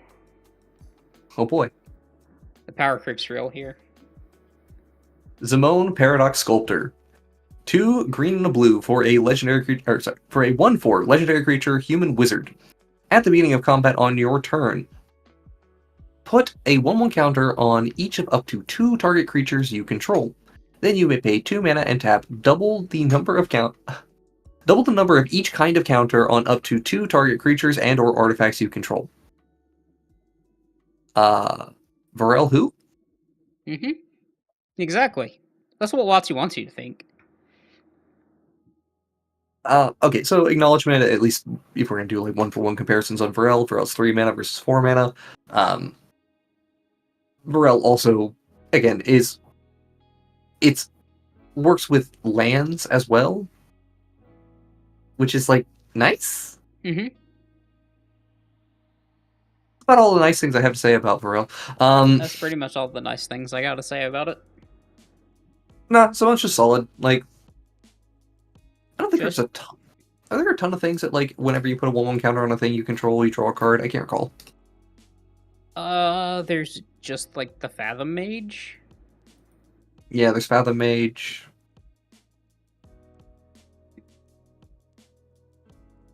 Oh boy. The power creep's real here. Zimone Paradox Sculptor. 2 green and a blue for a legendary creature, for a 1/4 legendary creature, human wizard. At the beginning of combat on your turn, put a 1/1 counter on each of up to 2 target creatures you control. Then you may pay 2 mana and tap double the number of each kind of counter on up to 2 target creatures and or artifacts you control. Varel who? Mm-hmm. Exactly. That's what WotC wants you to think. Okay, so acknowledgement, at least if we're going to do like 1-for-1 comparisons on Varel, Varel's 3 mana versus 4 mana. Varel also, again, works with lands as well, which is like nice. Mm-hmm. About all the nice things I have to say about Varel. That's pretty much all the nice things I got to say about it. Nah, so much just solid. Like, I don't think there's a ton. Are there a ton of things that, like, whenever you put a 1/1 counter on a thing you control, you draw a card? I can't recall. There's just, like, the Fathom Mage. Yeah, there's Fathom Mage.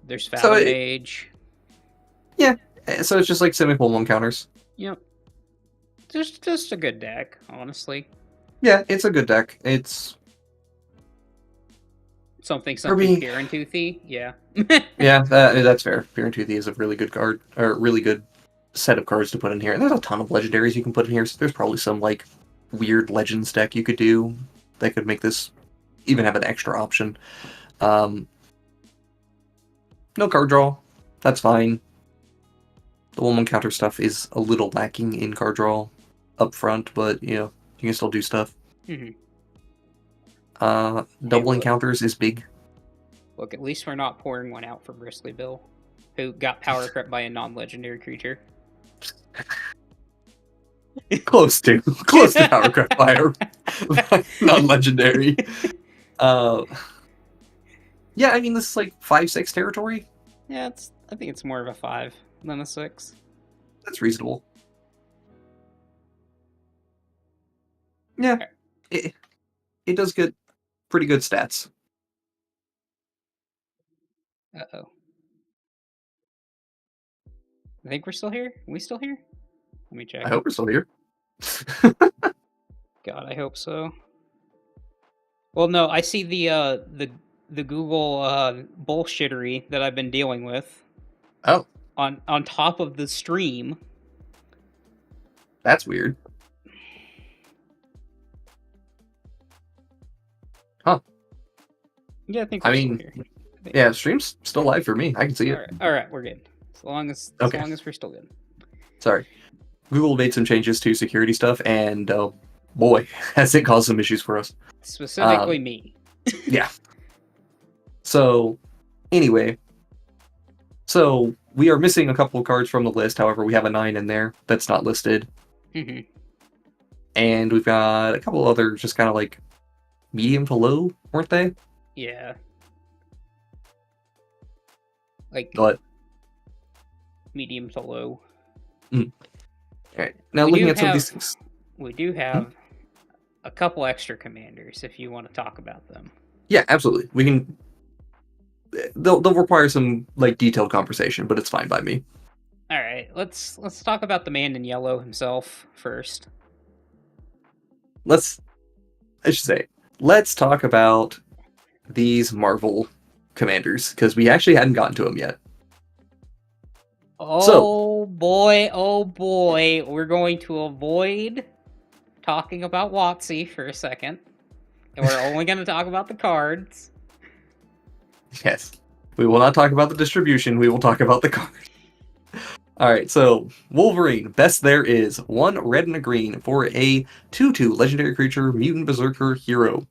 There's Fathom Mage. Yeah, so it's just, like, simple 1/1 counters. Yep. Just a good deck, honestly. Yeah, it's a good deck. It's... Something Peer and Toothy, yeah. Yeah, that's fair. Peer and Toothy is a really good card, or really good set of cards to put in here. And there's a ton of legendaries you can put in here, so there's probably some, like, weird Legends deck you could do that could make this even have an extra option. No card draw. That's fine. The 1/1 counter stuff is a little lacking in card draw up front, but, you know, you can still do stuff. Mm-hmm. Double encounters is big. Look, at least we're not pouring one out for Bristly Bill, who got power crept by a non-legendary creature. Close to power crept by a non-legendary. Yeah, I mean, this is like 5/6 territory. Yeah, I think it's more of a 5 than a 6. That's reasonable. Yeah, it does get pretty good stats. Uh-oh. I think we're still here. Are we still here? Let me check. I hope we're still here. God, I hope so. Well, no, I see the Google bullshittery that I've been dealing with. Oh. On top of the stream. That's weird. Huh. Yeah, I think we're still here. Yeah, stream's still live for me. I can see it. All right, we're good. As long as we're still good. Sorry. Google made some changes to security stuff, and boy, has it caused some issues for us. Specifically me. Yeah. So, anyway. So, we are missing a couple of cards from the list. However, we have a 9 in there that's not listed. Mm-hmm. And we've got a couple other just kind of like medium to low, weren't they? Yeah. Like... What? Medium to low. Alright, now looking at some of these things. We do have a couple extra commanders if you want to talk about them. Yeah, absolutely. We can... They'll require some like detailed conversation, but it's fine by me. Alright, let's talk about the man in yellow himself first. Let's talk about these Marvel commanders, because we actually hadn't gotten to them yet. Oh boy, we're going to avoid talking about WotC for a second. And we're only going to talk about the cards. Yes. We will not talk about the distribution, we will talk about the card. Alright, so Wolverine, best there is. 1 red and a green for a 2/2 legendary creature, mutant berserker hero.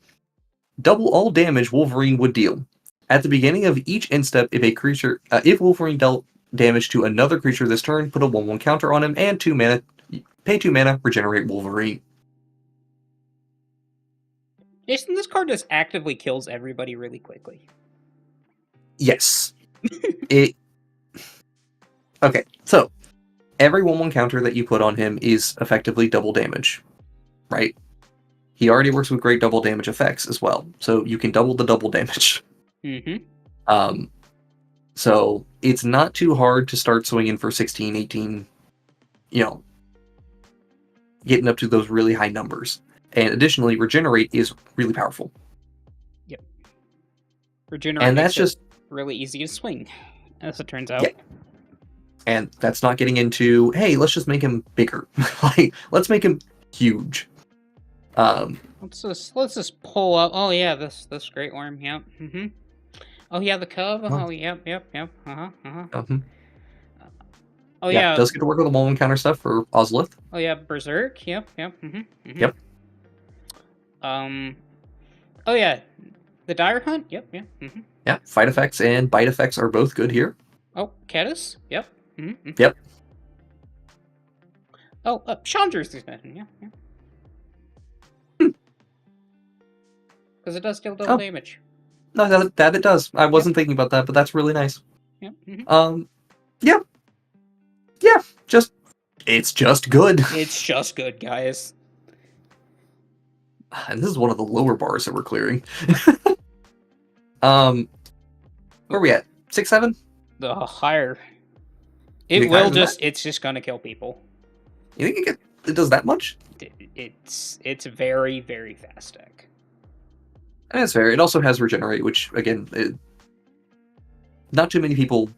Double all damage Wolverine would deal. At the beginning of each end step, if Wolverine dealt damage to another creature this turn, put a 1/1 counter on him, and pay 2 mana, regenerate Wolverine. Jason, this card just actively kills everybody really quickly. Yes. Okay, so every 1/1 counter that you put on him is effectively double damage, right? He already works with great double damage effects as well, so you can double the double damage. So it's not too hard to start swinging for 16, 18, getting up to those really high numbers. And additionally, Regenerate is really powerful. Yep. Regenerate and that's just really easy to swing, as it turns out. Yeah. And that's not getting into, hey, let's just make him bigger. Like, let's make him huge. Let's just pull up. Oh yeah, this great worm. Yep. Oh yeah, the cub. Oh yep. Oh yeah. Does get to work with the 1/1 counter stuff for Ozolith. Oh yeah, Berserk. Yep. Yep. Oh yeah, the Dire Hunt. Yep. Yeah, fight effects and bite effects are both good here. Oh, Caddis. Yep. Yep. Oh, Chandra's expansion. Yeah. Because it does deal double damage. No, that it does. I wasn't thinking about that, but that's really nice. Yep. Yeah. It's just good. It's just good, guys. And this is one of the lower bars that we're clearing. Where are we at? 6, 7? The higher. It's just gonna kill people. You think it does that much? It's very, very fast deck. And that's fair. It also has Regenerate, which, again, not too many people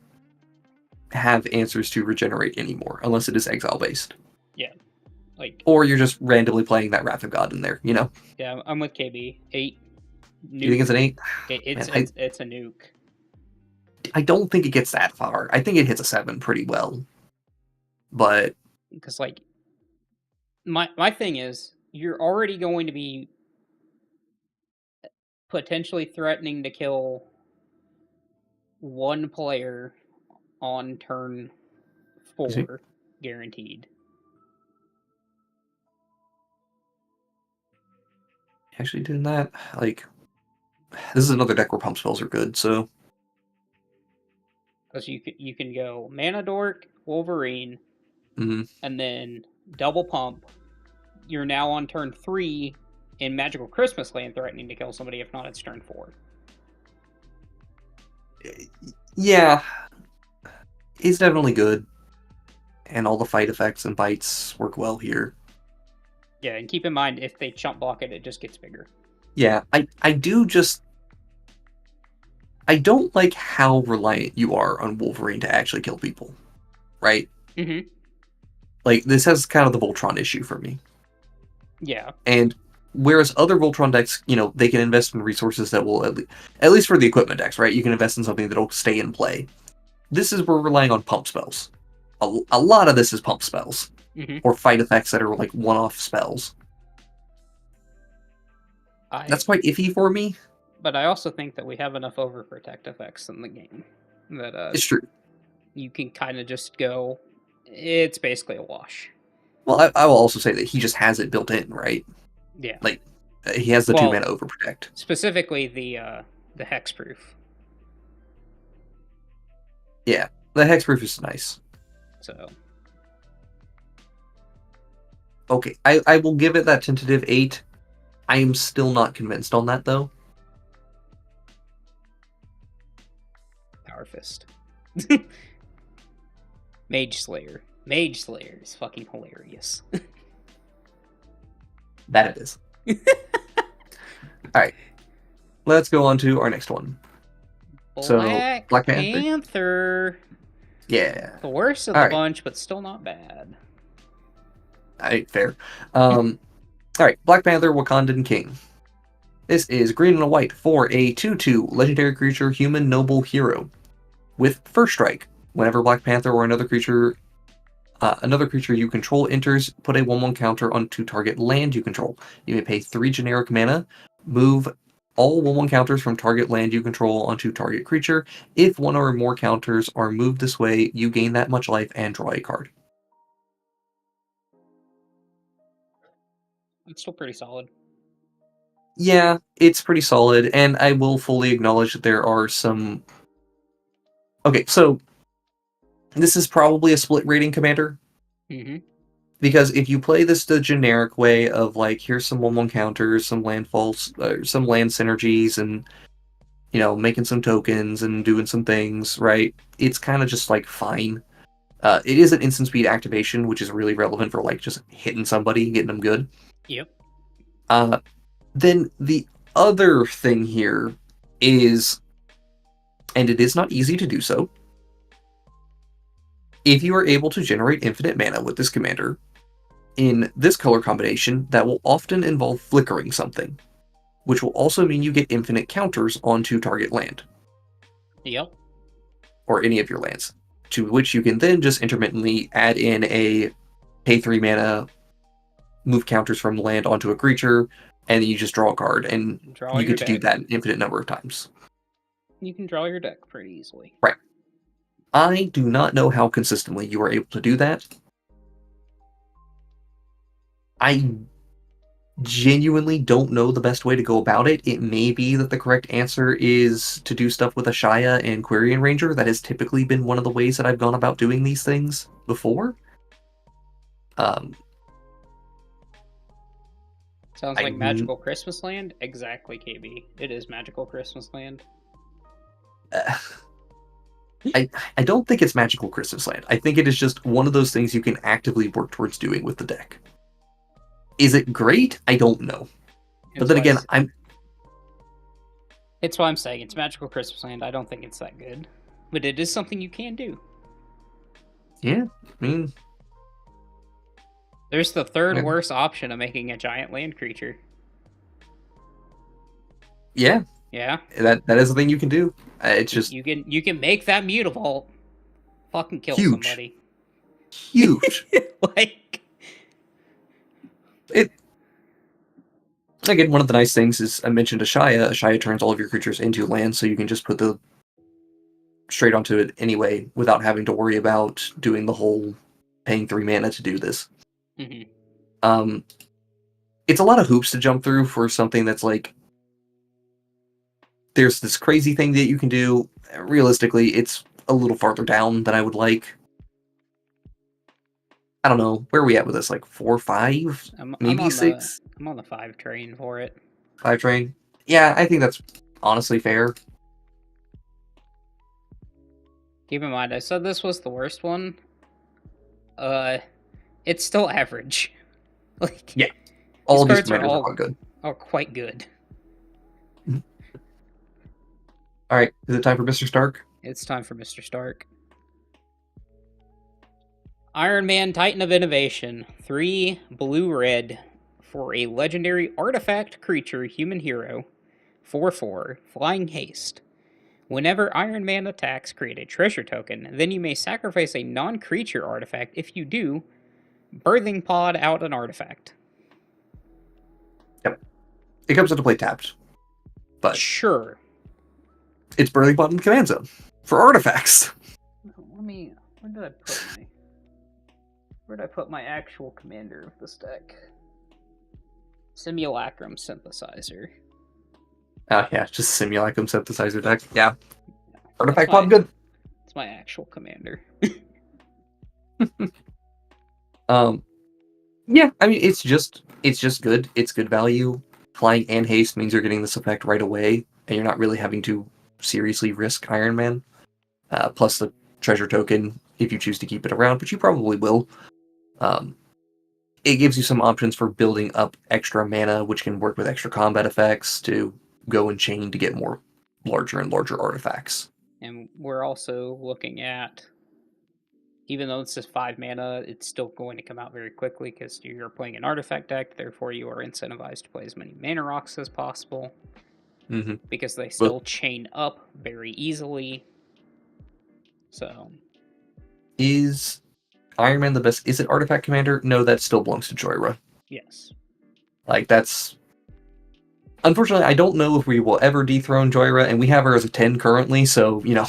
have answers to Regenerate anymore, unless it is exile-based. Yeah. Or you're just randomly playing that Wrath of God in there, Yeah, I'm with KB. 8. Nuke. You think it's an 8? It's a nuke. I don't think it gets that far. I think it hits a 7 pretty well. But... Because, my thing is, you're already going to be potentially threatening to kill one player on turn 4, guaranteed. Actually doing that, this is another deck where pump spells are good, so... Because you can go Mana Dork, Wolverine, and then double pump. You're now on turn 3 in Magical Christmas Land, threatening to kill somebody. If not, it's turn 4. Yeah, it's definitely good, and all the fight effects and bites work well here. Yeah, and keep in mind, if they chump block it, it just gets bigger. Yeah, I don't like how reliant you are on Wolverine to actually kill people, right? This has kind of the Voltron issue for me. Yeah. And whereas other Voltron decks, they can invest in resources that will, at least for the equipment decks, right? You can invest in something that'll stay in play. This is, we're relying on pump spells. A lot of this is pump spells. Or fight effects that are one-off spells. That's quite iffy for me. But I also think that we have enough overprotect effects in the game that it's true. You can kind of just go, it's basically a wash. Well, I will also say that he just has it built in, right? Yeah. He has the 2-mana overprotect. Specifically the hexproof. Yeah, the hexproof is nice. So. Okay, I will give it that tentative 8. I am still not convinced on that, though. Power Fist. Mage Slayer. Mage Slayer is fucking hilarious. That it is. Alright. Let's go on to our next one. Black Panther. Yeah. The worst of the bunch, but still not bad. Alright, fair. Alright, Black Panther, Wakandan King. This is green and a white for a 2/2 legendary creature, human noble hero. With first strike, whenever Black Panther or another creature you control enters, put a 1/1 counter onto target land you control. You may pay 3 generic mana, move all 1/1 counters from target land you control onto target creature. If one or more counters are moved this way, you gain that much life and draw a card. It's still pretty solid. Yeah, it's pretty solid, and I will fully acknowledge that there are some... Okay, so this is probably a split rating commander. Mm-hmm. Because if you play this the generic way of, like, here's some 1/1 counters, some landfalls, some land synergies, and, you know, making some tokens and doing some things, right? It's kind of just, like, fine. It is an instant speed activation, which is really relevant for, like, just hitting somebody, getting them good. Yep. Then the other thing here is, and it is not easy to do so, if you are able to generate infinite mana with this commander, in this color combination, that will often involve flickering something, which will also mean you get infinite counters onto target land. Yep. Or any of your lands, to which you can then just intermittently add in a pay 3 mana, move counters from the land onto a creature, and then you just draw a card, and you get to do that an infinite number of times. You can draw your deck pretty easily. Right. I do not know how consistently you are able to do that. I genuinely don't know the best way to go about it. It may be that the correct answer is to do stuff with Ashaya and Quirion Ranger. That has typically been one of the ways that I've gone about doing these things before. Sounds like Magical Christmas Land? Exactly, KB. It is Magical Christmas Land. I don't think it's Magical Christmas Land. I think it is just one of those things you can actively work towards doing with the deck. Is it great? I don't know. But then again, It's what I'm saying. It's Magical Christmas Land. I don't think it's that good. But it is something you can do. Yeah, I mean... There's the third worst option of making a giant land creature. Yeah. Yeah. That is the thing you can do. It's just... You can make that Mutavault fucking kill somebody. Huge. Like... Again, one of the nice things is I mentioned Ashaya. Ashaya turns all of your creatures into land, so you can just put the straight onto it anyway without having to worry about doing the whole paying 3 mana to do this. Mm-hmm. It's a lot of hoops to jump through for something that's like, there's this crazy thing that you can do. Realistically, it's a little farther down than I would like. I don't know. Where are we at with this? Like 4 or 5? Maybe 6? I'm on the 5 train for it. 5 train? Yeah, I think that's honestly fair. Keep in mind, I said this was the worst one. It's still average. Like, yeah, all of these commanders are quite good. Are quite good. Mm-hmm. All right, is it time for Mr. Stark? It's time for Mr. Stark. Iron Man, Titan of Innovation, 3 blue-red for a legendary artifact creature human hero, 4/4, flying haste. Whenever Iron Man attacks, create a treasure token. Then you may sacrifice a non-creature artifact. If you do, Birthing Pod out an artifact. Yep. It comes into play tapped. But sure. It's Birthing Pod in Command Zone for artifacts. Where did I put my actual commander of this deck? Simulacrum Synthesizer. Oh yeah, just Simulacrum Synthesizer deck. Yeah. Artifact Pod good. It's my actual commander. Yeah, I mean it's just good. It's good value. Flying and haste means you're getting this effect right away, and you're not really having to seriously risk Iron Man. Plus the treasure token, if you choose to keep it around, but you probably will. It gives you some options for building up extra mana, which can work with extra combat effects to go and chain to get more larger and larger artifacts. And we're also looking at, even though this is 5 mana, it's still going to come out very quickly because you're playing an artifact deck, therefore you are incentivized to play as many mana rocks as possible. Mm-hmm. Because they still chain up very easily. So. Is Iron Man the best? Is it Artifact Commander? No, that still belongs to Joyra. Yes. Like, that's... Unfortunately, I don't know if we will ever dethrone Joyra, and we have her as a 10 currently, so, you know...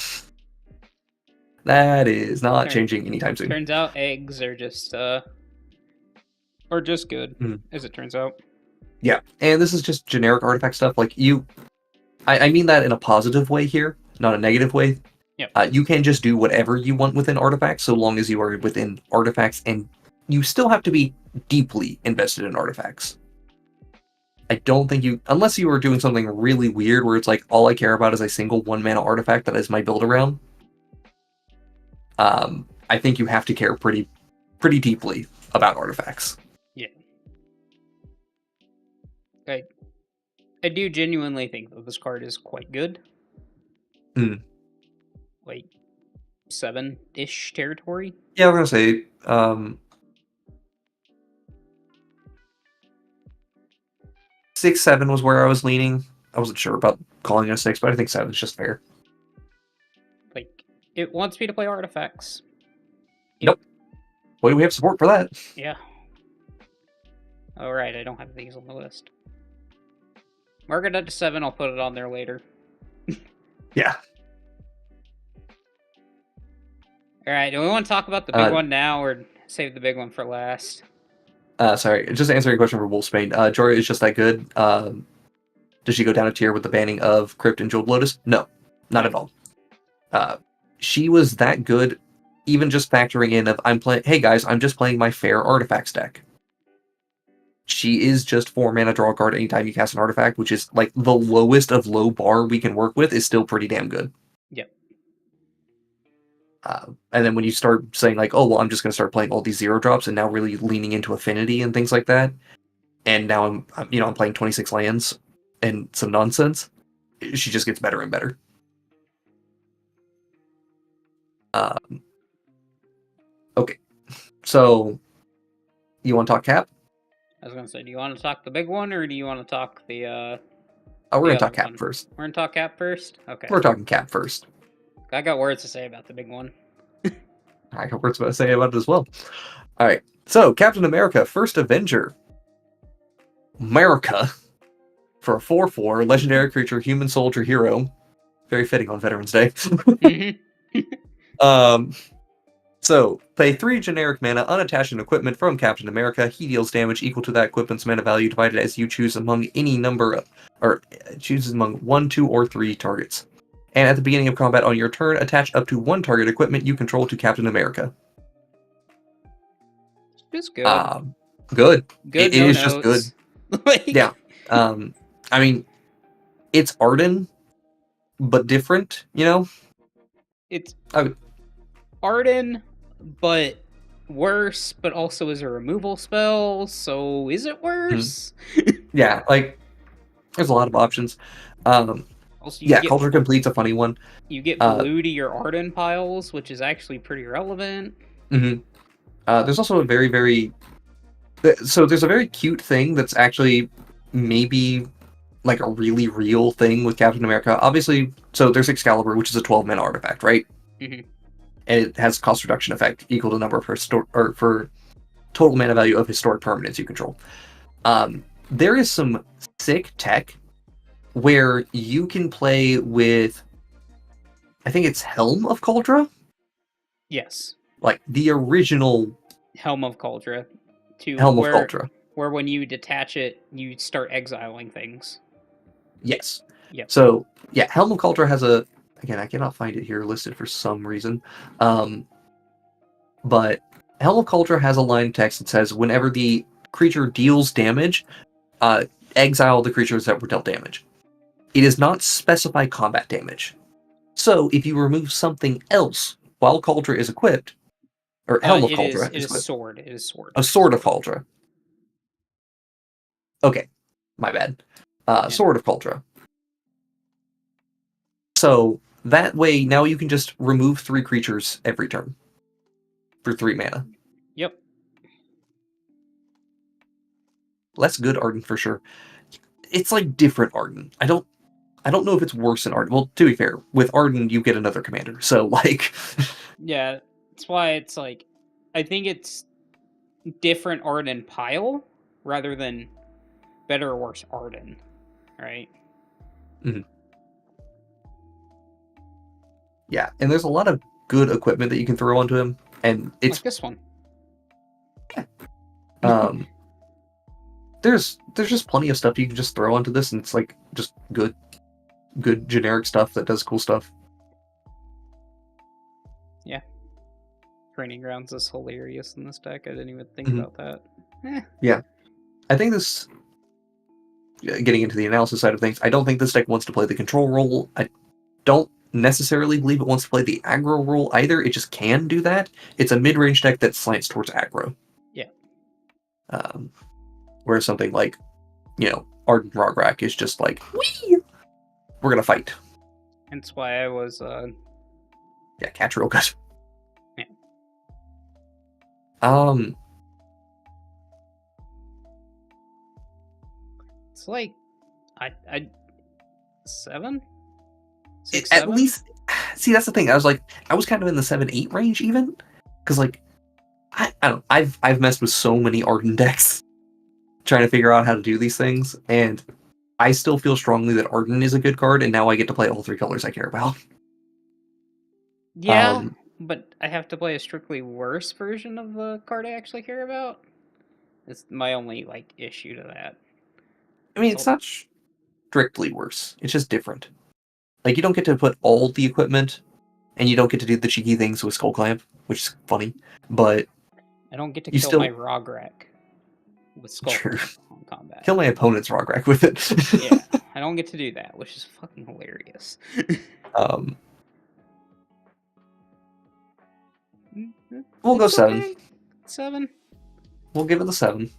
That is not changing anytime soon. Turns out eggs are just, good, as it turns out. Yeah, and this is just generic artifact stuff. Like I mean that in a positive way here, not a negative way. Yep. You can just do whatever you want within artifacts, so long as you are within artifacts, and you still have to be deeply invested in artifacts. I don't think unless you are doing something really weird where it's like, all I care about is a single 1-mana artifact that is my build around. I think you have to care pretty deeply about artifacts. Yeah. I do genuinely think that this card is quite good. Like 7-ish territory. Yeah, we're gonna say 6, 7 was where I was leaning. I wasn't sure about calling it a 6, but I think 7 is just fair. Like, it wants me to play artifacts. Nope. Well, we have support for that. Yeah. Alright, I don't have these on the list. Mark it up to 7, I'll put it on there later. Yeah. Alright, do we want to talk about the big one now, or save the big one for last? Sorry, just answering a question for Wolfsbane. Jorah is just that good. Does she go down a tier with the banning of Crypt and Jeweled Lotus? No, not at all. She was that good, even just factoring in of hey guys, I'm just playing my fair artifacts deck. She is just 4 mana draw card anytime you cast an artifact, which is like the lowest of low bar we can work with, is still pretty damn good. Yep. And then when you start saying like, oh well, I'm just going to start playing all these 0-drops and now really leaning into affinity and things like that, and now I'm playing 26 lands and some nonsense, she just gets better and better. Okay, so you want to talk cap? I was going to say, do you want to talk the big one, or do you want to talk the... we're going to talk cap first. We're going to talk cap first? Okay. We're talking cap first. I got words to say about the big one. I got words to say about it as well. Alright, so Captain America, First Avenger. America. For a 4/4, legendary creature, human soldier hero. Very fitting on Veterans Day. So, pay 3 generic mana, unattached an equipment from Captain America. He deals damage equal to that equipment's mana value divided as you choose among any number or chooses among 1, 2, or 3 targets. And at the beginning of combat on your turn, attach up to 1 target equipment you control to Captain America. Just good. Good. Good. It is just good. Yeah. I mean, it's Arden, but different, you know? It's Arden, but worse, but also is a removal spell, so is it worse? Yeah, like, there's a lot of options. Also, Culture Complete's a funny one. You get blue to your Arden piles, which is actually pretty relevant. There's also a very, very... So there's a very cute thing that's actually maybe like a really real thing with Captain America. Obviously, so there's Excalibur, which is a 12-mana artifact, right? And it has cost reduction effect equal to the number for total mana value of historic permanents you control. There is some sick tech where you can play with, I think it's Helm of Kaldra? Yes. Like the original Helm of Kaldra. Helm of Kaldra. Where when you detach it, you start exiling things. Yes. Yep. So, yeah, Helm of Kaldra has again, I cannot find it here listed for some reason. But Helm of Kaldra has a line of text that says, whenever the creature deals damage, exile the creatures that were dealt damage. It does not specify combat damage. So, if you remove something else while Kaldra is equipped, or Helm of Kaldra is equipped. Sword. It is sword. A Sword of Kaldra. Okay, my bad. Sword of Kaldra. So, that way, now you can just remove 3 creatures every turn. For 3 mana. Yep. Less good Arden for sure. It's like different Arden. I don't know if it's worse than Arden. Well, to be fair, with Arden you get another commander. So like yeah, that's why it's like I think it's different Arden pile rather than better or worse Arden, right? Yeah, and there's a lot of good equipment that you can throw onto him, and it's like this one. there's just plenty of stuff you can just throw onto this, and it's like just good generic stuff that does cool stuff. Yeah. Training Grounds is hilarious in this deck. I didn't even think about that. Yeah. I think this, getting into the analysis side of things, I don't think this deck wants to play the control role. I don't necessarily believe it wants to play the aggro role either. It just can do that. It's a mid-range deck that slants towards aggro. Yeah. Whereas something like, Ardent Rograk is just like, wee! We're gonna fight. That's why I was... Yeah, catch real good. Yeah. It's like... I 7? 6, At 7? least... See, that's the thing. I was kind of in the 7-8 range even. Because, like, I don't know. I've messed with so many Arden decks trying to figure out how to do these things, and I still feel strongly that Arden is a good card, and now I get to play all 3 colors I care about. Yeah, but I have to play a strictly worse version of the card I actually care about. It's my only, like, issue to that. I mean, it's not strictly worse. It's just different. Like, you don't get to put all the equipment, and you don't get to do the cheeky things with Skull Clamp, which is funny, but... I don't get to kill my Rograk with Skull Clamp on combat. Kill my opponent's Rograk with it. Yeah, I don't get to do that, which is fucking hilarious. We'll go 7. Okay. 7. We'll give it the 7.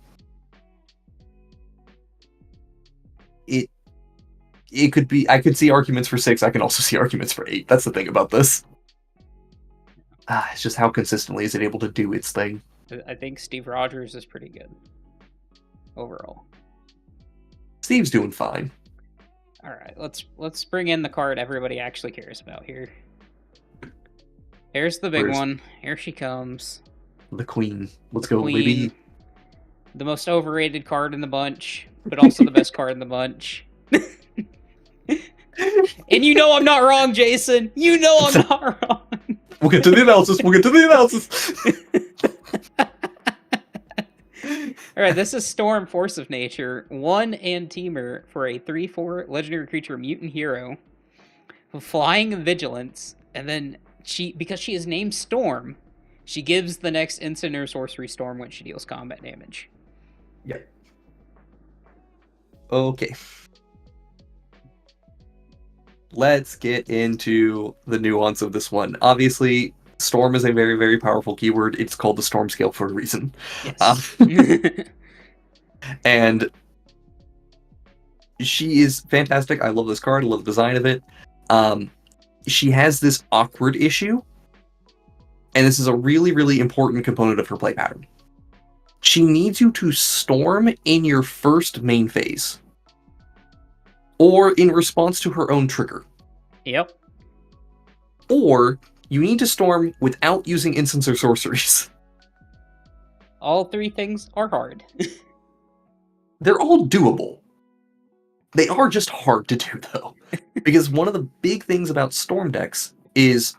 It could be... I could see arguments for 6. I can also see arguments for 8. That's the thing about this. It's just how consistently is it able to do its thing. I think Steve Rogers is pretty good. Overall. Steve's doing fine. Alright, let's bring in the card everybody actually cares about here. Here's the big one. Here she comes. The Queen. Let's go, baby. The most overrated card in the bunch, but also the best card in the bunch. And you know I'm not wrong, Jason. You know I'm not wrong. We'll get to the analysis. Alright, this is Storm, Force of Nature. 1 Anteamer for a 3/4 legendary creature mutant hero. Flying Vigilance. And then because she is named Storm, she gives the next instant or sorcery Storm when she deals combat damage. Yep. Okay. Let's get into the nuance of this one. Obviously, Storm is a very, very powerful keyword. It's called the Storm Scale for a reason. Yes. And she is fantastic. I love this card. I love the design of it. She has this awkward issue, and this is a really, really important component of her play pattern. She needs you to Storm in your first main phase, or in response to her own trigger. Yep. Or you need to Storm without using instants or sorceries. All 3 things are hard. They're all doable. They are just hard to do, though. Because one of the big things about Storm decks is,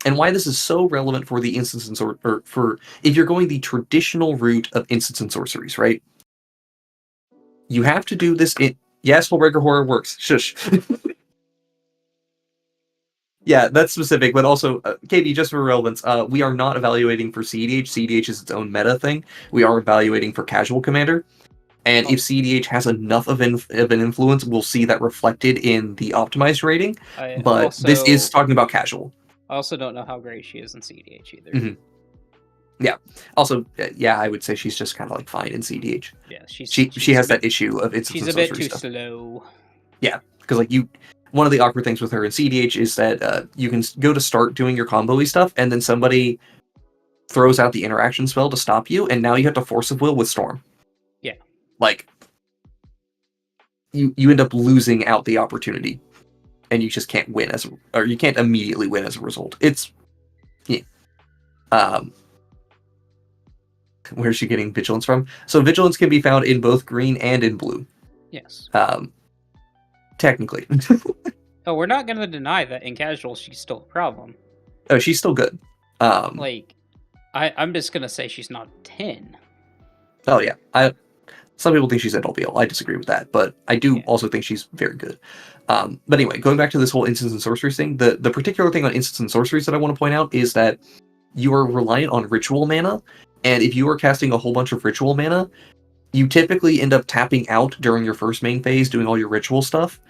and why this is so relevant for the instants and or for if you're going the traditional route of instants and sorceries, right? You have to do this in... Yes, Spellbreaker Horror works. Shush. Yeah, that's specific, but also, KB, just for relevance, we are not evaluating for CEDH. CEDH is its own meta thing. We are evaluating for Casual Commander. And if CEDH has enough of an influence, we'll see that reflected in the optimized rating. But this is talking about Casual. I also don't know how great she is in CEDH either. Mm-hmm. Yeah. Also, yeah, I would say she's just kind of like fine in CEDH. Yeah, she has that issue of it's. She's a bit too slow. Yeah, because like one of the awkward things with her in CEDH is that you can go to start doing your combo-y stuff, and then somebody throws out the interaction spell to stop you, and now you have to force of will with Storm. Yeah. Like, you end up losing out the opportunity, and you just can't win or you can't immediately win as a result. It's, yeah. Where's she getting Vigilance from? So Vigilance can be found in both green and in blue. Yes. Technically. Oh, we're not going to deny that in Casual she's still a problem. Oh, she's still good. I'm just going to say she's not 10. Oh, yeah. Some people think she's LBL. I disagree with that, but I do also think she's very good. But anyway, going back to this whole instants and sorceries thing, the particular thing on instants and sorceries that I want to point out is that you are reliant on ritual mana, and if you are casting a whole bunch of ritual mana, you typically end up tapping out during your first main phase, doing all your ritual stuff,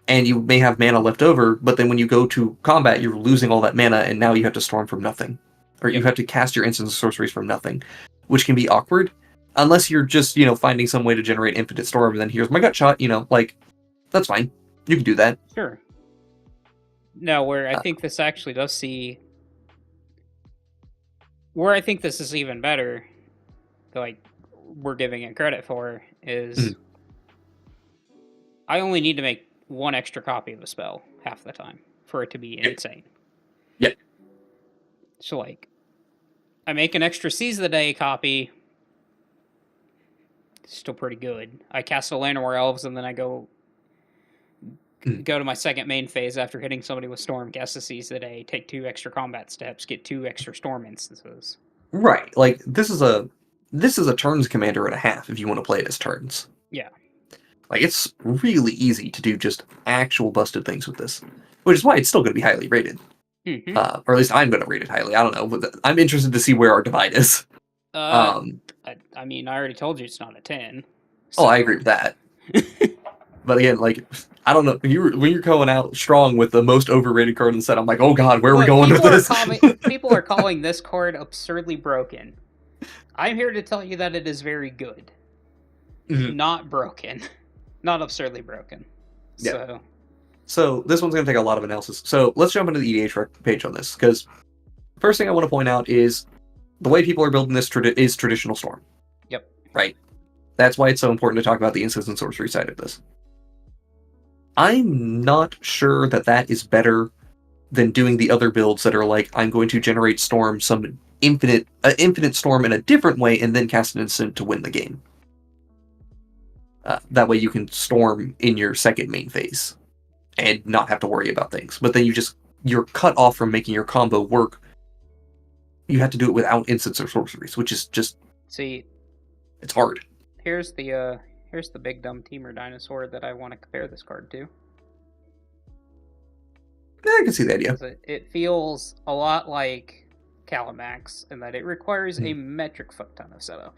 and you may have mana left over, but then when you go to combat, you're losing all that mana, and now you have to storm from nothing. Or you have to cast your instants and sorceries from nothing, which can be awkward, unless you're just, finding some way to generate infinite storm, and then here's my gut shot, that's fine. You can do that. Sure. No, where I think this actually does see... Where I think this is even better, like we're giving it credit for, is I only need to make one extra copy of a spell half the time for it to be insane. Yeah. So, like, I make an extra Seize the Day copy, still pretty good. I cast a Land of War Elves, and then I go to my second main phase after hitting somebody with Storm, cast a Seize the Day, take 2 extra combat steps, get 2 extra Storm instances. Right. Like, this is a turns commander and a half if you want to play it as turns. Yeah. Like, it's really easy to do just actual busted things with this, which is why it's still going to be highly rated. Mm-hmm. Or at least I'm going to rate it highly. I don't know, but I'm interested to see where our divide is. I mean, I already told you it's not a 10. So... Oh, I agree with that. But again, like, I don't know. When you're going out strong with the most overrated card in the set, I'm like, oh god, where are we going with this? People are calling this card absurdly broken. I'm here to tell you that it is very good. Mm-hmm. Not broken. Not absurdly broken. Yeah. So this one's going to take a lot of analysis. So let's jump into the EDH page on this, because first thing I want to point out is the way people are building this is traditional Storm. Yep. Right. That's why it's so important to talk about the instants and sorcery side of this. I'm not sure that is better than doing the other builds that are like, I'm going to generate Storm, some infinite Storm in a different way, and then cast an instant to win the game. That way you can Storm in your second main phase and not have to worry about things. But then you're cut off from making your combo work. You have to do it without instants or sorceries, which is just... See, it's hard. Here's the big dumb teamer dinosaur that I want to compare this card to. Yeah, I can see the idea. It feels a lot like Calamax in that it requires a metric fuck ton of setup.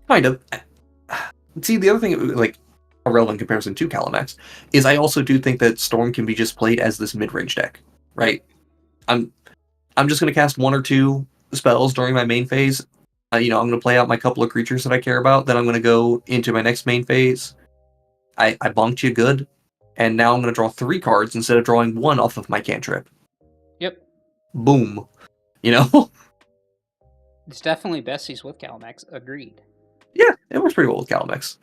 Kind of. See, the other thing, like, a relevant comparison to Calamax, is I also do think that Storm can be just played as this mid-range deck, right? I'm just going to cast 1 or 2 spells during my main phase. I'm going to play out my couple of creatures that I care about. Then I'm going to go into my next main phase. I bonked you good. And now I'm going to draw 3 cards instead of drawing 1 off of my cantrip. Yep. Boom. It's definitely besties with Calamax. Agreed. Yeah, it works pretty well with Calamax.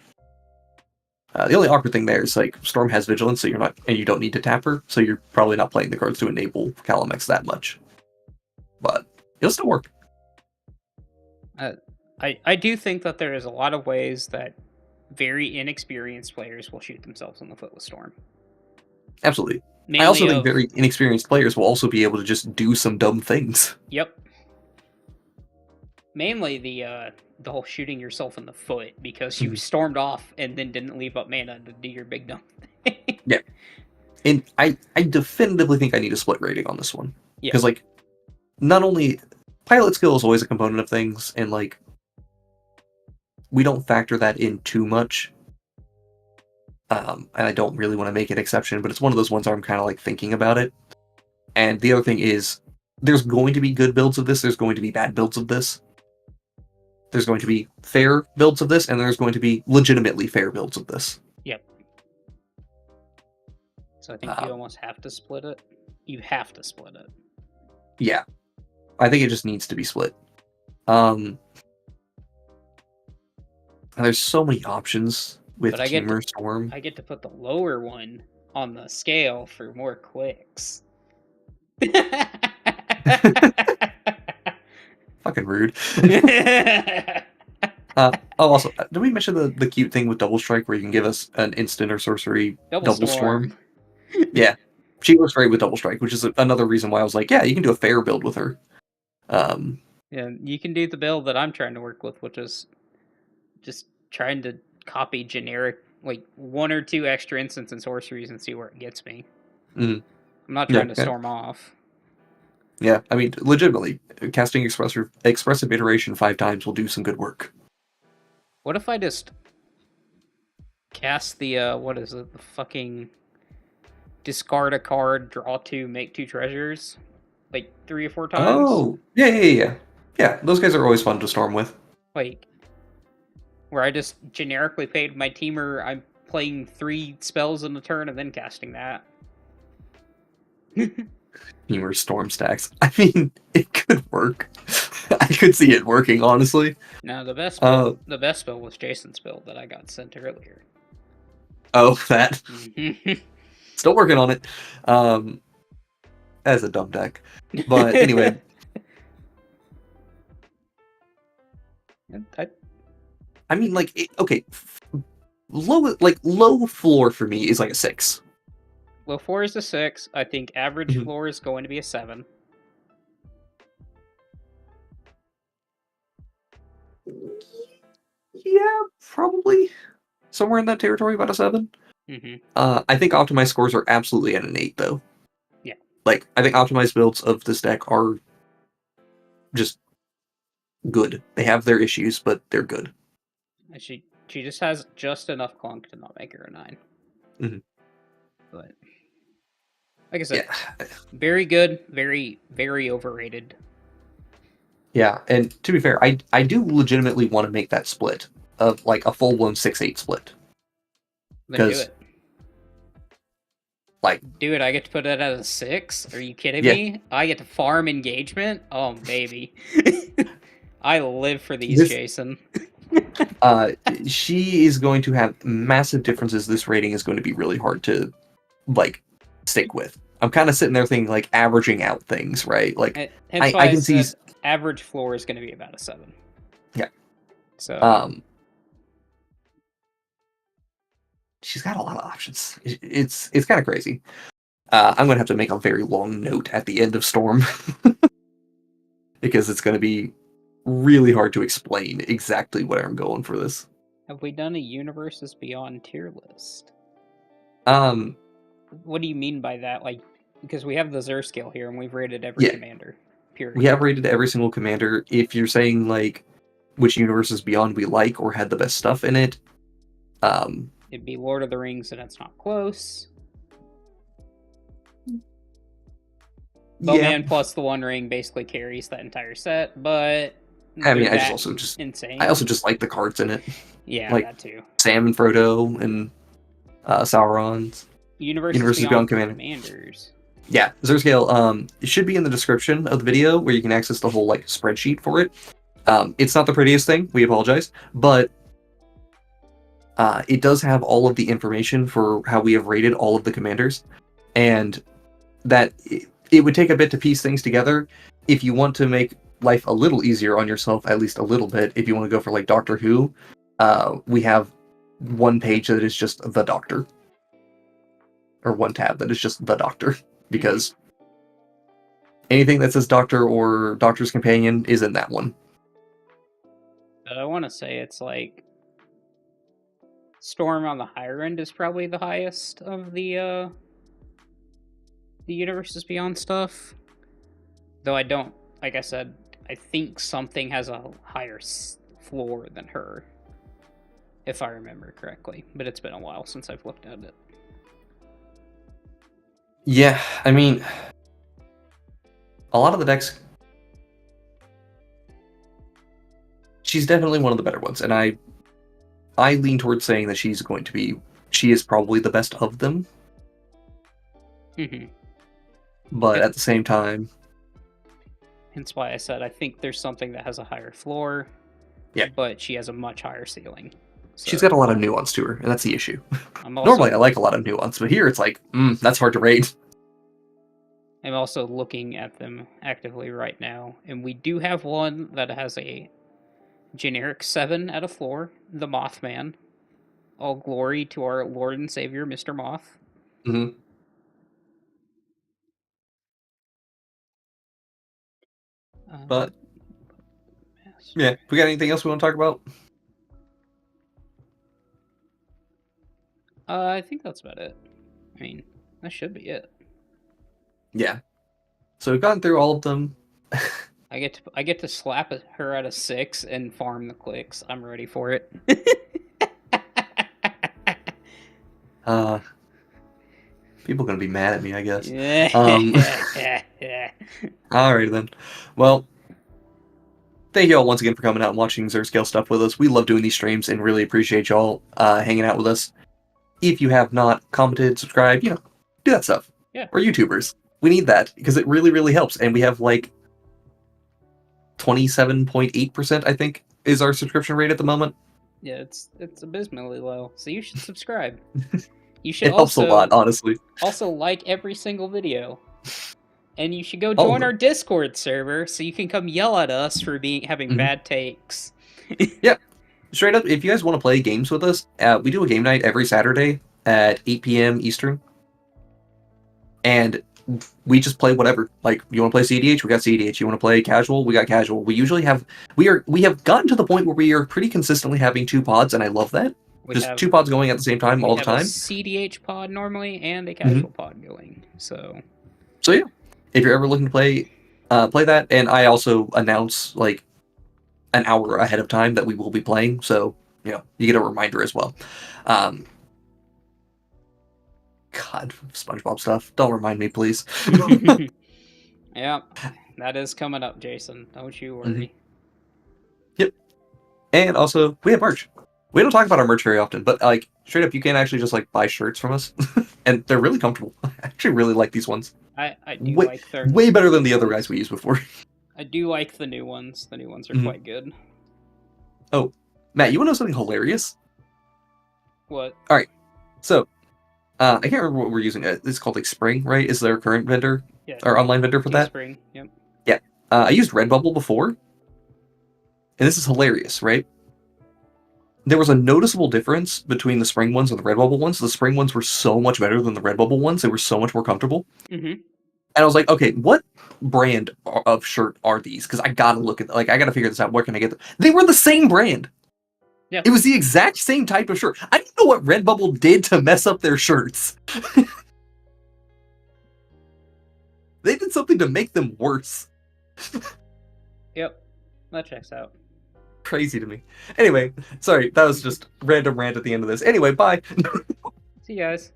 The only awkward thing there is, like, Storm has Vigilance, so you don't need to tap her, so you're probably not playing the cards to enable Calamax that much. But it'll still work. I do think that there is a lot of ways that very inexperienced players will shoot themselves in the foot with Storm. Absolutely. I also think very inexperienced players will also be able to just do some dumb things. Yep. Mainly the whole shooting yourself in the foot because you stormed off and then didn't leave up mana to do your big dumb thing. Yeah. And I definitively think I need a split rating on this one. Yeah. Because, like, not only... Pilot skill is always a component of things, and, like, we don't factor that in too much. And I don't really want to make an exception, but it's one of those ones where I'm kind of, like, thinking about it. And the other thing is, there's going to be good builds of this, there's going to be bad builds of this. There's going to be fair builds of this, and there's going to be legitimately fair builds of this. Yep. So I think you almost have to split it. You have to split it. Yeah. I think it just needs to be split. There's so many options with Teamer Storm. I get to put the lower one on the scale for more clicks. Fucking rude. Also, did we mention the cute thing with Double Strike where you can give us an instant or sorcery double storm? Yeah. She works great with Double Strike, which is another reason why I was like, yeah, you can do a fair build with her. Yeah, you can do the build that I'm trying to work with, which is just trying to copy generic, like 1 or 2 extra instants and sorceries and see where it gets me. I'm not trying to storm off. Yeah, I mean, legitimately, casting expressive iteration 5 times will do some good work. What if I just cast the, what is it, the fucking discard a card, draw 2, make 2 treasures, like 3 or 4 times? Oh, yeah. Yeah, those guys are always fun to storm with. Like, where I just generically paid my teamer, I'm playing 3 spells in a turn and then casting that. Teamer storm stacks. I mean, it could work. I could see it working, honestly. No, the best spell was Jason's build that I got sent earlier. Oh, that. Still working on it. As a dumb deck. But anyway. I mean, like, okay. Low floor for me is like a 6. Low floor is a 6. I think average floor is going to be a 7. Yeah, probably. Somewhere in that territory, about a 7. I think optimized scores are absolutely at an 8, though. Yeah. Like, I think optimized builds of this deck are just good. They have their issues, but they're good. She just has just enough clunk to not make her a 9. But like I said, very good, very, very overrated. Yeah, and to be fair, I do legitimately want to make that split of like a full-blown 6-8 split. Then do it. Like, dude, I get to put it at a 6? Are you kidding me? I get to farm engagement? Oh, baby. I live for these, Jason. She is going to have massive differences. This rating is going to be really hard to, like, stick with. I'm kind of sitting there thinking, like, averaging out things, right? Like, I can see average floor is going to be about a 7. Yeah. So, she's got a lot of options. It's kind of crazy. I'm going to have to make a very long note at the end of Storm because it's going to be really hard to explain exactly where I'm going for this. Have we done a Universes Beyond tier list? What do you mean by that? Like, because we have the Zur Scale here and we've rated every commander. Period. We have rated every single commander. If you're saying like which Universes Beyond we like or had the best stuff in it, it'd be Lord of the Rings, and it's not close. Bowman plus the One Ring basically carries that entire set, but I mean, I also just like the cards in it. Yeah, like that too. Sam and Frodo and Sauron's. Universes Beyond Commanders. Yeah, Zur Scale. It should be in the description of the video where you can access the whole like spreadsheet for it. It's not the prettiest thing. We apologize, but it does have all of the information for how we have rated all of the commanders, and that it would take a bit to piece things together. If you want to make life a little easier on yourself, at least a little bit, if you want to go for like Doctor Who, we have one page that is just the Doctor, or one tab that is just the Doctor, because anything that says Doctor or Doctor's Companion is in that one. But I want to say it's like Storm on the higher end is probably the highest of the Universes Beyond stuff. Though I don't, like I said, I think something has a higher floor than her, if I remember correctly. But it's been a while since I've looked at it. Yeah, I mean, a lot of the decks, she's definitely one of the better ones, and I lean towards saying that she is probably the best of them. But at the same time, hence why I said I think there's something that has a higher floor. Yeah, but she has a much higher ceiling. So. She's got a lot of nuance to her, and that's the issue. Normally, I like a lot of nuance, but here it's like, that's hard to rate. I'm also looking at them actively right now, and we do have one that has a generic 7 at a floor, the Mothman. All glory to our Lord and Savior, Mr. Moth. But yeah, we got anything else we want to talk about? I think that's about it. I mean, that should be it. Yeah. So we've gotten through all of them. I get to slap her at a 6 and farm the clicks. I'm ready for it. People are gonna be mad at me, I guess. Alright then. Well, thank you all once again for coming out and watching Zur Scale stuff with us. We love doing these streams and really appreciate y'all hanging out with us. If you have not commented, subscribed, do that stuff. Yeah. We're YouTubers. We need that because it really, really helps. And we have like 27.8%, I think, is our subscription rate at the moment. Yeah, it's abysmally low. So you should subscribe. You should it helps a lot, honestly. Also like every single video. And you should go join our Discord server so you can come yell at us for having bad takes. Yeah. Straight up, if you guys want to play games with us, we do a game night every Saturday at 8 p.m. Eastern. And we just play whatever. Like, you want to play CDH? We got CDH. You want to play casual? We got casual. We usually have... We have gotten to the point where we are pretty consistently having 2 pods, and I love that. Just 2 pods going at the same time all the time. We have a CDH pod normally and a casual pod going. So yeah, if you're ever looking to play that, and I also announce like an hour ahead of time that we will be playing, so you get a reminder as well. God, SpongeBob stuff. Don't remind me, please. Yeah, that is coming up, Jason. Don't you worry. Yep. And also, we have merch. We don't talk about our merch very often, but like straight up, you can actually just like buy shirts from us, and they're really comfortable. I actually really like these ones. I do like their way better than the other guys we used before. I do like the new ones. The new ones are quite good. Oh, Matt, you want to know something hilarious? What? All right, so I can't remember what we're using. It's called like Spring, right? Is their current vendor or online vendor for that? Spring. Yep. Yeah. I used Redbubble before, and this is hilarious, right? There was a noticeable difference between the Spring ones and the Redbubble ones. The Spring ones were so much better than the Redbubble ones. They were so much more comfortable. And I was like, okay, what brand of shirt are these? Because I gotta look at, I gotta figure this out. Where can I get them? They were the same brand. Yeah. It was the exact same type of shirt. I don't know what Redbubble did to mess up their shirts. They did something to make them worse. Yep, that checks out. Crazy to me. Anyway, sorry, that was just random rant at the end of this. Anyway, bye. See you guys.